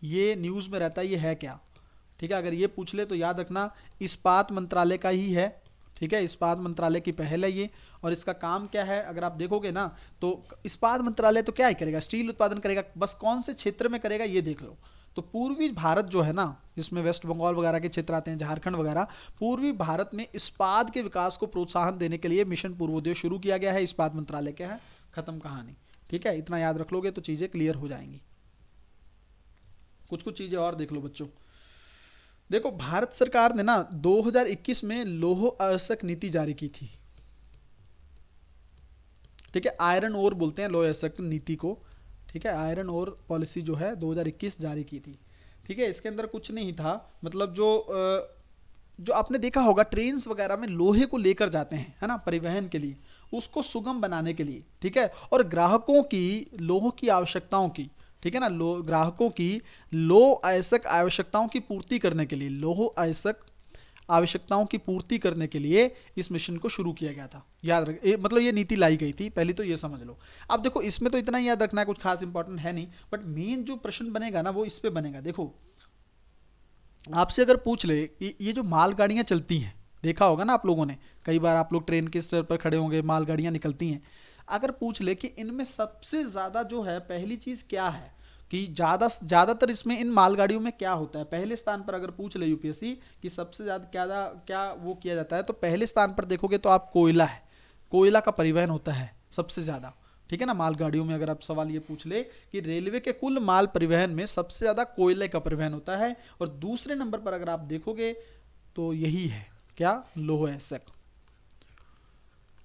ये न्यूज़ में रहता है, ये है क्या, ठीक है, अगर ये पूछ ले तो याद रखना इस्पात मंत्रालय का ही है, ठीक है, इस्पात मंत्रालय की पहल है ये। और इसका काम क्या है, अगर आप देखोगे ना तो इस्पात मंत्रालय तो क्या ही करेगा, स्टील उत्पादन करेगा, बस कौन से क्षेत्र में करेगा ये देख लो। तो पूर्वी भारत जो है ना, जिसमें वेस्ट बंगाल वगैरह के क्षेत्र आते हैं, झारखंड वगैरह, पूर्वी भारत में इस्पात के विकास को प्रोत्साहन देने के लिए मिशन पूर्वोदय शुरू किया गया है। इस्पात मंत्रालय क्या है, खत्म कहानी, ठीक है। इतना याद रख लोगे तो चीज़ें क्लियर हो जाएंगी। कुछ कुछ चीज़ें और देख लो बच्चों। देखो, भारत सरकार ने ना 2021 में लौह अयस्क नीति जारी की थी, ठीक है, आयरन ओर बोलते हैं लौह अयस्क नीति को, ठीक है, आयरन ओर पॉलिसी जो है 2021 जारी की थी, ठीक है। इसके अंदर कुछ नहीं था, मतलब जो आपने देखा होगा ट्रेन्स वगैरह में लोहे को लेकर जाते हैं, है ना, परिवहन के लिए, उसको सुगम बनाने के लिए, ठीक है, और ग्राहकों की लोह की आवश्यकताओं की, ठीक है ना, ग्राहकों की लौह अयस्क आवश्यकताओं की पूर्ति करने के लिए, लौह अयस्क आवश्यकताओं की पूर्ति करने के लिए इस मिशन को शुरू किया गया था। याद रख, मतलब ये नीति लाई गई थी, पहले तो ये समझ लो। अब देखो, इसमें तो इतना ही याद रखना है, कुछ खास इंपॉर्टेंट है नहीं, बट मेन जो प्रश्न बनेगा ना वो इस पे बनेगा। देखो, आपसे अगर पूछ ले कि ये जो मालगाड़ियां चलती हैं, देखा होगा ना आप लोगों ने, कई बार आप लोग ट्रेन के स्टेशन पर खड़े होंगे, मालगाड़ियां निकलती हैं, अगर पूछ ले कि इनमें सबसे ज़्यादा जो है पहली चीज़ क्या है, कि ज़्यादातर इसमें इन मालगाड़ियों में क्या होता है, पहले स्थान पर अगर पूछ ले यूपीएससी कि सबसे ज़्यादा क्या वो किया जाता है, तो पहले स्थान पर देखोगे तो आप कोयला है, कोयला का परिवहन होता है सबसे ज़्यादा, ठीक है ना। मालगाड़ियों में अगर आप सवाल ये पूछ ले कि रेलवे के कुल माल परिवहन में सबसे ज़्यादा कोयले का परिवहन होता है, और दूसरे नंबर पर अगर आप देखोगे तो यही है क्या, लौह अयस्क,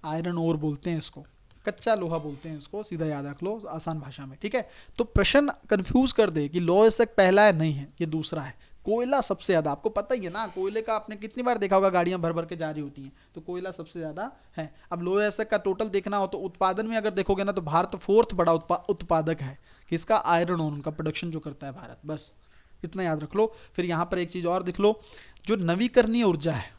आयरन ओर बोलते हैं इसको, कच्चा लोहा बोलते हैं इसको, सीधा याद रख लो आसान भाषा में, ठीक है। तो प्रश्न कंफ्यूज कर दे कि लौह अयस्क पहला है, नहीं है, ये दूसरा है। कोयला सबसे ज्यादा, आपको पता ही है ना, कोयले का आपने कितनी बार देखा होगा, गाड़ियां भर भर के जा रही होती हैं, तो कोयला सबसे ज्यादा है। अब लौह अयस्क का टोटल देखना हो तो उत्पादन में अगर देखोगे ना तो भारत फोर्थ बड़ा उत्पादक है, किसका, आयरन ओर, उनका प्रोडक्शन जो करता है भारत, बस इतना याद रख लो। फिर यहाँ पर एक चीज और देख लो, जो नवीकरणीय ऊर्जा है,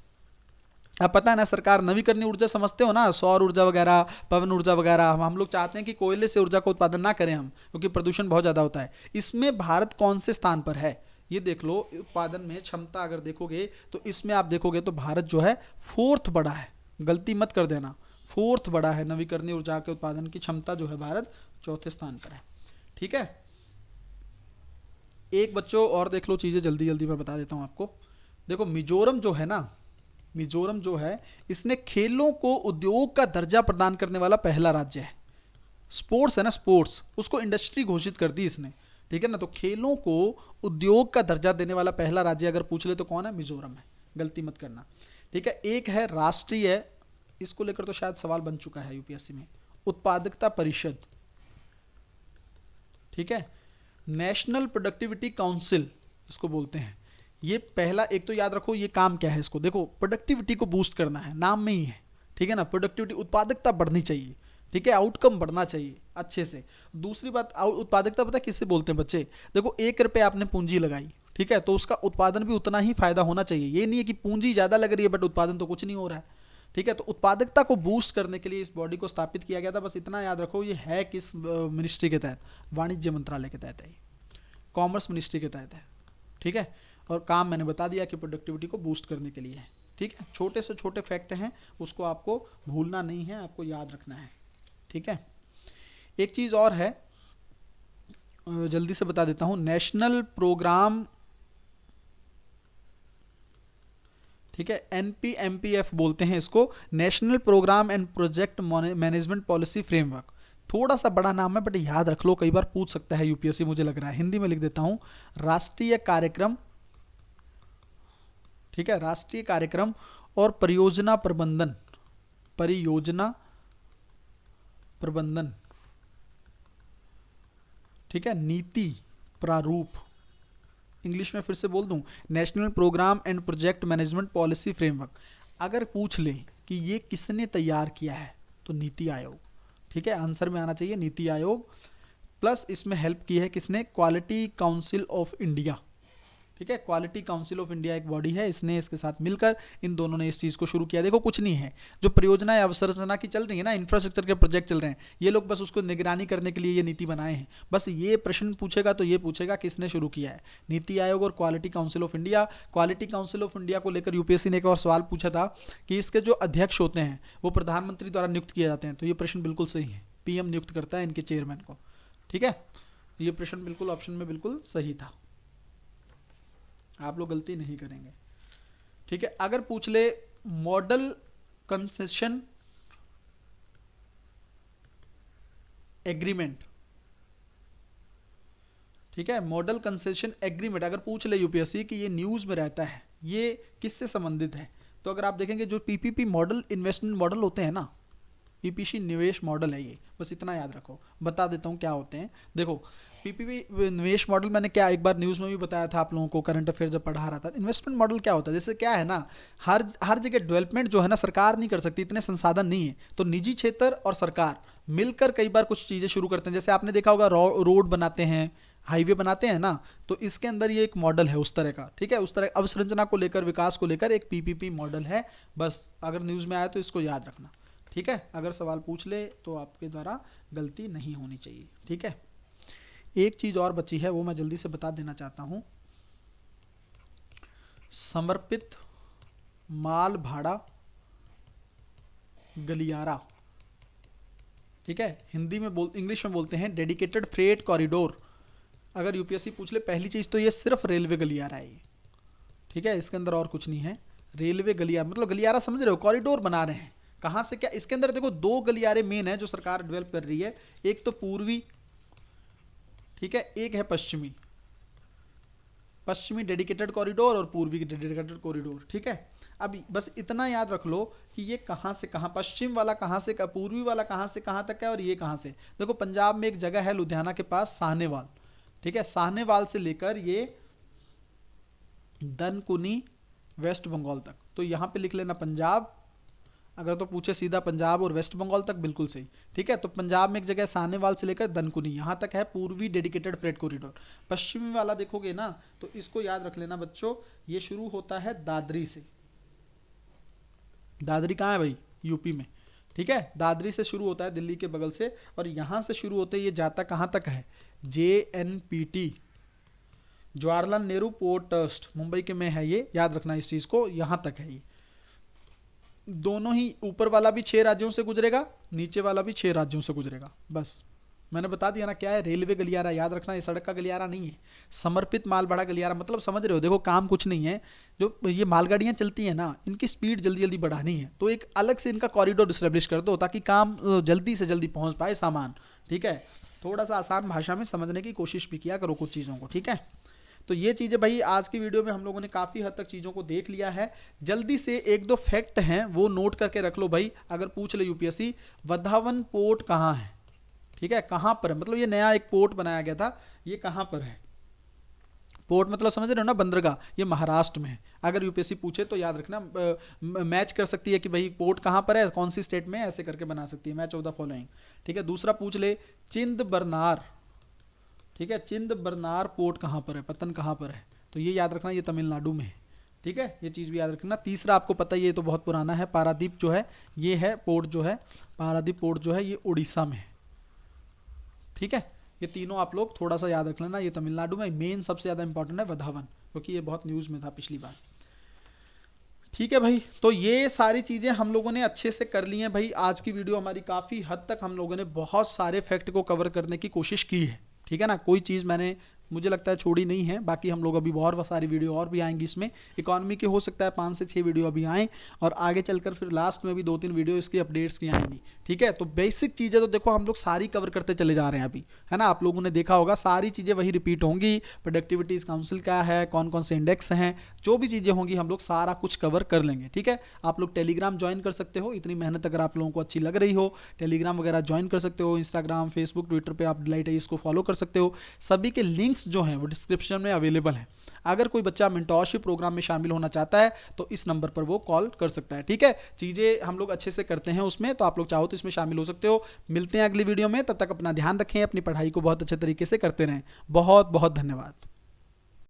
अब पता है ना, सरकार नवीकरणीय ऊर्जा समझते हो ना, सौर ऊर्जा वगैरह, पवन ऊर्जा वगैरह, हम लोग चाहते हैं कि कोयले से ऊर्जा का उत्पादन ना करें हम, क्योंकि प्रदूषण बहुत ज़्यादा होता है। इसमें भारत कौन से स्थान पर है, ये देख लो। उत्पादन में क्षमता अगर देखोगे तो इसमें आप देखोगे तो भारत जो है फोर्थ बड़ा है, गलती मत कर देना, फोर्थ बड़ा है। नवीकरणीय ऊर्जा के उत्पादन की क्षमता जो है भारत चौथे स्थान पर है, ठीक है। एक बच्चों और देख लो चीज़ें, जल्दी जल्दी मैं बता देता हूँ आपको। देखो, मिजोरम जो है ना, मिजोरम जो है, इसने खेलों को उद्योग का दर्जा प्रदान करने वाला पहला राज्य है। स्पोर्ट्स है ना, स्पोर्ट्स, उसको इंडस्ट्री घोषित कर दी इसने, ठीक है ना। तो खेलों को उद्योग का दर्जा देने वाला पहला राज्य अगर पूछ ले तो कौन है, मिजोरम है, गलती मत करना, ठीक है। एक है राष्ट्रीय, इसको लेकर तो शायद सवाल बन चुका है यूपीएससी में, उत्पादकता परिषद, ठीक है, नेशनल प्रोडक्टिविटी काउंसिल इसको बोलते हैं। ये पहला, एक तो याद रखो ये काम क्या है, इसको देखो, प्रोडक्टिविटी को बूस्ट करना है, नाम में ही है, ठीक है ना, प्रोडक्टिविटी, उत्पादकता बढ़नी चाहिए, ठीक है, आउटकम बढ़ना चाहिए अच्छे से। दूसरी बात, उत्पादकता पता है किससे बोलते हैं बच्चे, देखो, 1 रुपये आपने पूंजी लगाई, ठीक है, तो उसका उत्पादन भी उतना ही फायदा होना चाहिए, ये नहीं है कि पूंजी ज़्यादा लग रही है बट उत्पादन तो कुछ नहीं हो रहा है, ठीक है। तो उत्पादकता को बूस्ट करने के लिए इस बॉडी को स्थापित किया गया था, बस इतना याद रखो। ये है किस मिनिस्ट्री के तहत, वाणिज्य मंत्रालय के तहत है, कॉमर्स मिनिस्ट्री के तहत है, ठीक है। और काम मैंने बता दिया कि प्रोडक्टिविटी को बूस्ट करने के लिए है, ठीक है। छोटे से छोटे फैक्ट हैं, उसको आपको भूलना नहीं है, आपको याद रखना है, ठीक है। एक चीज़ और है, जल्दी से बता देता हूं, नेशनल प्रोग्राम, ठीक है, NPMPF बोलते हैं इसको, national programme and project management policy framework. थोड़ा सा बड़ा नाम है बट याद रख लो, कई बार पूछ सकता है यूपीएससी, मुझे लग रहा है। हिंदी में लिख देता हूं, राष्ट्रीय कार्यक्रम, ठीक है, राष्ट्रीय कार्यक्रम और परियोजना प्रबंधन, परियोजना प्रबंधन, ठीक है, नीति प्रारूप, इंग्लिश में फिर से बोल दूं, national programme and project management policy framework. अगर पूछ ले कि ये किसने तैयार किया है तो नीति आयोग, ठीक है, आंसर में आना चाहिए नीति आयोग। प्लस इसमें हेल्प की है किसने, क्वालिटी काउंसिल ऑफ इंडिया, ठीक है, क्वालिटी काउंसिल ऑफ इंडिया एक बॉडी है, इसने इसके साथ मिलकर इन दोनों ने इस चीज़ को शुरू किया। देखो कुछ नहीं है, जो परियोजनाएं अवसंरचना की चल रही है ना, इंफ्रास्ट्रक्चर के प्रोजेक्ट चल रहे हैं, ये लोग बस उसको निगरानी करने के लिए ये नीति बनाए हैं। बस ये प्रश्न पूछेगा तो ये पूछेगा किसने शुरू किया है, नीति आयोग और quality council of India. Quality council of India को लेकर यूपीएससी ने एक और सवाल पूछा था कि इसके जो अध्यक्ष होते हैं वो प्रधानमंत्री द्वारा नियुक्त किए जाते हैं, तो ये प्रश्न बिल्कुल सही है, पीएम नियुक्त करता है इनके चेयरमैन को, ठीक है, ये प्रश्न बिल्कुल ऑप्शन में बिल्कुल सही था, आप लोग गलती नहीं करेंगे, ठीक है। अगर पूछ ले मॉडल कंसेशन एग्रीमेंट, ठीक है, मॉडल कंसेशन एग्रीमेंट अगर पूछ ले यूपीएससी कि ये न्यूज में रहता है, ये किससे संबंधित है, तो अगर आप देखेंगे जो पीपीपी मॉडल इन्वेस्टमेंट मॉडल होते हैं ना, पीपीसी निवेश मॉडल है ये, बस इतना याद रखो। बता देता हूँ क्या होते हैं। देखो पीपीपी निवेश मॉडल मैंने क्या एक बार न्यूज़ में भी बताया था आप लोगों को, करंट अफेयर जब पढ़ा रहा था। इन्वेस्टमेंट मॉडल क्या होता है, जैसे क्या है ना, हर जगह डेवलपमेंट जो है ना सरकार नहीं कर सकती, इतने संसाधन नहीं है, तो निजी क्षेत्र और सरकार मिलकर कई बार कुछ चीज़ें शुरू करते हैं। जैसे आपने देखा होगा रोड बनाते हैं, हाईवे बनाते हैं ना, तो इसके अंदर ये एक मॉडल है उस तरह का, ठीक है, उस तरह अवसंरचना को लेकर, विकास को लेकर एक पीपीपी मॉडल है। बस अगर न्यूज़ में आया तो इसको याद रखना, ठीक है। अगर सवाल पूछ ले तो आपके द्वारा गलती नहीं होनी चाहिए, ठीक है। एक चीज़ और बची है वो मैं जल्दी से बता देना चाहता हूं, समर्पित माल भाड़ा गलियारा, ठीक है, हिंदी में इंग्लिश में बोलते हैं डेडिकेटेड फ्रेट कॉरिडोर। अगर यूपीएससी पूछ ले, पहली चीज़ तो ये सिर्फ रेलवे गलियारा है ये, ठीक है, इसके अंदर और कुछ नहीं है। रेलवे गलियारा मतलब गलियारा समझ रहे हो, कॉरिडोर बना रहे हैं। कहाँ से क्या, इसके अंदर देखो दो गलियारे मेन है जो सरकार डेवलप कर रही है, एक तो पूर्वी, ठीक है, एक है पश्चिमी, पश्चिमी डेडिकेटेड कॉरिडोर और पूर्वी डेडिकेटेड कॉरिडोर, ठीक है। अभी बस इतना याद रख लो कि ये कहाँ से कहाँ, पश्चिम वाला कहाँ से, पूर्वी वाला कहाँ से कहाँ तक है और ये कहाँ से। देखो पंजाब में एक जगह है लुधियाना के पास साहनेवाल, ठीक है, साहनेवाल से लेकर ये दनकुनी वेस्ट बंगाल तक, तो यहाँ पे लिख लेना पंजाब। अगर तो पूछे सीधा पंजाब और वेस्ट बंगाल तक, बिल्कुल सही, ठीक है। तो पंजाब में एक जगह साहनेवाल से लेकर दनकुनी यहाँ तक है पूर्वी डेडिकेटेड फ्रेट कॉरिडोर। पश्चिमी वाला देखोगे ना तो इसको याद रख लेना बच्चों, ये शुरू होता है दादरी से। दादरी कहाँ है भाई, यूपी में, ठीक है, दादरी से शुरू होता है दिल्ली के बगल से, और यहाँ से शुरू होते ये जाता कहाँ तक है, JNPT, Jawaharlal Nehru port trust, Mumbai के में है ये, याद रखना इस चीज़ को, यहाँ तक है ये। दोनों ही, ऊपर वाला भी 6 राज्यों से गुजरेगा, नीचे वाला भी 6 राज्यों से गुजरेगा। बस मैंने बता दिया ना क्या है, रेलवे गलियारा, याद रखना ये सड़क का गलियारा नहीं है। समर्पित मालभाड़ा गलियारा मतलब समझ रहे हो, देखो काम कुछ नहीं है, जो ये मालगाड़ियाँ चलती हैं ना, इनकी स्पीड जल्दी जल्दी बढ़ानी है, तो एक अलग से इनका कॉरिडोर इस्टेब्लिश कर दो ताकि काम जल्दी से जल्दी पहुँच पाए सामान, ठीक है। थोड़ा सा आसान भाषा में समझने की कोशिश भी किया करो कुछ चीज़ों को, ठीक है। तो ये चीज़ें भाई आज की वीडियो में हम लोगों ने काफ़ी हद तक चीज़ों को देख लिया है। जल्दी से एक दो फैक्ट हैं वो नोट करके रख लो भाई, अगर पूछ ले यूपीएससी, वधावन पोर्ट कहाँ है, ठीक है, कहाँ पर है, मतलब ये नया एक पोर्ट बनाया गया था, ये कहाँ पर है, पोर्ट मतलब समझ रहे हो ना, बंदरगाह, ये महाराष्ट्र में है। अगर यूपीएससी पूछे तो याद रखना, मैच कर सकती है कि भाई पोर्ट कहाँ पर है, कौन सी स्टेट में, ऐसे करके बना सकती है, मैच ऑफ द फॉलोइंग, ठीक है। दूसरा पूछ ले चिंद बरनार, ठीक है, चिंद बरनार पोर्ट कहाँ पर है, पतन कहाँ पर है, तो ये याद रखना, ये तमिलनाडु में है, ठीक है, ये चीज़ भी याद रखना। तीसरा आपको पता है, ये तो बहुत पुराना है, पारादीप जो है, ये है पोर्ट जो है, पारादीप पोर्ट जो है ये उड़ीसा में है, ठीक है। ये तीनों आप लोग थोड़ा सा याद रख लेना, ये तमिलनाडु में। मेन सबसे ज़्यादा इंपॉर्टेंट है वधावन, क्योंकि ये बहुत न्यूज़ में था पिछली बार, ठीक है भाई। तो ये सारी चीज़ें हम लोगों ने अच्छे से कर ली हैं भाई। आज की वीडियो हमारी काफ़ी हद तक हम लोगों ने बहुत सारे फैक्ट को कवर करने की कोशिश की है, ठीक है ना, कोई चीज़ मैंने मुझे लगता है छोड़ी नहीं है। बाकी हम लोग अभी बहुत सारी वीडियो और भी आएंगी इसमें, इकोनॉमी के हो सकता है 5 से 6 वीडियो अभी आएँ, और आगे चलकर फिर लास्ट में भी 2-3 वीडियो इसकी अपडेट्स की आएंगी। ठीक है, तो बेसिक चीज़ें तो देखो हम लोग सारी कवर करते चले जा रहे हैं अभी, है ना। आप लोगों ने देखा होगा सारी चीज़ें वही रिपीट होंगी, प्रोडक्टिविटी काउंसिल क्या है, कौन कौन से इंडेक्स हैं, जो भी चीज़ें होंगी हम लोग सारा कुछ कवर कर लेंगे। ठीक है, आप लोग टेलीग्राम ज्वाइन कर सकते हो, इतनी मेहनत अगर आप लोगों को अच्छी लग रही हो, टेलीग्राम वगैरह ज्वाइन कर सकते हो। इंस्टाग्राम, फेसबुक, ट्विटर पे आप डिलाइट इसको फॉलो कर सकते हो। सभी के लिंक्स जो हैं वो डिस्क्रिप्शन में अवेलेबल हैं। अगर कोई बच्चा मेंटोरशिप प्रोग्राम में शामिल होना चाहता है तो इस नंबर पर वो कॉल कर सकता है। ठीक है, चीज़ें हम लोग अच्छे से करते हैं उसमें, तो आप लोग चाहो तो इसमें शामिल हो सकते हो। मिलते हैं अगली वीडियो में, तब तक अपना ध्यान रखें, अपनी पढ़ाई को बहुत अच्छे तरीके से करते रहें। बहुत बहुत धन्यवाद।